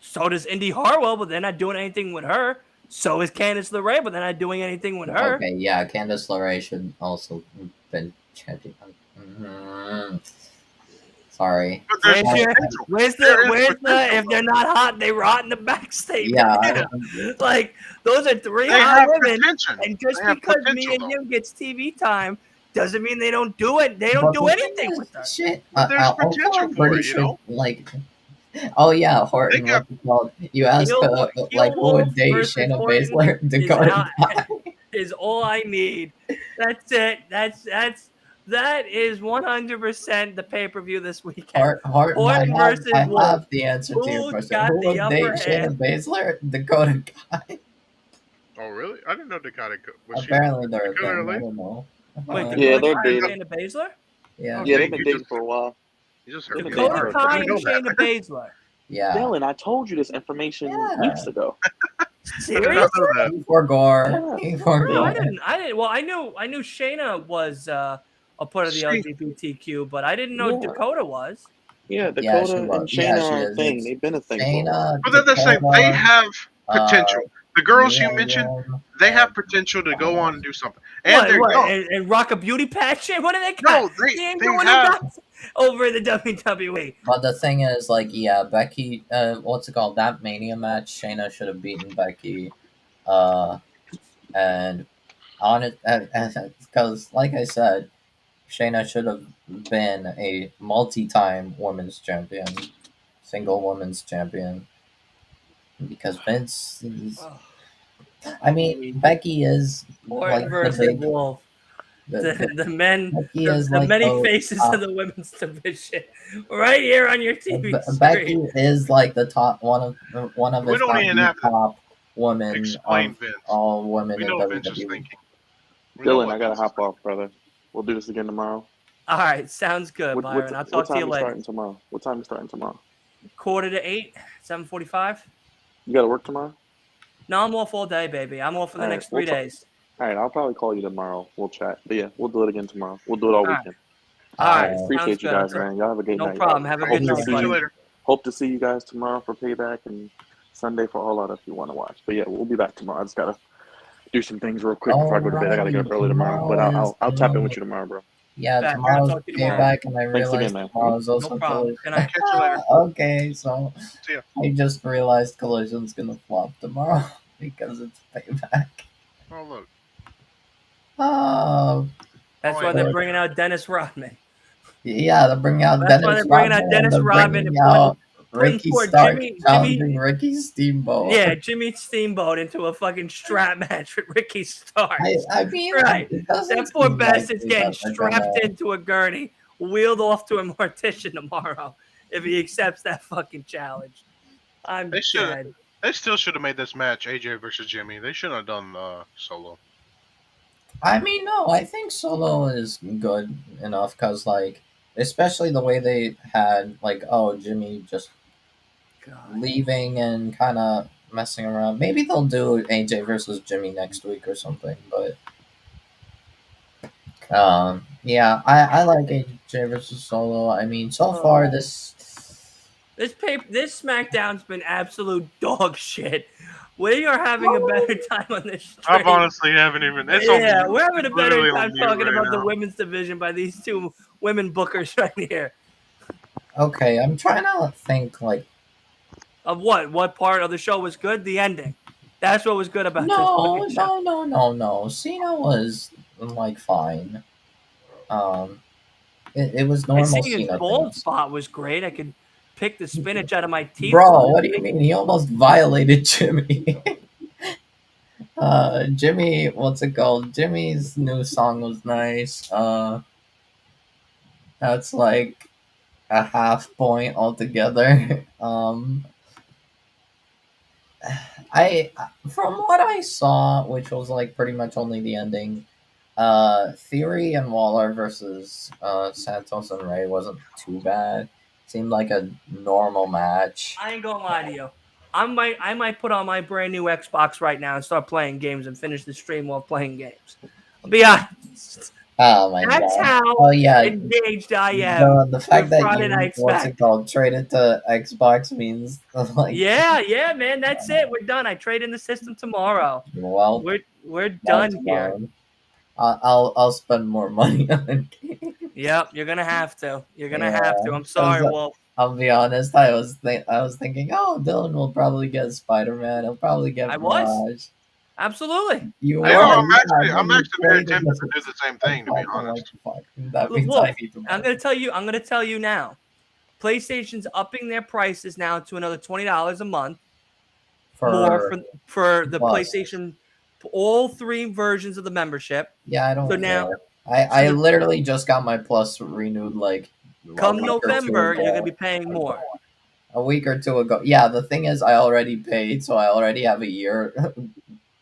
So does Indy Hartwell, but they're not doing anything with her. So is Candice LeRae, but they're not doing anything with her. Okay, yeah, Candice LeRae should also been champion. Sorry. But there's Where's potential. Where's There is the potential, if they're not hot, they rot in the back statement? Yeah. Like those are three They hot have women, potential. and just They have because potential, Mia though. Yim gets TV time doesn't mean they don't do it. They don't But do the thing anything is, with her. shit. But there's also, potential I'm for pretty it, you sure, know? like, oh yeah, Horton. They got- What's it called? You asked, Heel like, who Wolf would date versus Shayna Horton Baszler? Dakota Kai. Is all I need. That's it. That is 100% the pay-per-view this weekend. Horton, Horton versus I Wolf. have the answer to your Who question. got Who the would upper date Shayna hand? Baszler? Dakota Kai. Oh really? I didn't know Dakota was Apparently they're a Dakota thing. I Lee? don't know. Wait, Yeah, Dakota they're Kai and dating. Shayna Baszler? Yeah. Okay. Yeah, they've been you dating just- for a while. You just They've heard been me. dating Dakota for- Kai I and didn't know Shayna that. Baszler. Yeah. Dylan, I told you this information Yeah. weeks ago. I did Seriously? not know that. For Gore. Yeah. For No, I Gore. didn't. Well, I knew Shayna was a part of the See- LGBTQ, but I didn't know Yeah. Dakota was. Yeah, Yeah, Dakota she was. and Yeah, Shayna she are a is. thing. It's They've been a thing for a while. Shayna, But they're the same. They Dakota, have potential. The girls you Mia mentioned, Yim, they have and- potential to go on and do something. And they're What? young. And rock a beauty patch? What do they got? No, they ain't they doing have. nothing over in the WWE. But the thing is, like, yeah, Becky, what's it called? That Mania match, Shayna should have beaten Becky. And on it, because, like I said, Shayna should have been a multi-time women's champion, single women's champion. Because Vince is, I mean, Becky is Horton like versus the big, Wolf. The men, Becky the, is the like many the- faces of the women's division, right here on your TV Becky screen. is like the top one of We if don't not even the have to top women Explain of Vince. all women We in know Vince is WWE. thinking. We know Dylan, what I gotta Vince is hop off, brother. We'll do this again tomorrow. All right, sounds good, Byron. I'll talk to you we later. starting tomorrow? What time we starting tomorrow? 7:45. You gotta work tomorrow? No, I'm off all day, baby. I'm off for the next 3 days. All right, I'll probably call you tomorrow. We'll chat. But yeah, we'll do it again tomorrow. We'll do it all right. weekend. All right, sounds Appreciate you good. guys, man. Y'all have a good No night. problem. Have a good night, See you buddy. later. Hope to see you guys tomorrow for Payback and Sunday for All Out if you want to watch. But yeah, we'll be back tomorrow. I just gotta do some things real quick before I go to bed. I gotta get up early tomorrow. But I'll tap in with you tomorrow, bro. Yeah, Bet. tomorrow's Talk to you tomorrow. Payback, and I Thanks realized again, man. tomorrow's also No problem. Collision. Good night. Catch you later. Okay, so See ya. I just realized Collision's gonna flop tomorrow because it's Payback. Oh look. Oh, That's Oh, why yeah. they're bringing out Dennis Rodman. yeah, they're bringing out That's why Dennis they're bringing out Rodman, Dennis they're Rodman bringing and out putting Ricky poor Stark Jimmy- challenging Ricky Steamboat. Yeah, Jimmy Steamboat into a fucking strap match with Ricky Starks. I mean, Right. it doesn't That poor seem bastard's likely getting that they're strapped gonna- into a gurney, wheeled off to a mortician tomorrow if he accepts that fucking challenge. I'm They should. dead. They still should have made this match AJ versus Jimmy. They shouldn't have done solo. I mean, no, I think Solo is good enough because, like, especially the way they had, like, oh, Jimmy just God. leaving and kind of messing around. Maybe they'll do AJ versus Jimmy next week or something, but yeah, I like AJ versus Solo. I mean, so far this This SmackDown's been absolute dog shit. We are having a better time on this stream. I honestly haven't even. It's Yeah, on, we're having a better literally time on mute talking right about the now. women's division by these two women bookers right here. okay. I'm trying to think like Of what? What part of the show was good? The ending. That's what was good about this fucking show. no. Cena was like fine. It was And normal Cena's Cena bald things. spot was great. I could pick the spinach out of my teeth. Bro, what do you mean? He almost violated Jimmy. Jimmy, what's it called? Jimmy's new song was nice. That's like a half point altogether. I from what I saw, which was like pretty much only the ending, Theory and Waller versus Santos and Ray wasn't too bad. Seemed like a normal match. I ain't gonna lie to you. I might put on my brand new Xbox right now and start playing games and finish the stream while playing games. I'll be honest. Oh my That's god! how Oh yeah, engaged I am. the fact with that Friday you Night what's it called traded to Xbox means like Yeah, man. That's it. We're done. I trade in the system tomorrow. well We're that's done here. fine. I'll spend more money on games. Yep, you're gonna have to. You're gonna have to. I'm 'cause, sorry, Wolf. I'll be honest. I was thinking, oh, Dylan will probably get Spider-Man. He'll probably get I was. Mirage. Absolutely. You I know, were. I'm yeah, actually very tempted to do the same thing. To be fucking honest. fuck. That Look, means Wolf, I need to I'm gonna tell you now. PlayStation's upping their prices now to another $20 a month more for the Plus. PlayStation, all three versions of the membership. Yeah, I don't So now- care. I literally just got my Plus renewed like Come a week or two November, ago. you're gonna be paying more. A week or two ago. Yeah, the thing is, I already paid, so I already have a year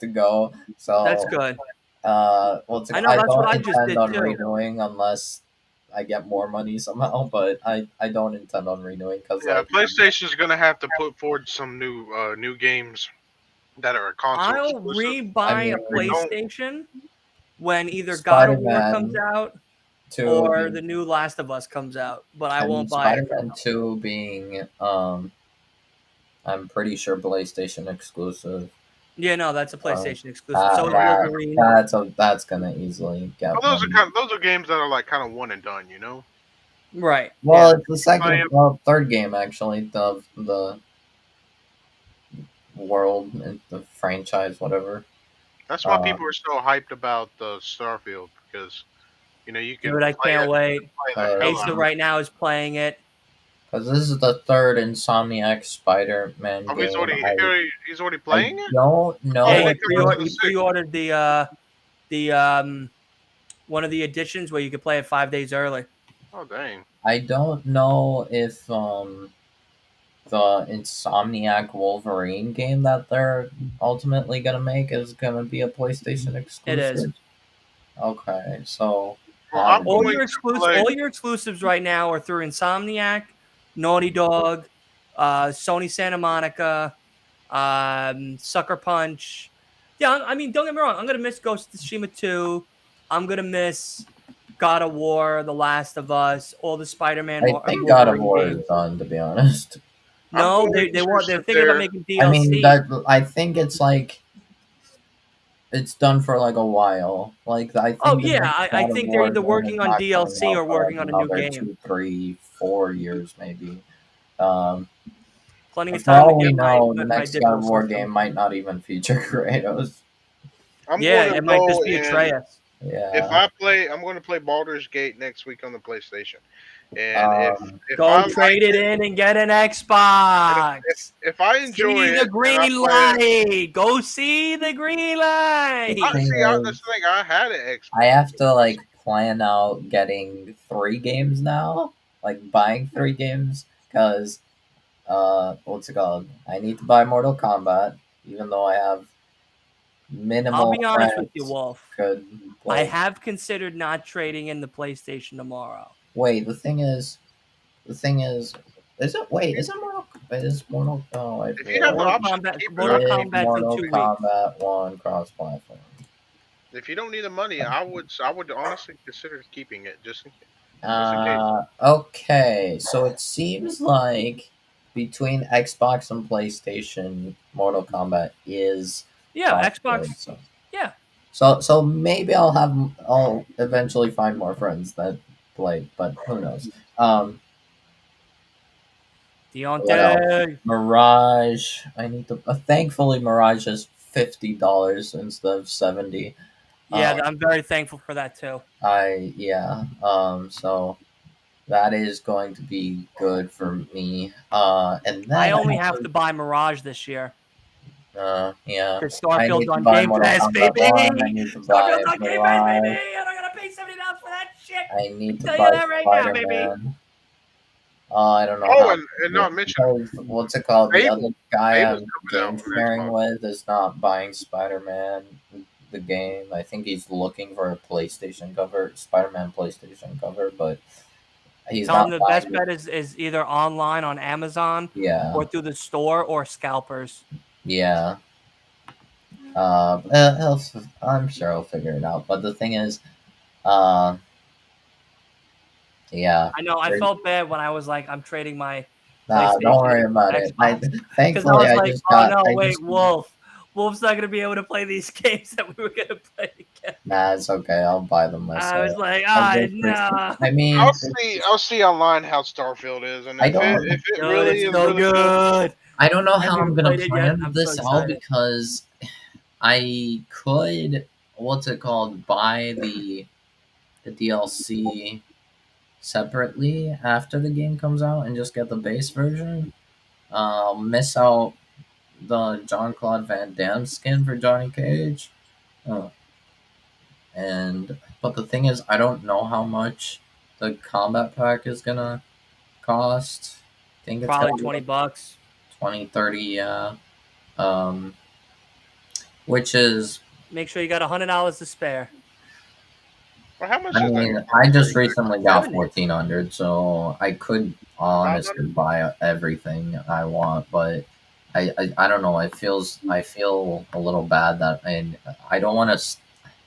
to go. So That's good. What's it, I know, that's don't what I just intend did, on too. renewing unless I get more money somehow. But I don't intend on renewing because Yeah, PlayStation's gonna have to put forward some new games that are console I'll exclusive. rebuy a we don't- PlayStation when either God of War Spider-Man comes out 2 or being- the new Last of Us comes out, but I and won't buy it. Spider-Man 2 being I'm pretty sure PlayStation exclusive. Yeah, no, that's a PlayStation exclusive. So is that- Wolverine. that's gonna easily get. Well, those money. are games that are like kind of one and done, you know. Right. Well, yeah. it's the second, third game actually of the world, the franchise, whatever. That's why people are so hyped about the Starfield because, you know, you can. Dude, I play can't it- wait. play the hell out Asa of right now is playing it. Because this is the third Insomniac Spider-Man Oh, game. he's already playing it. Don't know. Yeah, like he pre-ordered the one of the editions where you could play it 5 days early. Oh dang! I don't know if the Insomniac Wolverine game that they're ultimately gonna make is gonna be a PlayStation exclusive. It is. Okay, so Well, I'm All going your to play. all your exclusives right now are through Insomniac, Naughty Dog, Sony Santa Monica, Sucker Punch. Yeah, I mean, don't get me wrong. I'm gonna miss Ghost of Tsushima 2. I'm gonna miss God of War, The Last of Us, all the Spider-Man, I think God of Wolverine War is games. done, to be honest. I'm No, going to they're sit thinking about there. making I mean, DLC. I think it's like it's done for like a while. Like I Oh think the yeah, next I God of think they're War either game is working on not coming DLC out or for like working on a new another game. 2, 3, 4 years maybe. Um, Plenty of for time to all we get know, the my next God digital of War system. game might not even feature Kratos. I'm Yeah, going to it might go just be and Atreus. Yeah. I'm going to play Baldur's Gate next week on the PlayStation. And if Go I like trade it it, in and get an and Xbox. if I enjoy See the it and I green play it, light. Go see the green The light. thing that's is, the thing. I had an I Xbox. have to like plan out getting 3 games now, like buying 3 games, because what's it called? I need to buy Mortal Kombat, even though I have I'll minimal be honest with you, friends Wolf. could I play. have considered not trading in the PlayStation tomorrow. Wait, the thing is, is it? Wait, is it Mortal? Is Mortal? Oh, I If you have the forget. option to keep it, Mortal I'd keep Is it. Kombat's in Mortal 2 weeks. Kombat 1 cross-platform? If you don't need the money, I would honestly consider keeping it just in case. Okay, so it seems like between Xbox and PlayStation, Mortal Kombat is Yeah, possible. Xbox. Yeah. So maybe I'll eventually find more friends that play, but who knows? What else? Deontay. Mirage. I need to. Thankfully, Mirage is $50 instead of 70. Yeah, I'm very thankful for that too. Yeah. So that is going to be good for me. And I then only have to buy Mirage this year. Yeah. Because I Starfield's need to on buy Game Mortal Pass, Kombat baby. 1. I need to buy Starfield's on Game Pass, baby. Mirage. And I'm gonna pay $70 for that shit. I need to Tell you buy that right now, Spider baby. Man. I don't know Oh, how and to not do it mention because what's it called? The other Fable. guy Fable's I'm coming out game next sharing month. with is not buying Spider Man, the game. I think he's looking for a PlayStation cover, Spider Man PlayStation cover, but he's Tell them not the buying best it. bet is either online on Amazon Yeah, or through the store or scalpers. yeah. I'm sure he'll figure it out. But the thing is, uh, yeah. I know I felt bad when I was like, I'm trading my Nah, don't PlayStation worry in for about an it. Xbox. Because I Thankfully was I like, just oh got no, I wait, just Wolf. Wolf's not gonna be able to play these games that we were gonna play together. Nah, it's okay. I'll buy them I was myself. like, I ah, just no. I mean, I'll see online how Starfield is, and I if don't it Dude, really it's is so really good, good. I don't know I how haven't I'm even gonna played it yet. plan I'm so this out excited. because I could what's it called buy the DLC separately after the game comes out and just get the base version. Miss out the John Claude Van Damme skin for Johnny Cage. Uh, and but the thing is, I don't know how much the combat pack is gonna cost. I think it's Probably gonna be like $20. 20, 30, yeah. Um, which is, Make sure you got $100 to spare. well, how much I is that mean, going to I cost just exactly? recently got 70. 1400, so I could honestly 500? buy everything I want, but I don't know. I feel a little bad that I don't want to.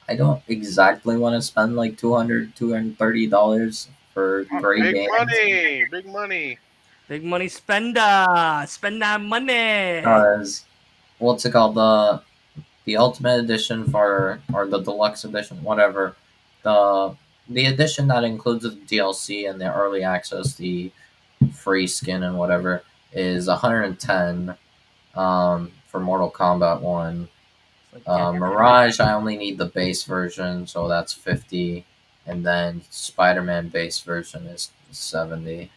I don't exactly want to spend like $230 for 3 games. Big money. Big money spender. Spend that money. Because what's it called? The Ultimate Edition or the Deluxe Edition, whatever. The the edition that includes the DLC and the early access, the free skin and whatever, is 110 for Mortal Kombat 1. It's like Mirage, I only need the base version, so that's 50. And then Spider-Man base version is 70.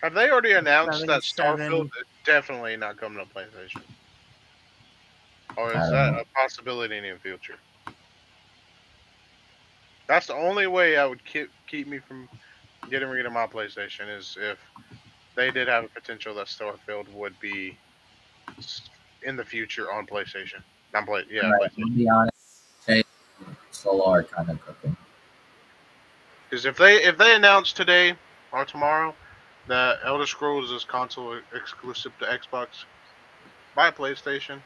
Have they already announced that 77. Starfield is definitely not coming to PlayStation? Or I is don't that know. a possibility in the future? That's the only way I would keep me from getting rid of my PlayStation is if they did have a potential that Starfield would be in the future on PlayStation. Yeah, Alright, PlayStation. I'll be honest. Jay and Solo are kind of cooking. Because if they announce today or tomorrow The Elder Scrolls is console exclusive to Xbox by PlayStation.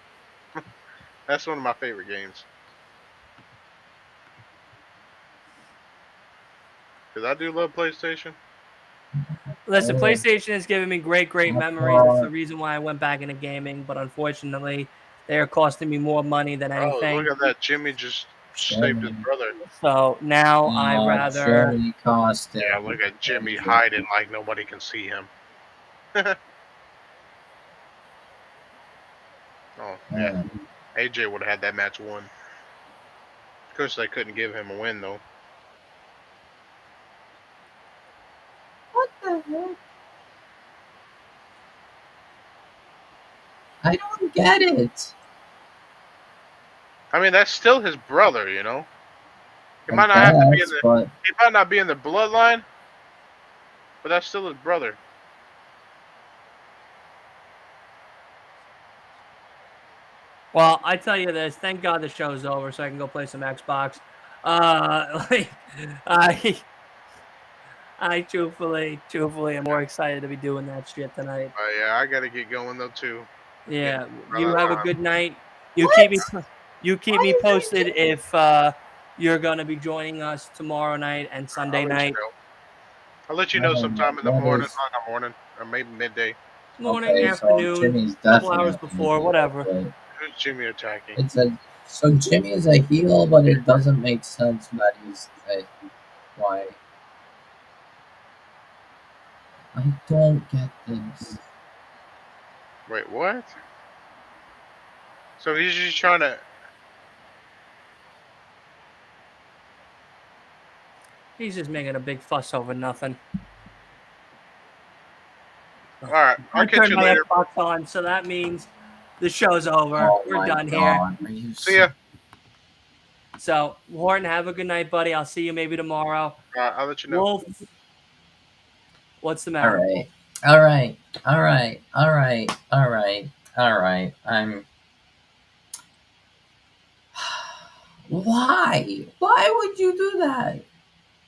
That's one of my favorite games. Because I do love PlayStation. Listen, PlayStation has given me great memories. It's the reason why I went back into gaming, but unfortunately, they are costing me more money than Oh, anything. look at that. Jimmy just saved his brother. So now I rather. Jimmy cost Yeah, him. look at Jimmy hiding like nobody can see him. Oh, yeah. AJ would have had that match won. Of course, they couldn't give him a win, though. What the heck? I don't get it. I mean, that's still his brother, you know? He I might not have to be in guess, the but he might not be in the bloodline, but that's still his brother. Well, I tell you this. Thank God the show's over, so I can go play some Xbox. I truthfully am more excited to be doing that shit tonight. Yeah, I gotta get going though too. Yeah, Brother you have a time. good night. what? You keep Why me is posted it? if you're gonna be joining us tomorrow night and Sunday I'll let you night. know. I'll let you I know don't know sometime in the what morning, is. not morning, or maybe midday. Morning, Okay, so afternoon, Jimmy's couple hours definitely a before, heel, whatever. but Who's Jimmy attacking? it's a so Jimmy is a heel, but it doesn't make sense that he's a why. I don't get this. Wait, what? So he's just trying to. He's just making a big fuss over nothing. All right, I I'll catch turned you my later. Xbox on, so that means the show's over. Oh We're my done here. god, are you See ya. So, Horton, have a good night, buddy. I'll see you maybe tomorrow. I'll let you know. Wolf, what's the All matter? right, all right, all right, all right, all right, all right. Why? Why would you do that?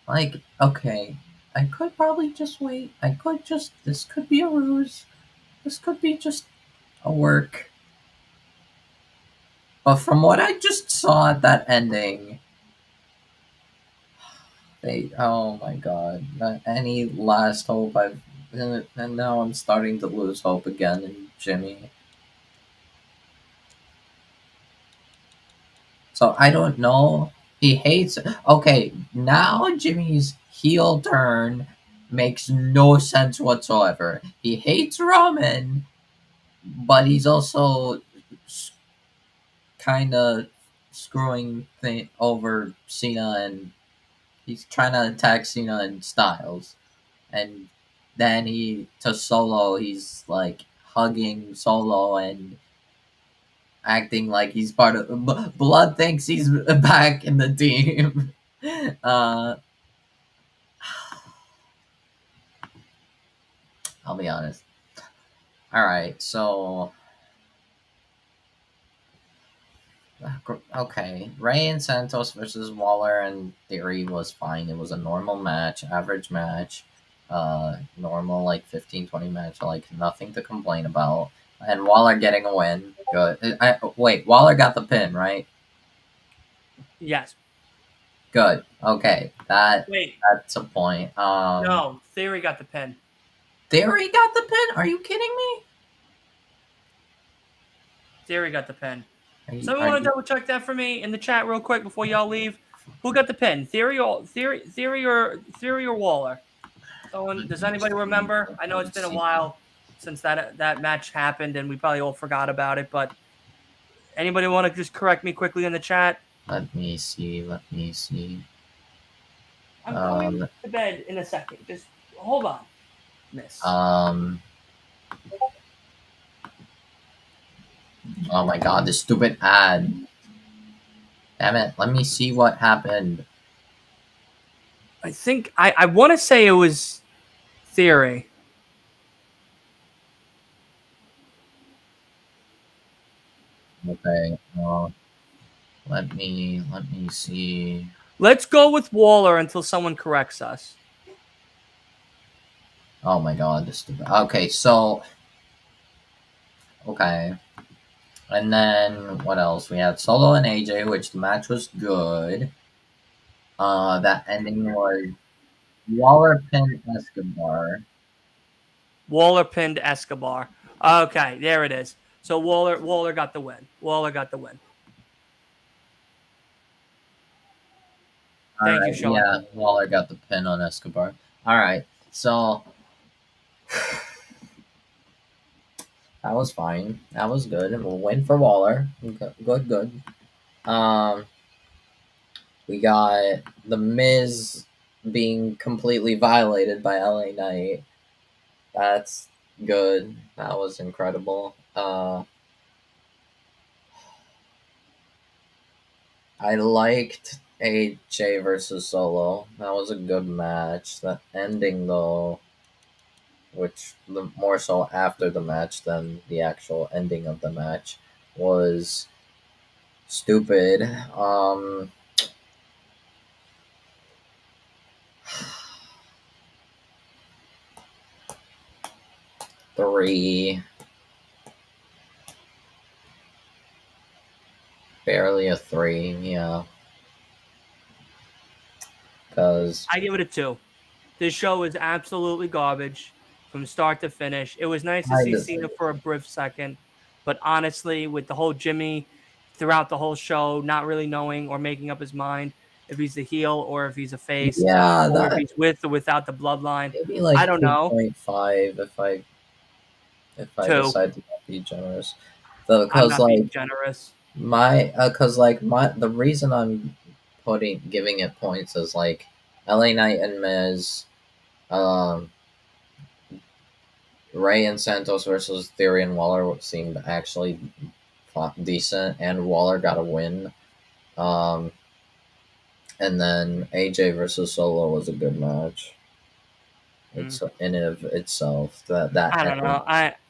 Like, okay, I could probably just wait. I could just. This could be a ruse. This could be just a work. But from what I just saw at that ending, they. Oh my god. Not any last hope I've. And now I'm starting to lose hope again in Jimmy. So I don't know. He hates. Okay, now Jimmy's heel turn makes no sense whatsoever. He hates ramen, but he's also kind of screwing over Cena, and he's trying to attack Cena and Styles. And then to Solo, he's like hugging Solo and acting like he's part of. Blood thinks he's back in the team. uh, I'll be honest. All right, so okay, Ray and Santos versus Waller and Theory was fine. It was a normal match, average match, normal like 15-20 match, like nothing to complain about. And Waller getting a win, good. Wait, Waller got the pin, right? Yes. Good. Okay, Wait. that's a point. No, Theory got the pin. Theory got the pin? Are you kidding me? Theory got the pin. You, Someone want to double check that for me in the chat real quick before y'all leave? Who got the pin? Theory or Waller? Someone, does anybody remember? I know it's been a while since that match happened, and we probably all forgot about it. But anybody want to just correct me quickly in the chat? Let me see. Let me see. I'm going to bed in a second. Just hold on, miss. Oh my god, this stupid ad. Damn it, let me see what happened. I think I want to say it was Theory. Okay, let me see. Let's go with Waller until someone corrects us. Oh my god, this stupid. Okay, so okay, and then what else? We had Solo and AJ, which the match was good. That ending was Waller pinned Escobar. Waller pinned Escobar. Okay, there it is. So Waller got the win. Waller got the win. All Thank you, right, Sean. yeah, Waller got the pin on Escobar. All right, so that was fine. That was good. A win for Waller. Good, good. Um, we got the Miz being completely violated by LA Knight. That's good. That was incredible. I liked AJ versus Solo. That was a good match. The ending though, which the more so after the match than the actual ending of the match, was stupid. Three, barely a three, yeah. Because I give it a 2. This show is absolutely garbage from start to finish. It was nice to I see just, Cena for a brief second, but honestly, with the whole Jimmy throughout the whole show, not really knowing or making up his mind if he's the heel or if he's a face yeah, or if that he's with or without the bloodline, maybe I like don't know. 2.5 if I 2. decide to be generous. So I'm because not being like generous. cause like the reason I'm giving it points is like LA Knight and Miz, um, Ray and Santos versus Theory and Waller seemed actually decent, and Waller got a win. Um, and then AJ versus Solo was a good match. Hmm. It's in and of itself that I don't ending. know.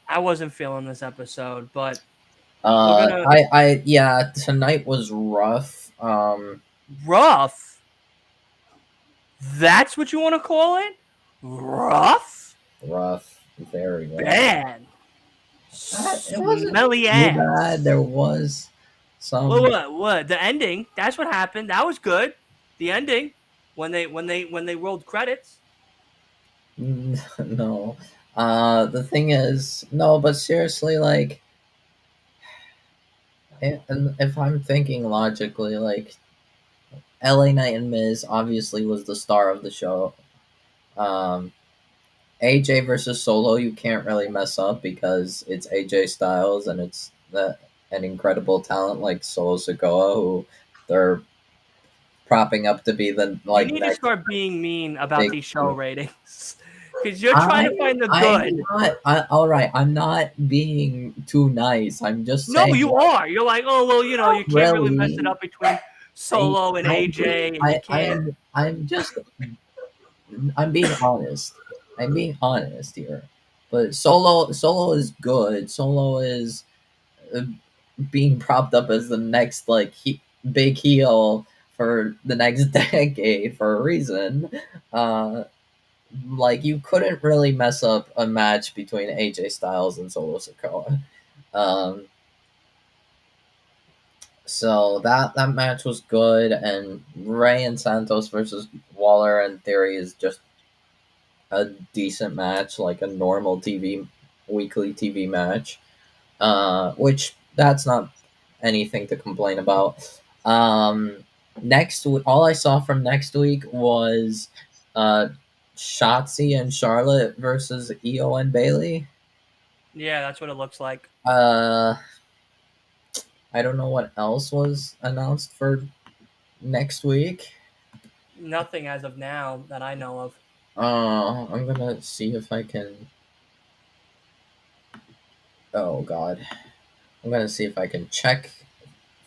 I wasn't feeling this episode, but we're gonna Yeah, tonight was rough. rough. That's what you want to call it? Rough? Rough, very rough. Bad. It wasn't Smelly too bad. ass. There was What, some. what, what? The ending. That's what happened. That was good. The ending. When they rolled credits. No. The thing is, no, but seriously, like, if I'm thinking logically, like, LA Knight and Miz obviously was the star of the show. Um, AJ versus Solo, you can't really mess up because it's AJ Styles and it's an incredible talent like Solo Sikoa, who they're propping up to be the You like need to next start being mean about big. these show ratings. Because you're trying I to find the I'm good. not. All right, I'm not being too nice. I'm just No, saying, you like, are. You're like, oh well, you can't really mess it really. up between Solo and AJ, and you can't. I'm just I'm being honest. I'm being honest here. But Solo is good. Solo is uh, being propped up as the next like big heel for the next decade for a reason. Uh, like you couldn't really mess up a match between AJ Styles and Solo Sikoa. Um, so that match was good, and Ray and Santos versus Waller and Theory is just a decent match, like a normal weekly TV match. Which that's not anything to complain about. All I saw from next week was uh, Shotzi and Charlotte versus Io and Bailey. Yeah, that's what it looks like. Uh, I don't know what else was announced for next week. Nothing as of now that I know of. I'm gonna see if I can. Oh God, I'm gonna see if I can check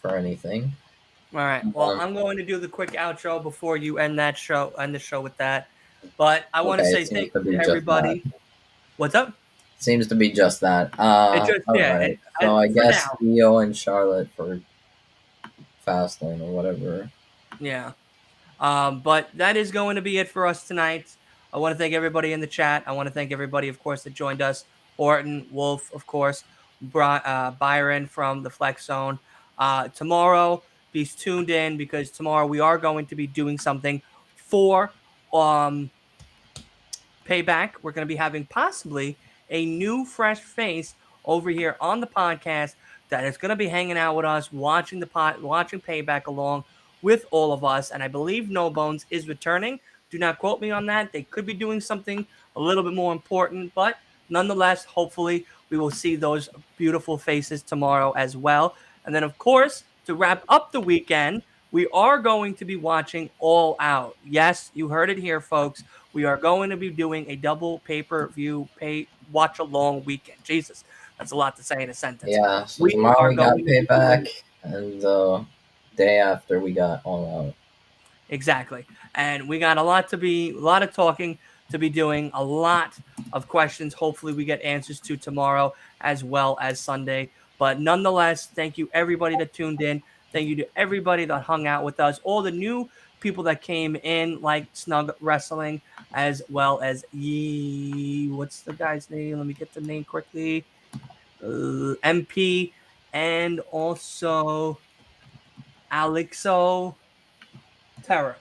for anything. All right. Well, Um, I'm going to do the quick outro before you end the show with that. But I want to okay, it say seems thank to you be to just that. everybody. What's up? Seems to be just that. It just All yeah. right. So I For guess now. Io and Charlotte for Fastlane or whatever. Yeah. But that is going to be it for us tonight. I want to thank everybody in the chat. I want to thank everybody, of course, that joined us. Orton, Wolf, of course, Byron from the Flex Zone. Tomorrow, be tuned in because tomorrow we are going to be doing something for Payback. We're going to be having possibly a new fresh face over here on the podcast that is going to be hanging out with us, watching watching Payback along with all of us. And I believe No Bones is returning. Do not quote me on that. They could be doing something a little bit more important, but nonetheless, hopefully, we will see those beautiful faces tomorrow as well. And then, of course, to wrap up the weekend, we are going to be watching All Out. Yes, you heard it here, folks. We are going to be doing a double pay-per-view watch along weekend. Jesus, that's a lot to say in a sentence. Yeah, so We tomorrow are we got going to be Payback, doing and the day after we got All Out. exactly. And we got a lot of talking to be doing, a lot of questions. Hopefully we get answers to tomorrow as well as Sunday. But nonetheless, thank you everybody that tuned in. Thank you to everybody that hung out with us. All the new people that came in, like Snug Wrestling, as well as what's the guy's name? Let me get the name quickly. MP, and also Alexo Terra.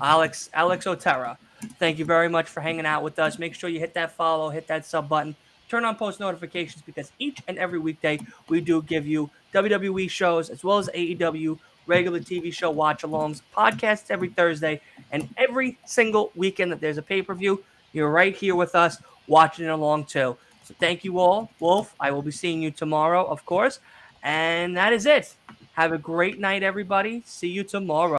Alex Otera. Thank you very much for hanging out with us. Make sure you hit that follow, hit that sub button, turn on post notifications because each and every weekday we do give you WWE shows as well as AEW regular TV show watch alongs, podcasts every Thursday, and every single weekend that there's a pay-per-view, you're right here with us watching it along too. So thank you all. Wolf, I will be seeing you tomorrow, of course. And that is it. Have a great night, everybody. See you tomorrow.